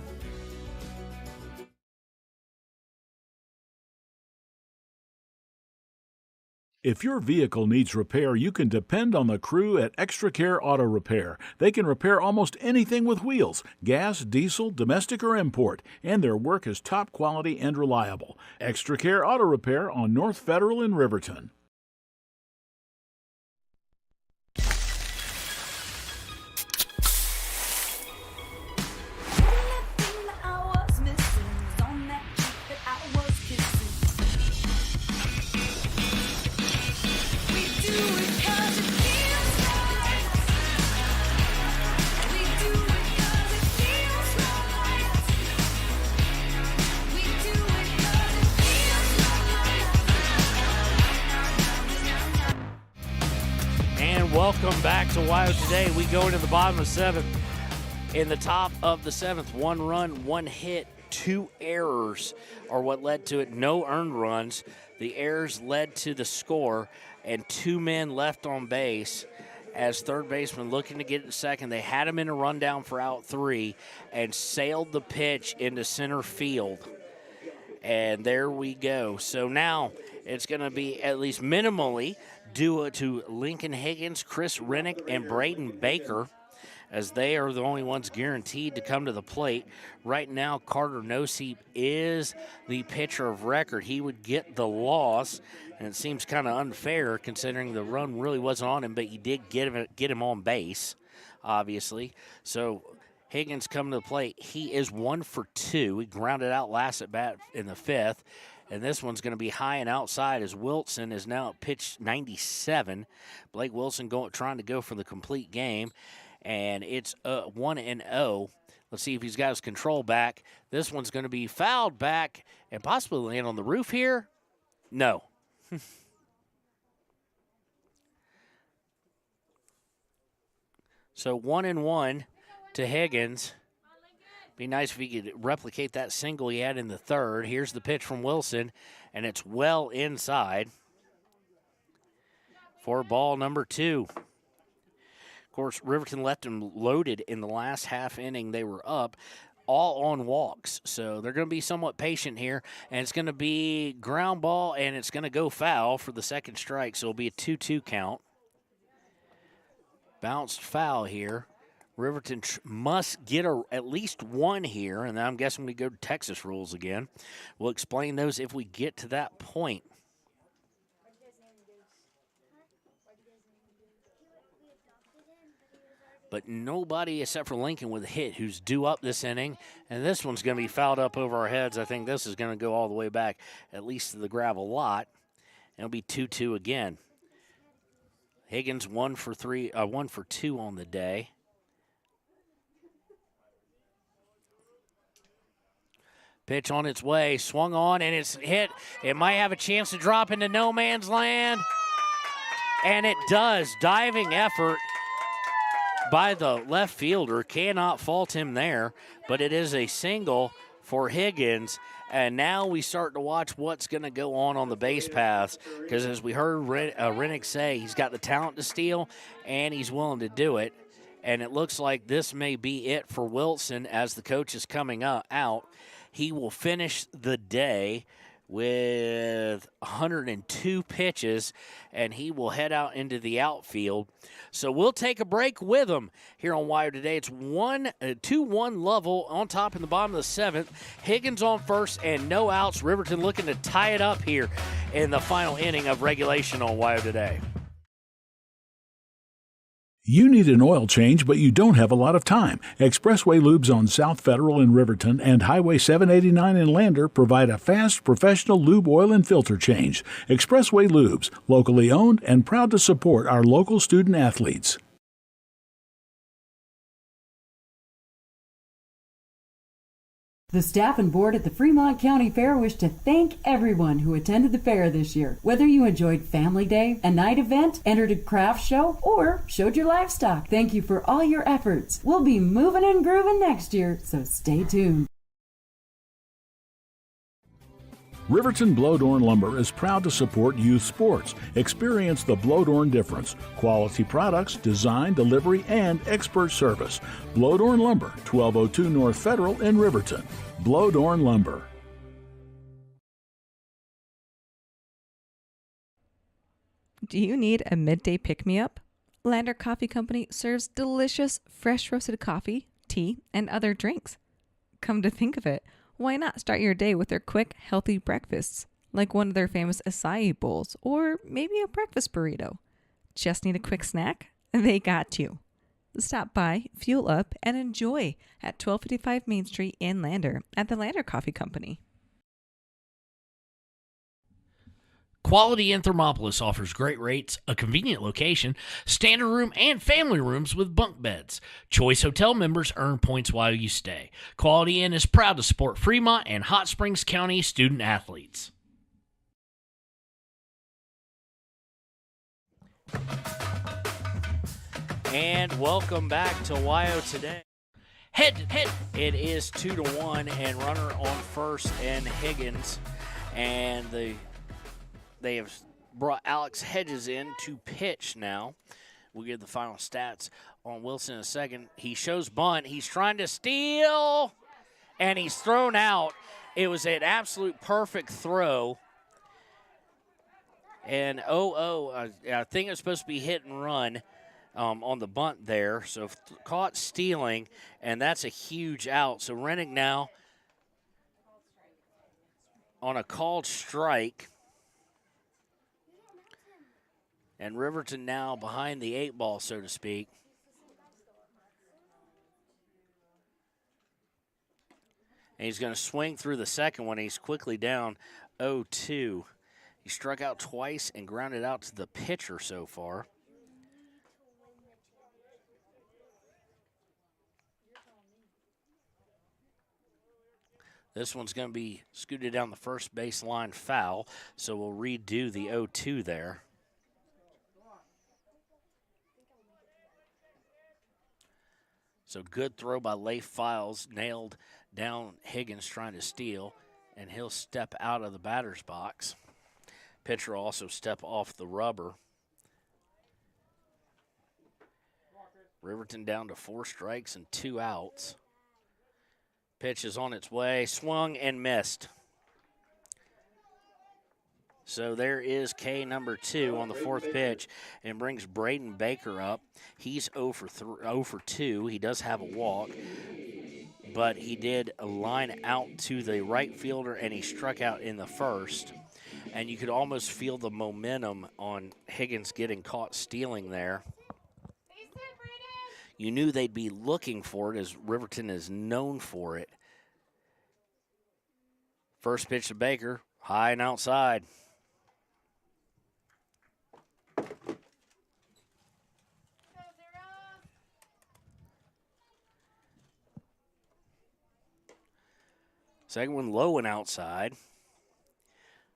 If your vehicle needs repair, you can depend on the crew at Extra Care Auto Repair. They can repair almost anything with wheels, gas, diesel, domestic, or import, and their work is top quality and reliable. Extra Care Auto Repair on North Federal in Riverton. Welcome back to Wild Today. We go into the bottom of the seventh. In the top of the seventh, 1 run, 1 hit, 2 errors are what led to it. No earned runs. The errors led to the score, and 2 men left on base as third baseman looking to get it to second. They had him in a rundown for out 3 and sailed the pitch into center field. And there we go. So now it's going to be at least minimally due to Lincoln Higgins, Chris Rennick, and Braden Baker, as they are the only ones guaranteed to come to the plate. Right now, Carter Noseep is the pitcher of record. He would get the loss, and it seems kind of unfair considering the run really wasn't on him, but you did get him on base, obviously. So Higgins coming to the plate. He is 1 for 2. He grounded out last at bat in the 5th. And this one's going to be high and outside as Wilson is now at pitch 97. Blake Wilson trying to go for the complete game. And it's 1-0. Let's see if he's got his control back. This one's going to be fouled back and possibly land on the roof here. No. So 1-1 to Higgins. Be nice if he could replicate that single he had in the 3rd. Here's the pitch from Wilson, and it's well inside for ball number 2. Of course, Riverton left them loaded in the last half inning. They were up all on walks, so they're going to be somewhat patient here, and it's going to be ground ball, and it's going to go foul for the second strike, so it'll be a 2-2 count. Bounced foul here. Riverton must get at least 1 here, and I'm guessing we go to Texas rules again. We'll explain those if we get to that point. But nobody except for Lincoln with a hit who's due up this inning, and this one's going to be fouled up over our heads. I think this is going to go all the way back, at least to the gravel lot. It'll be 2-2 again. Higgins 1 for 2 on the day. Pitch on its way, swung on, and it's hit. It might have a chance to drop into no man's land. And it does. Diving effort by the left fielder. Cannot fault him there, but it is a single for Higgins. And now we start to watch what's going to go on the base paths, because as we heard Rennick say, he's got the talent to steal, and he's willing to do it. And it looks like this may be it for Wilson as the coach is coming out. He will finish the day with 102 pitches, and he will head out into the outfield. So we'll take a break with him here on Wire Today. It's 2-1 Lovell on top in the bottom of the 7th. Higgins on first and no outs. Riverton looking to tie it up here in the final inning of regulation on Wire Today. You need an oil change, but you don't have a lot of time. Expressway Lubes on South Federal in Riverton and Highway 789 in Lander provide a fast, professional lube oil and filter change. Expressway Lubes, locally owned and proud to support our local student athletes. The staff and board at the Fremont County Fair wish to thank everyone who attended the fair this year. Whether you enjoyed Family Day, a night event, entered a craft show, or showed your livestock, thank you for all your efforts. We'll be moving and grooving next year, so stay tuned. Riverton Blowdorn Lumber is proud to support youth sports. Experience the Blowdorn difference. Quality products, design, delivery, and expert service. Blowdorn Lumber, 1202 North Federal in Riverton. Blowdorn Lumber. Do you need a midday pick-me-up? Lander Coffee Company serves delicious, fresh roasted coffee, tea, and other drinks. Come to think of it, why not start your day with their quick, healthy breakfasts, like one of their famous acai bowls, or maybe a breakfast burrito? Just need a quick snack? They got you. Stop by, fuel up, and enjoy at 1255 Main Street in Lander at the Lander Coffee Company. Quality in Thermopolis offers great rates, a convenient location, standard room, and family rooms with bunk beds. Choice Hotel members earn points while you stay. Quality Inn is proud to support Fremont and Hot Springs County student athletes. And welcome back to WYO Today. Head to head. It is 2-1 and runner on first and Higgins. And they have brought Alex Hedges in to pitch now. We'll give the final stats on Wilson in a second. He shows bunt. He's trying to steal, and he's thrown out. It was an absolute perfect throw. And I think it was supposed to be hit and run on the bunt there. So caught stealing, and that's a huge out. So Rennick now on a called strike. And Riverton now behind the 8-ball, so to speak. And he's going to swing through the second one. He's quickly down 0-2. He struck out twice and grounded out to the pitcher so far. This one's going to be scooted down the first baseline foul, so we'll redo the 0-2 there. So good throw by Leif Files, nailed down Higgins trying to steal, and he'll step out of the batter's box. Pitcher will also step off the rubber. Riverton down to 4 strikes and 2 outs. Pitch is on its way, swung and missed. So there is K number 2 on the 4th pitch and brings Braden Baker up. He's 0 for 2. He does have a walk, but he did a line out to the right fielder, and he struck out in the first. And you could almost feel the momentum on Higgins getting caught stealing there. You knew they'd be looking for it, as Riverton is known for it. First pitch to Baker, high and outside. Second one low and outside.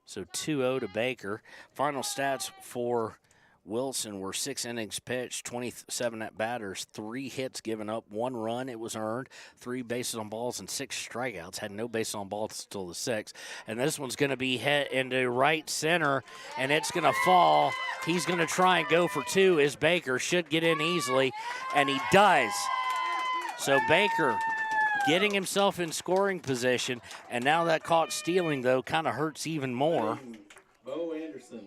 So 2-0 to Baker. Final stats for Wilson were 6 innings pitched, 27 at batters, 3 hits given up, 1 run it was earned, 3 bases on balls, and 6 strikeouts. Had no bases on balls until the 6th. And this one's going to be hit into right center, and it's going to fall. He's going to try and go for 2 as Baker should get in easily, and he does. So Baker getting himself in scoring position, and now that caught stealing, though, kind of hurts even more. Bo Anderson.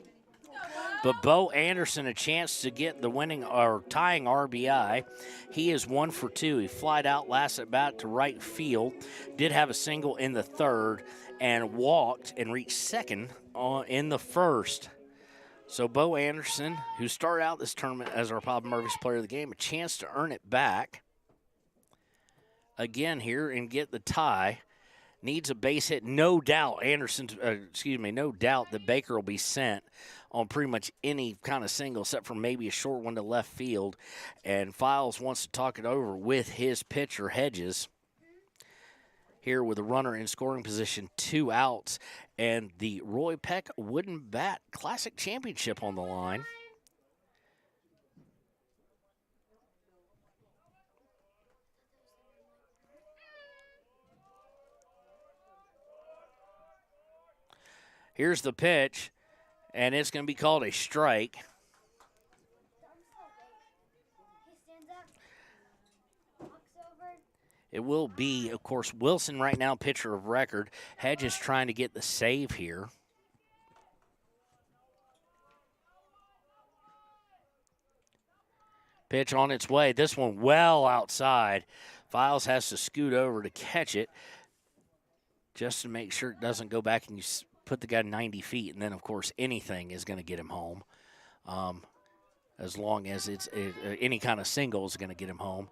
But Bo Anderson a chance to get the winning or tying RBI. He is 1 for 2. He flied out last at bat to right field, did have a single in the 3rd, and walked and reached second in the 1st. So Bo Anderson, who started out this tournament as our Papa Murphy's Player of the Game, a chance to earn it back again here and get the tie. Needs a base hit. No doubt no doubt that Baker will be sent on pretty much any kind of single except for maybe a short one to left field. And Files wants to talk it over with his pitcher, Hedges. Here with a runner in scoring position, 2 outs, and the Roy Peck Wooden Bat Classic Championship on the line. Here's the pitch, and it's going to be called a strike. It will be, of course, Wilson right now, pitcher of record. Hedges trying to get the save here. Pitch on its way. This one well outside. Files has to scoot over to catch it just to make sure it doesn't go back and you put the guy 90 feet, and then, of course, anything is going to get him home. As long as it's any kind of single is going to get him home.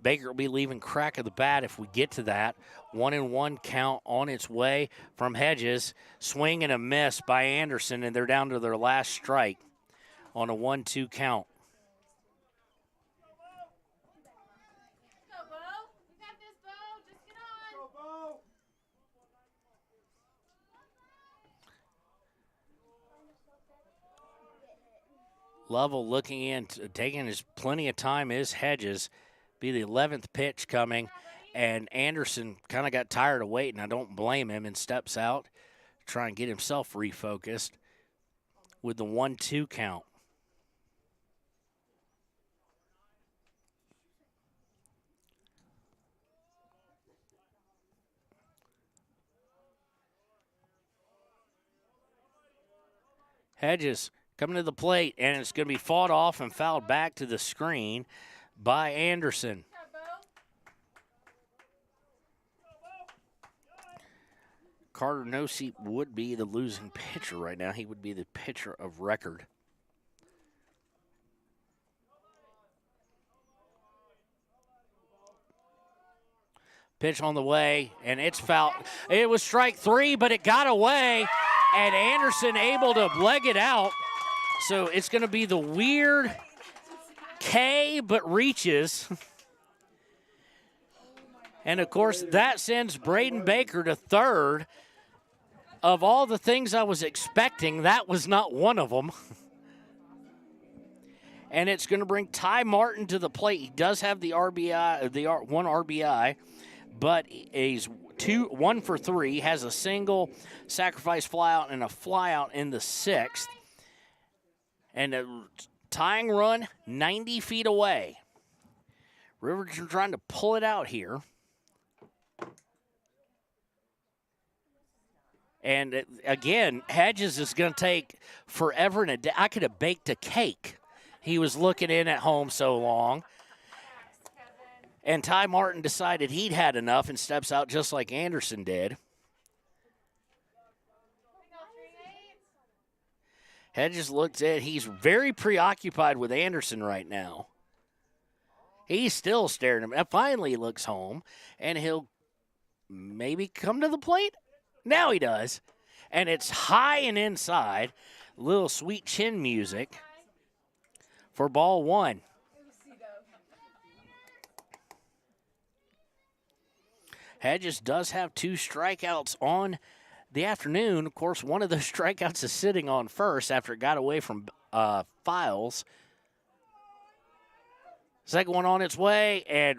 Baker will be leaving crack of the bat if we get to that. 1-1 count on its way from Hedges. Swing and a miss by Anderson, and they're down to their last strike on a 1-2 count. Lovell looking in, taking his plenty of time is Hedges. Be the 11th pitch coming, and Anderson kind of got tired of waiting. I don't blame him, and steps out to try and get himself refocused with the 1-2 count. Hedges coming to the plate, and it's going to be fought off and fouled back to the screen by Anderson. Carter Noseep would be the losing pitcher right now. He would be the pitcher of record. Pitch on the way, and it's foul. It was strike 3, but it got away, and Anderson able to leg it out. So it's going to be the weird K, but reaches. And, of course, that sends Braden Baker to third. Of all the things I was expecting, that was not one of them. And it's going to bring Ty Martin to the plate. He does have the RBI, one RBI, but he's 1 for 3, has a single, sacrifice flyout, and a flyout in the 6th. And a tying run 90 feet away. Riverton trying to pull it out here. And again, Hedges is going to take forever and a day. I could have baked a cake. He was looking in at home so long. And Ty Martin decided he'd had enough and steps out just like Anderson did. Hedges looks at, he's very preoccupied with Anderson right now. He's still staring at him. And finally he looks home, and he'll maybe come to the plate. Now he does. And it's high and inside. Little sweet chin music for ball 1. Hedges does have 2 strikeouts on the afternoon. Of course, one of those strikeouts is sitting on first after it got away from Files. Second one on its way, and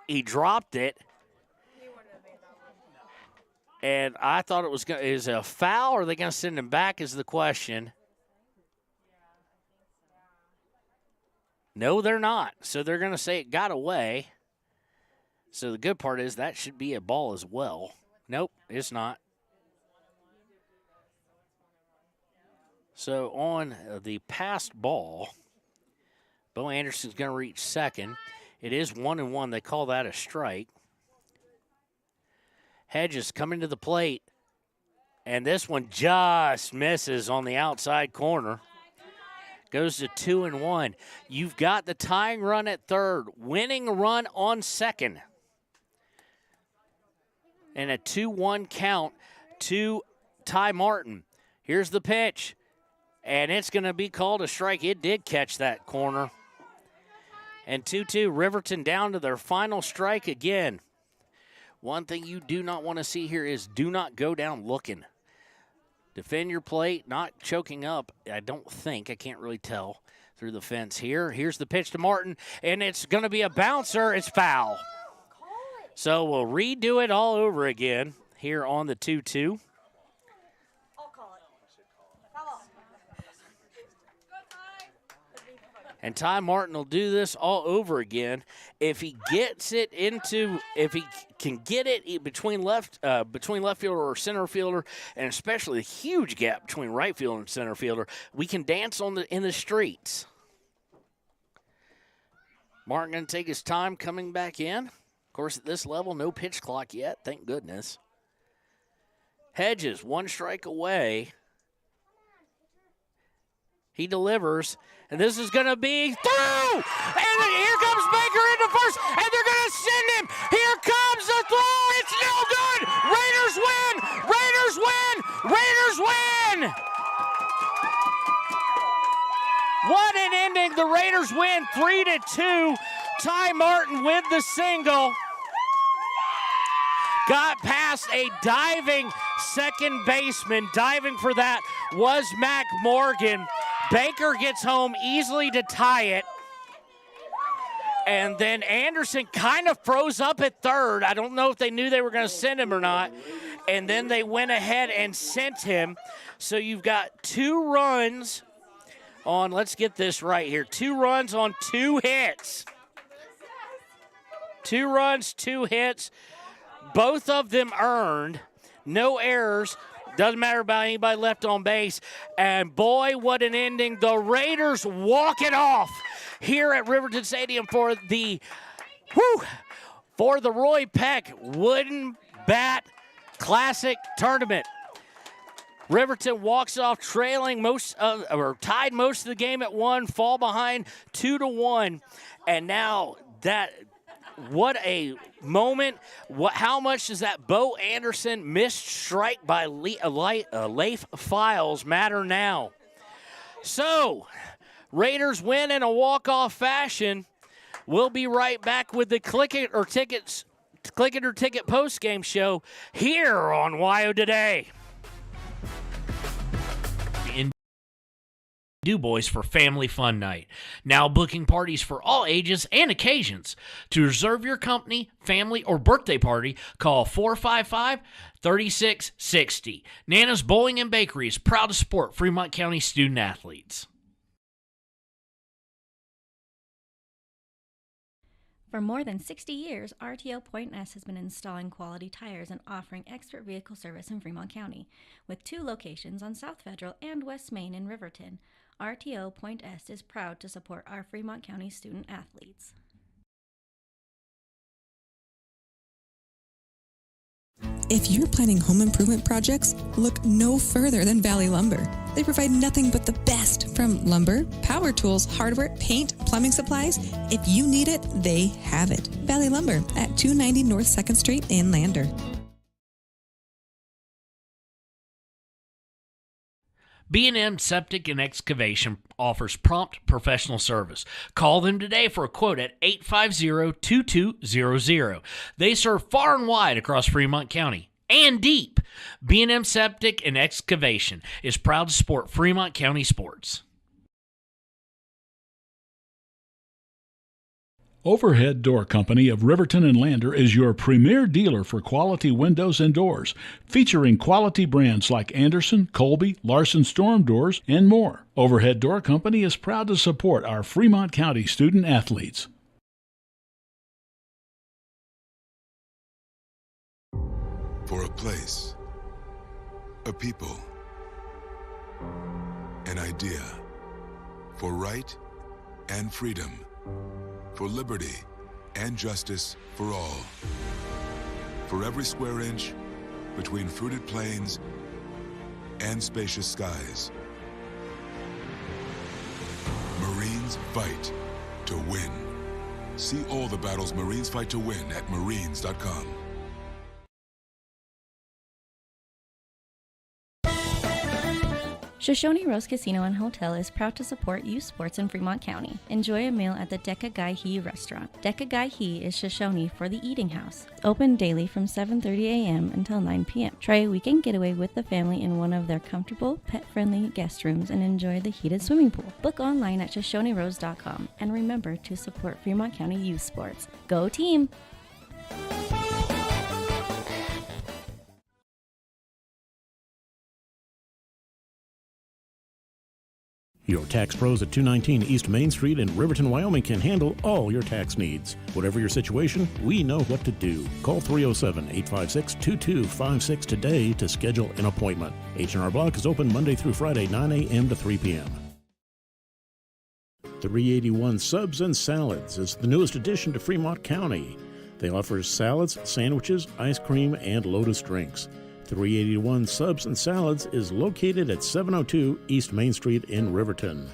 he dropped it. And I thought it was is it a foul, or are they going to send him back is the question. No, they're not. So they're going to say it got away. So the good part is that should be a ball as well. Nope, it's not. So on the passed ball, Bo Anderson's going to reach second. It is 1-1. They call that a strike. Hedges coming to the plate, and this one just misses on the outside corner. Goes to 2-1. You've got the tying run at third, winning run on second. And a 2-1 count to Ty Martin. Here's the pitch, and it's going to be called a strike. It did catch that corner. And 2-2, Riverton down to their final strike again. One thing you do not want to see here is do not go down looking. Defend your plate, not choking up, I don't think. I can't really tell through the fence here. Here's the pitch to Martin, and it's going to be a bouncer. It's foul. So we'll redo it all over again here on the 2-2. And Ty Martin will do this all over again. If he gets it into, if he can get it between left fielder or center fielder, and especially the huge gap between right fielder and center fielder, we can dance in the streets. Martin going to take his time coming back in. Of course, at this level, no pitch clock yet. Thank goodness. Hedges, 1 strike away. He delivers, and this is going to be through! And here comes Baker into first, and they're going to send him. Here comes the throw. It's no good. Raiders win! Raiders win! Raiders win! What an ending. The Raiders win 3-2. Ty Martin with the single. Got past a diving second baseman. Diving for that was Mac Morgan. Baker gets home easily to tie it. And then Anderson kind of froze up at third. I don't know if they knew they were going to send him or not. And then they went ahead and sent him. So you've got 2 runs on, let's get this right here, 2 runs on 2 hits. 2 runs, 2 hits. Both of them earned. No errors. Doesn't matter about anybody left on base. And boy, what an ending. The Raiders walk it off here at Riverton Stadium for the Roy Peck Wooden Bat Classic Tournament. Riverton walks off trailing tied most of the game at 1, fall behind 2-1. And now what a moment. How much does that Bo Anderson missed strike by Leif Files matter now? So, Raiders win in a walk-off fashion. We'll be right back with the Click It or Ticket post-game show here on WYO Today. Du Bois for Family Fun Night. Now booking parties for all ages and occasions. To reserve your company, family, or birthday party, call 455-3660. Nana's Bowling and Bakery is proud to support Fremont County student athletes. For more than 60 years, RTO Point S has been installing quality tires and offering expert vehicle service in Fremont County. With 2 locations on South Federal and West Main in Riverton, RTO Point S is proud to support our Fremont County student athletes. If you're planning home improvement projects, look no further than Valley Lumber. They provide nothing but the best from lumber, power tools, hardware, paint, plumbing supplies. If you need it, they have it. Valley Lumber at 290 North 2nd Street in Lander. B&M Septic and Excavation offers prompt professional service. Call them today for a quote at 850-2200. They serve far and wide across Fremont County and deep. B&M Septic and Excavation is proud to support Fremont County sports. Overhead Door Company of Riverton and Lander is your premier dealer for quality windows and doors, featuring quality brands like Anderson, Colby, Larson Storm Doors, and more. Overhead Door Company is proud to support our Fremont County student athletes. For a place, a people, an idea, for right and freedom, for liberty and justice for all. For every square inch between fruited plains and spacious skies. Marines fight to win. See all the battles Marines fight to win at marines.com. Shoshone Rose Casino and Hotel is proud to support youth sports in Fremont County. Enjoy a meal at the Deca Gai He restaurant. Deca Gai He is Shoshone for the eating house. Open daily from 7:30 a.m. until 9 p.m. Try a weekend getaway with the family in one of their comfortable, pet-friendly guest rooms and enjoy the heated swimming pool. Book online at ShoshoneRose.com and remember to support Fremont County youth sports. Go team! Your tax pros at 219 East Main Street in Riverton, Wyoming can handle all your tax needs. Whatever your situation, we know what to do. Call 307-856-2256 today to schedule an appointment. H&R Block is open Monday through Friday, 9 a.m. to 3 p.m. 381 Subs and Salads is the newest addition to Fremont County. They offer salads, sandwiches, ice cream, and Lotus drinks. 381 Subs and Salads is located at 702 East Main Street in Riverton.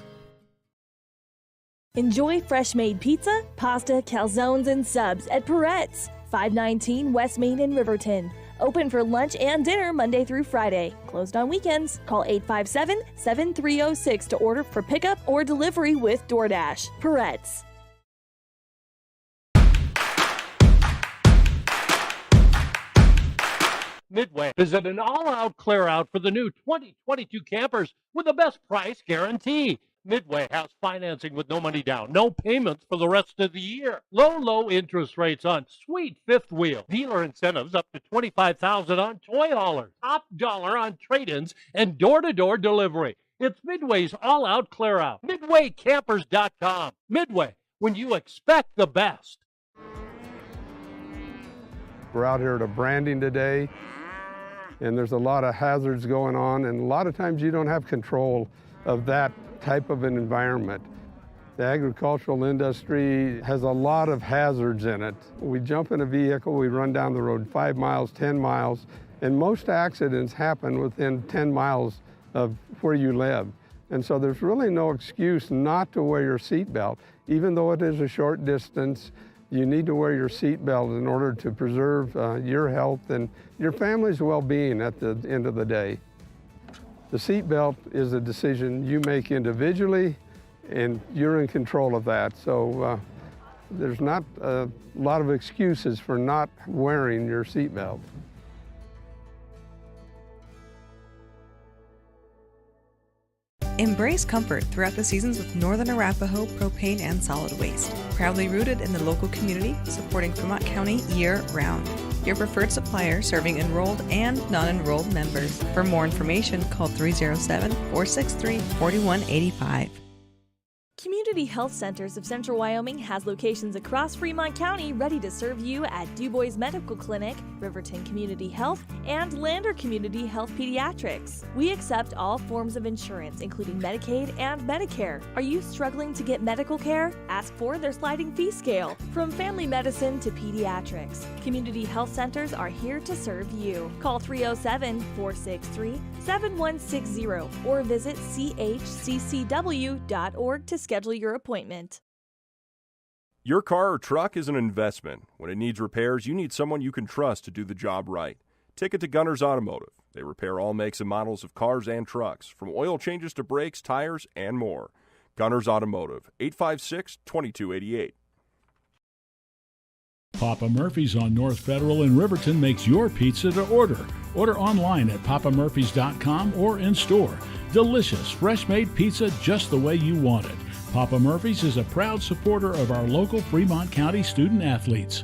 Enjoy fresh-made pizza, pasta, calzones, and subs at Peretz, 519 West Main in Riverton. Open for lunch and dinner Monday through Friday. Closed on weekends. Call 857-7306 to order for pickup or delivery with DoorDash. Peretz. Midway is at an all-out clear-out for the new 2022 campers with the best price guarantee. Midway has financing with no money down, no payments for the rest of the year. Low interest rates on sweet fifth wheel. Dealer incentives up to $25,000 on toy haulers. Top dollar on trade-ins and door-to-door delivery. It's Midway's all-out clear-out. MidwayCampers.com. Midway, when you expect the best. We're out here at a branding today, and there's a lot of hazards going on, and a lot of times you don't have control of that type of an environment. The agricultural industry has a lot of hazards in it. We jump in a vehicle, we run down the road 5 miles, 10 miles, and most accidents happen within 10 miles of where you live. And so there's really no excuse not to wear your seatbelt. Even though it is a short distance, you need to wear your seatbelt in order to preserve your health and your family's well-being at the end of the day. The seatbelt is a decision you make individually, and you're in control of that. So there's not a lot of excuses for not wearing your seatbelt. Embrace comfort throughout the seasons with Northern Arapahoe Propane and Solid Waste. Proudly rooted in the local community, supporting Fremont County year-round. Your preferred supplier serving enrolled and non-enrolled members. For more information, call 307-463-4185. Community Health Centers of Central Wyoming has locations across Fremont County ready to serve you at Du Bois Medical Clinic, Riverton Community Health, and Lander Community Health Pediatrics. We accept all forms of insurance, including Medicaid and Medicare. Are you struggling to get medical care? Ask for their sliding fee scale. From family medicine to pediatrics, Community Health Centers are here to serve you. Call 307-463-7160 or visit chccw.org to schedule your appointment. Your car or truck is an investment. When it needs repairs, you need someone you can trust to do the job right. Take it to Gunner's Automotive. They repair all makes and models of cars and trucks, from oil changes to brakes, tires, and more. Gunner's Automotive, 856-2288. Papa Murphy's on North Federal in Riverton makes your pizza to order. Order online at papamurphys.com or in store. Delicious, fresh-made pizza just the way you want it. Papa Murphy's is a proud supporter of our local Fremont County student athletes.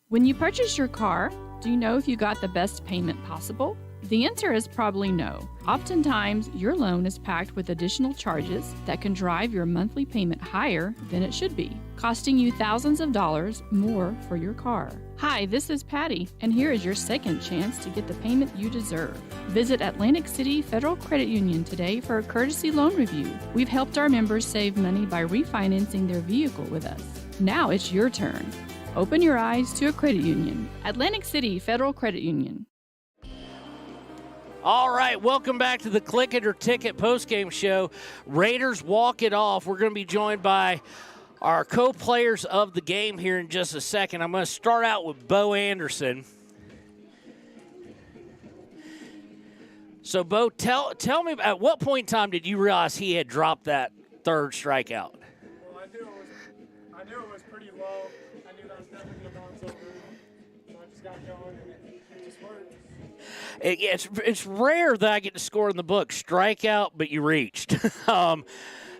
When you purchase your car, do you know if you got the best payment possible? The answer is probably no. Oftentimes, your loan is packed with additional charges that can drive your monthly payment higher than it should be, costing you thousands of dollars more for your car. Hi, this is Patty, and here is your second chance to get the payment you deserve. Visit Atlantic City Federal Credit Union today for a courtesy loan review. We've helped our members save money by refinancing their vehicle with us. Now it's your turn. Open your eyes to a credit union. Atlantic City Federal Credit Union. All right, welcome back to the Click It or Ticket postgame show. Raiders walk it off. We're going to be joined by our co-players of the game here in just a second. I'm going to start out with Bo Anderson. So, Bo, tell me, at what point in time did you realize he had dropped that third strikeout? Well, I knew it was pretty low. I knew that was definitely going to bounce over. So I just got going, and it just worked. It's rare that I get to score in the book. Strikeout, but you reached.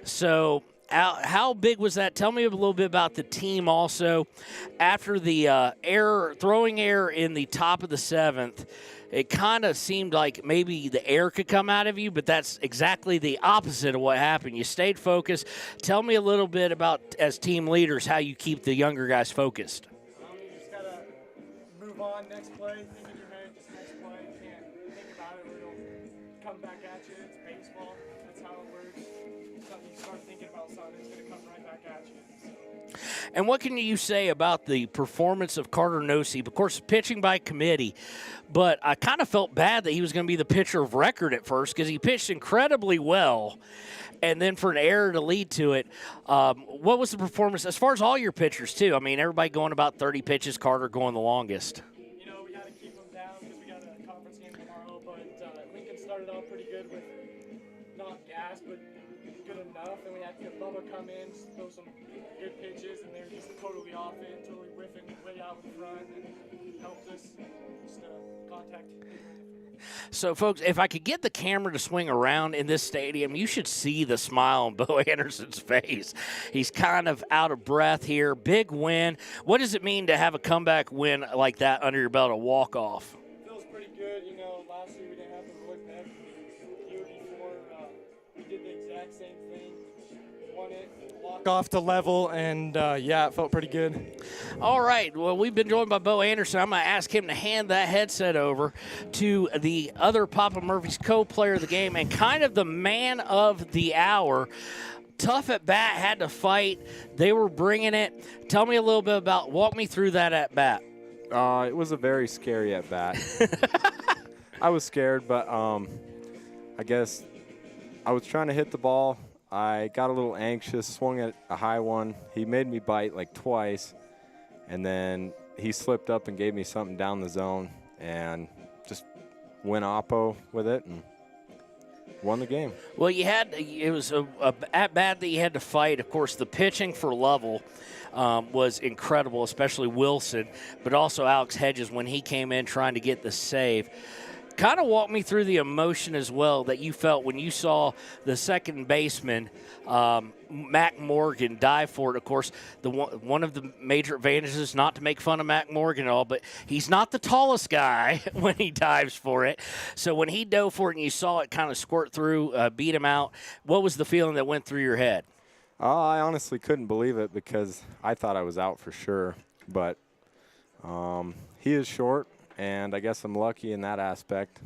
So how big was that? Tell me a little bit about the team also. After the throwing error in the top of the seventh, it kind of seemed like maybe the air could come out of you, but that's exactly the opposite of what happened. You stayed focused. Tell me a little bit about, as team leaders, how you keep the younger guys focused. You just got to move on, next play, think in your head, just next play. You can't think about it or it'll come back at you. It's baseball. That's how it works. Something you start thinking about something, it's going to come right back at you. And what can you say about the performance of Carter Nosey? Of course, pitching by committee, but I kind of felt bad that he was going to be the pitcher of record at first because he pitched incredibly well, and then for an error to lead to it. What was the performance as far as all your pitchers, too? I mean, everybody going about 30 pitches, Carter going the longest. You know, we got to keep them down because we got a conference game tomorrow, but Lincoln started off pretty good with not gas, but good enough, and we had Bubba come in, throw some good pitches, and they're just totally off it, totally whiffing way out in front, and helped us just contact. So, folks, if I could get the camera to swing around in this stadium, you should see the smile on Bo Anderson's face. He's kind of out of breath here. Big win. What does it mean to have a comeback win like that under your belt, a walk-off? Feels pretty good. You know, last year we didn't have the Roy Peck. The year before, we did the exact same thing. Won it, walk off to Lovell, and yeah, it felt pretty good. All right. Well, we've been joined by Bo Anderson. I'm going to ask him to hand that headset over to the other Papa Murphy's co-player of the game and kind of the man of the hour. Tough at bat, had to fight. They were bringing it. Tell me a little bit about, walk me through that at bat. It was a very scary at bat. I was scared, but I guess I was trying to hit the ball. I got a little anxious, swung at a high one. He made me bite like twice, and then he slipped up and gave me something down the zone, and just went oppo with it and won the game. Well, it was a at bat that you had to fight. Of course, the pitching for Lovell was incredible, especially Wilson, but also Alex Hedges when he came in trying to get the save. Kind of walk me through the emotion as well that you felt when you saw the second baseman, Mac Morgan, dive for it. Of course, one of the major advantages, not to make fun of Mac Morgan at all, but he's not the tallest guy when he dives for it. So when he dove for it and you saw it kind of squirt through, beat him out, what was the feeling that went through your head? I honestly couldn't believe it because I thought I was out for sure. But he is short, and I guess I'm lucky in that aspect.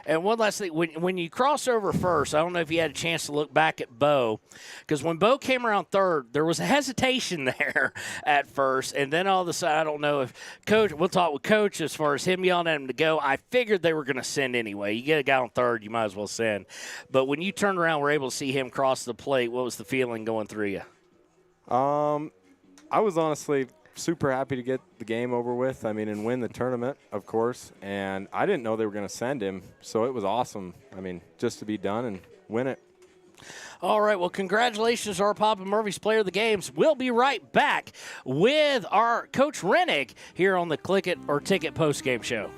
And one last thing, when you cross over first, I don't know if you had a chance to look back at Bo, because when Bo came around third, there was a hesitation there at first, and then all of a sudden, I don't know if Coach, we'll talk with Coach as far as him yelling at him to go. I figured they were going to send anyway. You get a guy on third, you might as well send. But when you turned around, were able to see him cross the plate, what was the feeling going through you? I was honestly super happy to get the game over with. I mean, and win the tournament, of course. And I didn't know they were going to send him, so it was awesome. I mean, just to be done and win it. All right, well, congratulations to our Papa Murphy's Player of the Games. We'll be right back with our Coach Rennick here on the Click It or Ticket postgame show.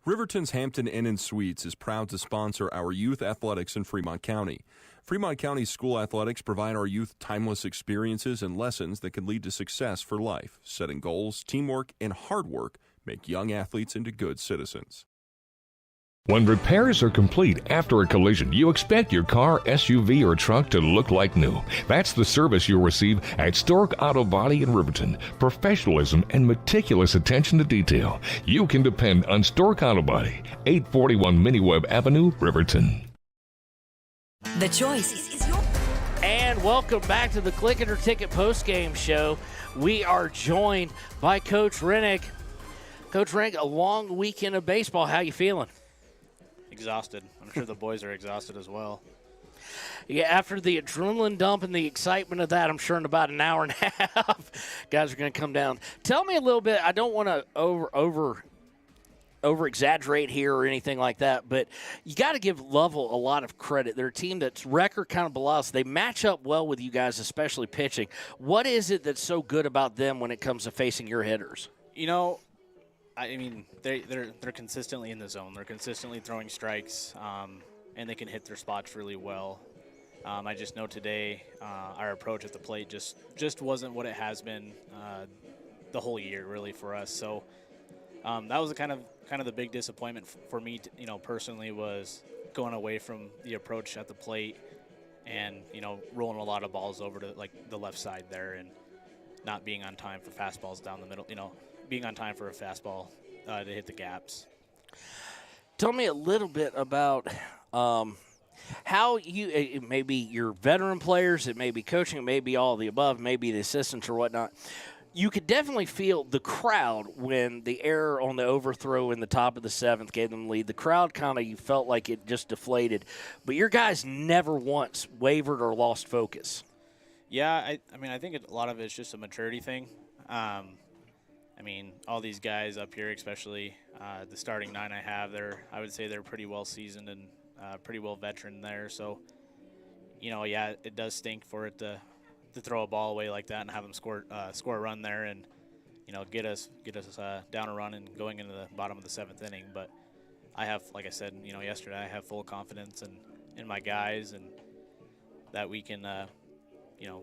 Riverton's Hampton Inn and Suites is proud to sponsor our youth athletics in Fremont County. Fremont County school athletics provide our youth timeless experiences and lessons that can lead to success for life. Setting goals, teamwork, and hard work make young athletes into good citizens. When repairs are complete after a collision, you expect your car, SUV, or truck to look like new. That's the service you'll receive at Stork Auto Body in Riverton. Professionalism and meticulous attention to detail. You can depend on Stork Auto Body, 841 Miniweb Avenue, Riverton. The choice is yours. And welcome back to the Click It or Ticket postgame show. We are joined by Coach Rennick. Coach Rennick, a long weekend of baseball. How you feeling? Exhausted. I'm sure the boys are exhausted as well. Yeah, after the adrenaline dump and the excitement of that, I'm sure in about an hour and a half, guys are going to come down. Tell me a little bit. I don't want to over exaggerate here or anything like that, but you got to give Lovell a lot of credit. They're a team that's record kind of below us. They match up well with you guys, especially pitching. What is it that's so good about them when it comes to facing your hitters? You know, I mean, they're consistently in the zone. They're consistently throwing strikes, and they can hit their spots really well. I just know today our approach at the plate just wasn't what it has been the whole year, really, for us. So that was kind of the big disappointment for me, personally, was going away from the approach at the plate and rolling a lot of balls over to like the left side there and not being on time for fastballs down the middle. Being on time for a fastball to hit the gaps. Tell me a little bit about how it may be your veteran players, it may be coaching, it may be all of the above, maybe the assistants or whatnot. You could definitely feel the crowd when the error on the overthrow in the top of the seventh gave them the lead. The crowd you felt like it just deflated. But your guys never once wavered or lost focus. Yeah, I think a lot of it's just a maturity thing. All these guys up here, especially the starting 9 I have, I would say they're pretty well seasoned and pretty well veteran there. So, it does stink for it to throw a ball away like that and have them score a run there. And get us down a run and going into the bottom of the 7th inning. But I have, like I said, yesterday, I have full confidence in my guys, and that we can,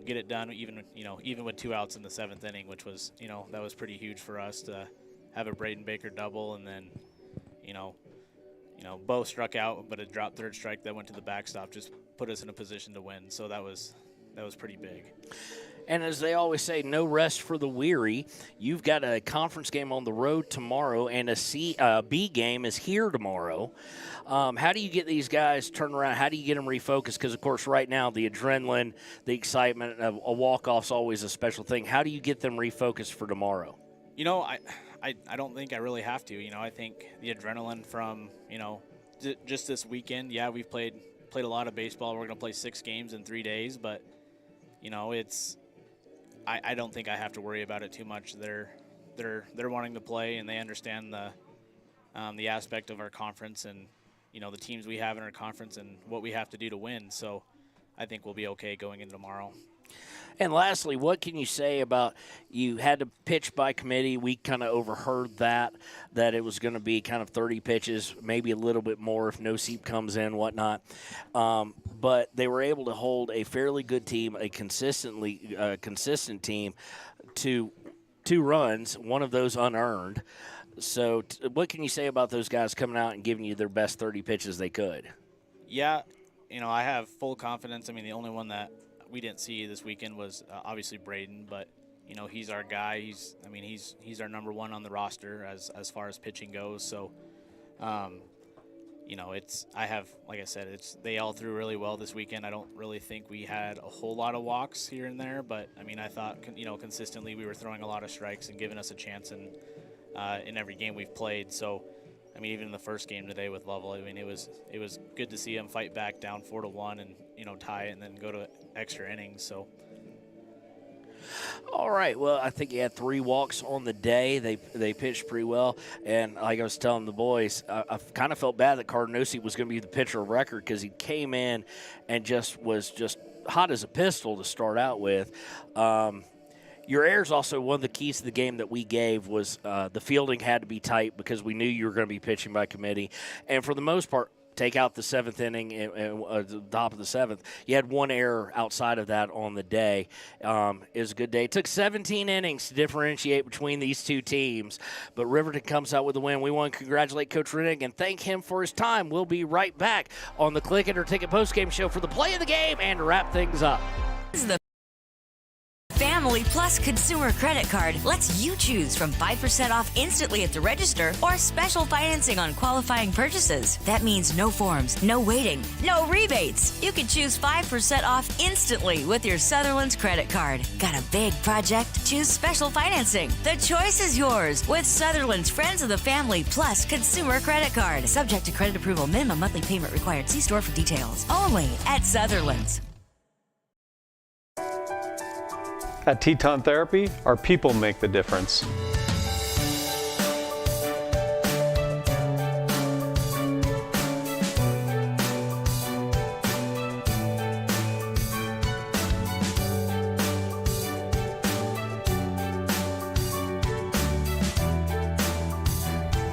get it done even with 2 outs in the 7th inning, which was, that was pretty huge for us to have a Braden Baker double, and then, Bo struck out, but a drop third strike that went to the backstop just put us in a position to win. So that was pretty big. And as they always say, no rest for the weary. You've got a conference game on the road tomorrow, and a B game is here tomorrow. How do you get these guys turned around? How do you get them refocused? Because, of course, right now the adrenaline, the excitement of a walk-off is always a special thing. How do you get them refocused for tomorrow? I don't think I really have to. I think the adrenaline from, just this weekend, yeah, we've played a lot of baseball. We're going to play 6 games in 3 days, but, I don't think I have to worry about it too much. They're wanting to play, and they understand the aspect of our conference and, the teams we have in our conference and what we have to do to win. So I think we'll be okay going into tomorrow. And lastly, what can you say about you had to pitch by committee? We kind of overheard that it was going to be kind of 30 pitches, maybe a little bit more if no seep comes in, whatnot. But they were able to hold a fairly good team, a consistent team, to 2 runs, one of those unearned. So what can you say about those guys coming out and giving you their best 30 pitches they could? Yeah, I have full confidence. I mean, the only one that we didn't see this weekend was obviously Braden, but he's our guy. He's our number 1 on the roster as far as pitching goes. So, like I said, they all threw really well this weekend. I don't really think we had a whole lot of walks here and there, but I thought consistently we were throwing a lot of strikes and giving us a chance in every game we've played. So, even in the first game today with Lovell, it was good to see him fight back down 4-1 and tie it and then go to extra innings. So. All right. Well, I think he had 3 walks on the day. They pitched pretty well, and like I was telling the boys, I kind of felt bad that Cardinosi was going to be the pitcher of record because he came in and was hot as a pistol to start out with. Your errors also, one of the keys to the game that we gave was the fielding had to be tight because we knew you were going to be pitching by committee. And for the most part, take out the 7th inning and the top of the 7th, you had 1 error outside of that on the day. It was a good day. It took 17 innings to differentiate between these 2 teams, but Riverton comes out with a win. We want to congratulate Coach Rennig and thank him for his time. We'll be right back on the Click It or Ticket postgame show for the play of the game and to wrap things up. This is the Family Plus Consumer Credit Card lets you choose from 5% off instantly at the register or special financing on qualifying purchases. That means no forms, no waiting, no rebates. You can choose 5% off instantly with your Sutherland's credit card. Got a big project? Choose special financing. The choice is yours with Sutherland's Friends of the Family Plus Consumer Credit Card. Subject to credit approval. Minimum monthly payment required. See store for details. Only at Sutherland's. At Teton Therapy, our people make the difference.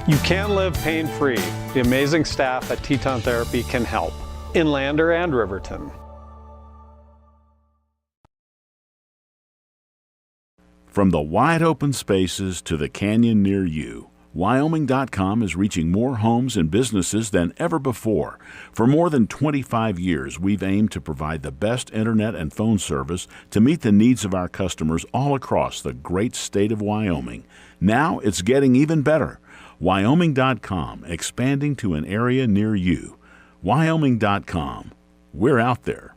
You can live pain-free. The amazing staff at Teton Therapy can help. In Lander and Riverton. From the wide open spaces to the canyon near you, Wyoming.com is reaching more homes and businesses than ever before. For more than 25 years, we've aimed to provide the best internet and phone service to meet the needs of our customers all across the great state of Wyoming. Now it's getting even better. Wyoming.com, expanding to an area near you. Wyoming.com. We're out there.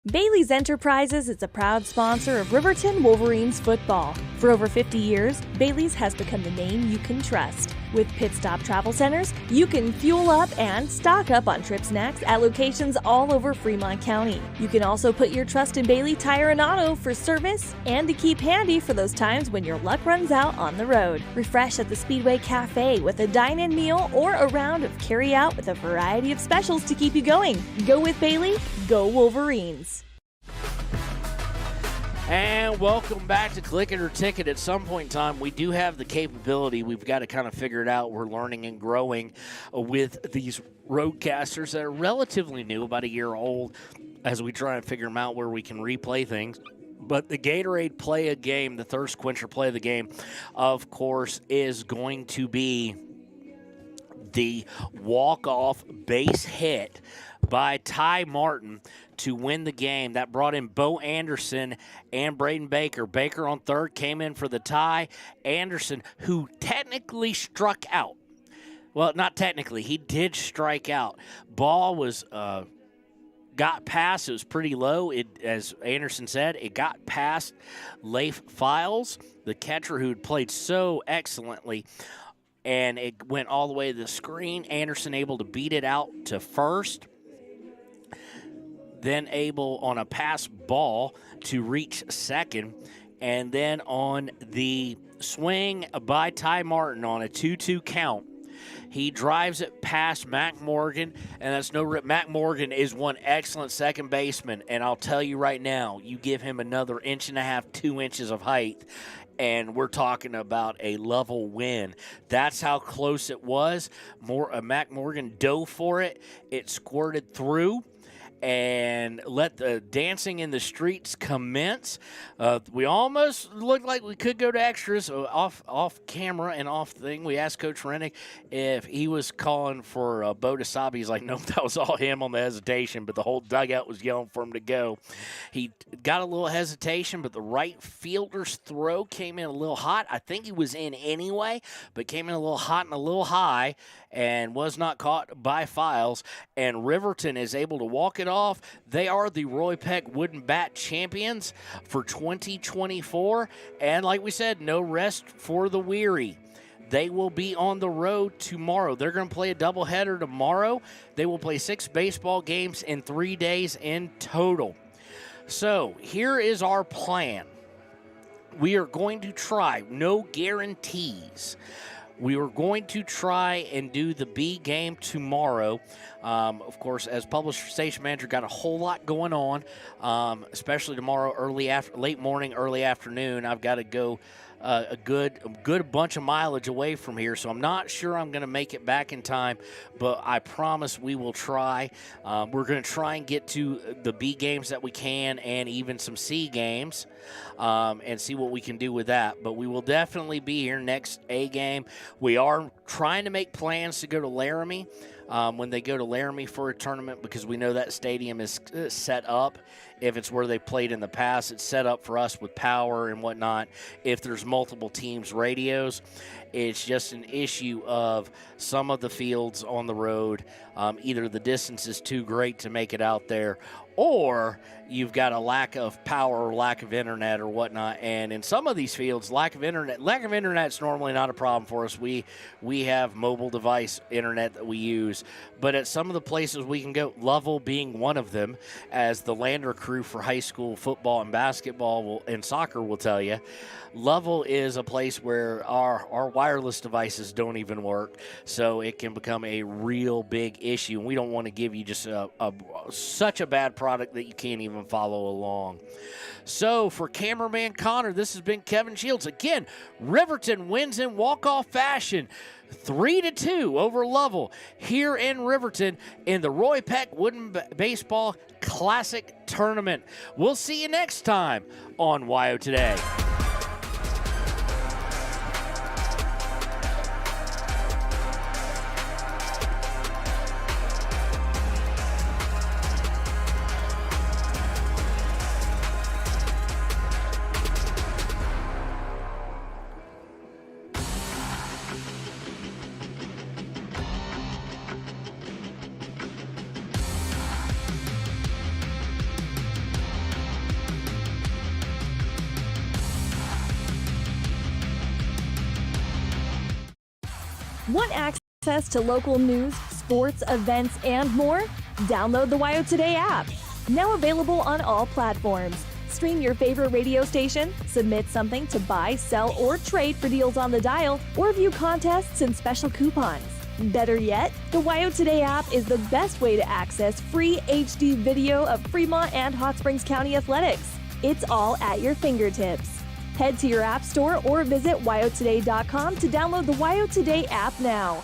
Bailey's Enterprises is a proud sponsor of Riverton Wolverines football. For over 50 years, Bailey's has become the name you can trust. With Pit Stop Travel Centers, you can fuel up and stock up on trip snacks at locations all over Fremont County. You can also put your trust in Bailey Tire and Auto for service and to keep handy for those times when your luck runs out on the road. Refresh at the Speedway Cafe with a dine-in meal or a round of carry-out with a variety of specials to keep you going. Go with Bailey, go Wolverines. And welcome back to Click It or Ticket. At some point in time, we do have the capability. We've got to kind of figure it out. We're learning and growing with these roadcasters that are relatively new, about a year old, as we try and figure them out where we can replay things. But the Gatorade Play a Game, the Thirst Quencher Play of the Game, of course, is going to be the walk-off base hit by Ty Martin to win the game. That brought in Bo Anderson and Braden Baker. Baker on third came in for the tie. Anderson, who technically struck out. Well, not technically. He did strike out. Ball was got past. It was pretty low. As Anderson said, it got past Leif Files, the catcher who had played so excellently, and it went all the way to the screen. Anderson able to beat it out to first, then able on a pass ball to reach second, and then on the swing by Ty Martin on a 2-2 count, he drives it past Mac Morgan, and that's no rip. Mac Morgan is one excellent second baseman, and I'll tell you right now, you give him another 1.5 inches, 2 inches of height, and we're talking about a Lovell win. That's how close it was. Mac Morgan dove for it. It squirted through and let the dancing in the streets commence. We almost looked like we could go to extras off camera and off thing. We asked Coach Rennick if he was calling for Bo Desabi. He's like, nope, that was all him on the hesitation, but the whole dugout was yelling for him to go. He got a little hesitation, but the right fielder's throw came in a little hot. I think he was in anyway, but came in a little hot and a little high and was not caught by Files, and Riverton is able to walk it off. They are the Roy Peck Wooden Bat champions for 2024, and like we said, no rest for the weary. They will be on the road tomorrow. They're going to play a doubleheader tomorrow. They will play 6 baseball games in 3 days in total. So here is our plan. We are going to try, no guarantees. We were going to try and do the B game tomorrow. Of course, as publisher station manager, got a whole lot going on, especially tomorrow, late morning, early afternoon. I've got to go a good bunch of mileage away from here, so I'm not sure I'm going to make it back in time, but I promise we will try. We're going to try and get to the B games that we can and even some C games and see what we can do with that. But we will definitely be here next A game. We are trying to make plans to go to Laramie when they go to Laramie for a tournament, because we know that stadium is set up. If it's where they played in the past, it's set up for us with power and whatnot. If there's multiple teams' radios, it's just an issue of some of the fields on the road. Either the distance is too great to make it out there, or you've got a lack of power or lack of internet or whatnot. And in some of these fields, lack of internet is normally not a problem for us. We have mobile device internet that we use. But at some of the places we can go, Lovell being one of them, as the Lander crew for high school football and basketball and soccer will tell you, Lovell is a place where our wireless devices don't even work, so it can become a real big issue. And we don't want to give you just such a bad product that you can't even follow along. So for cameraman Connor, this has been Kevin Shields. Again, Riverton wins in walk-off fashion, 3-2 over Lovell here in Riverton in the Roy Peck Wooden Baseball Classic Tournament. We'll see you next time on WYO Today. Want access to local news, sports, events, and more? Download the WYO Today app. Now available on all platforms. Stream your favorite radio station, submit something to buy, sell, or trade for deals on the dial, or view contests and special coupons. Better yet, the WYO Today app is the best way to access free HD video of Fremont and Hot Springs County athletics. It's all at your fingertips. Head to your app store or visit wyotoday.com to download the Wyo Today app now.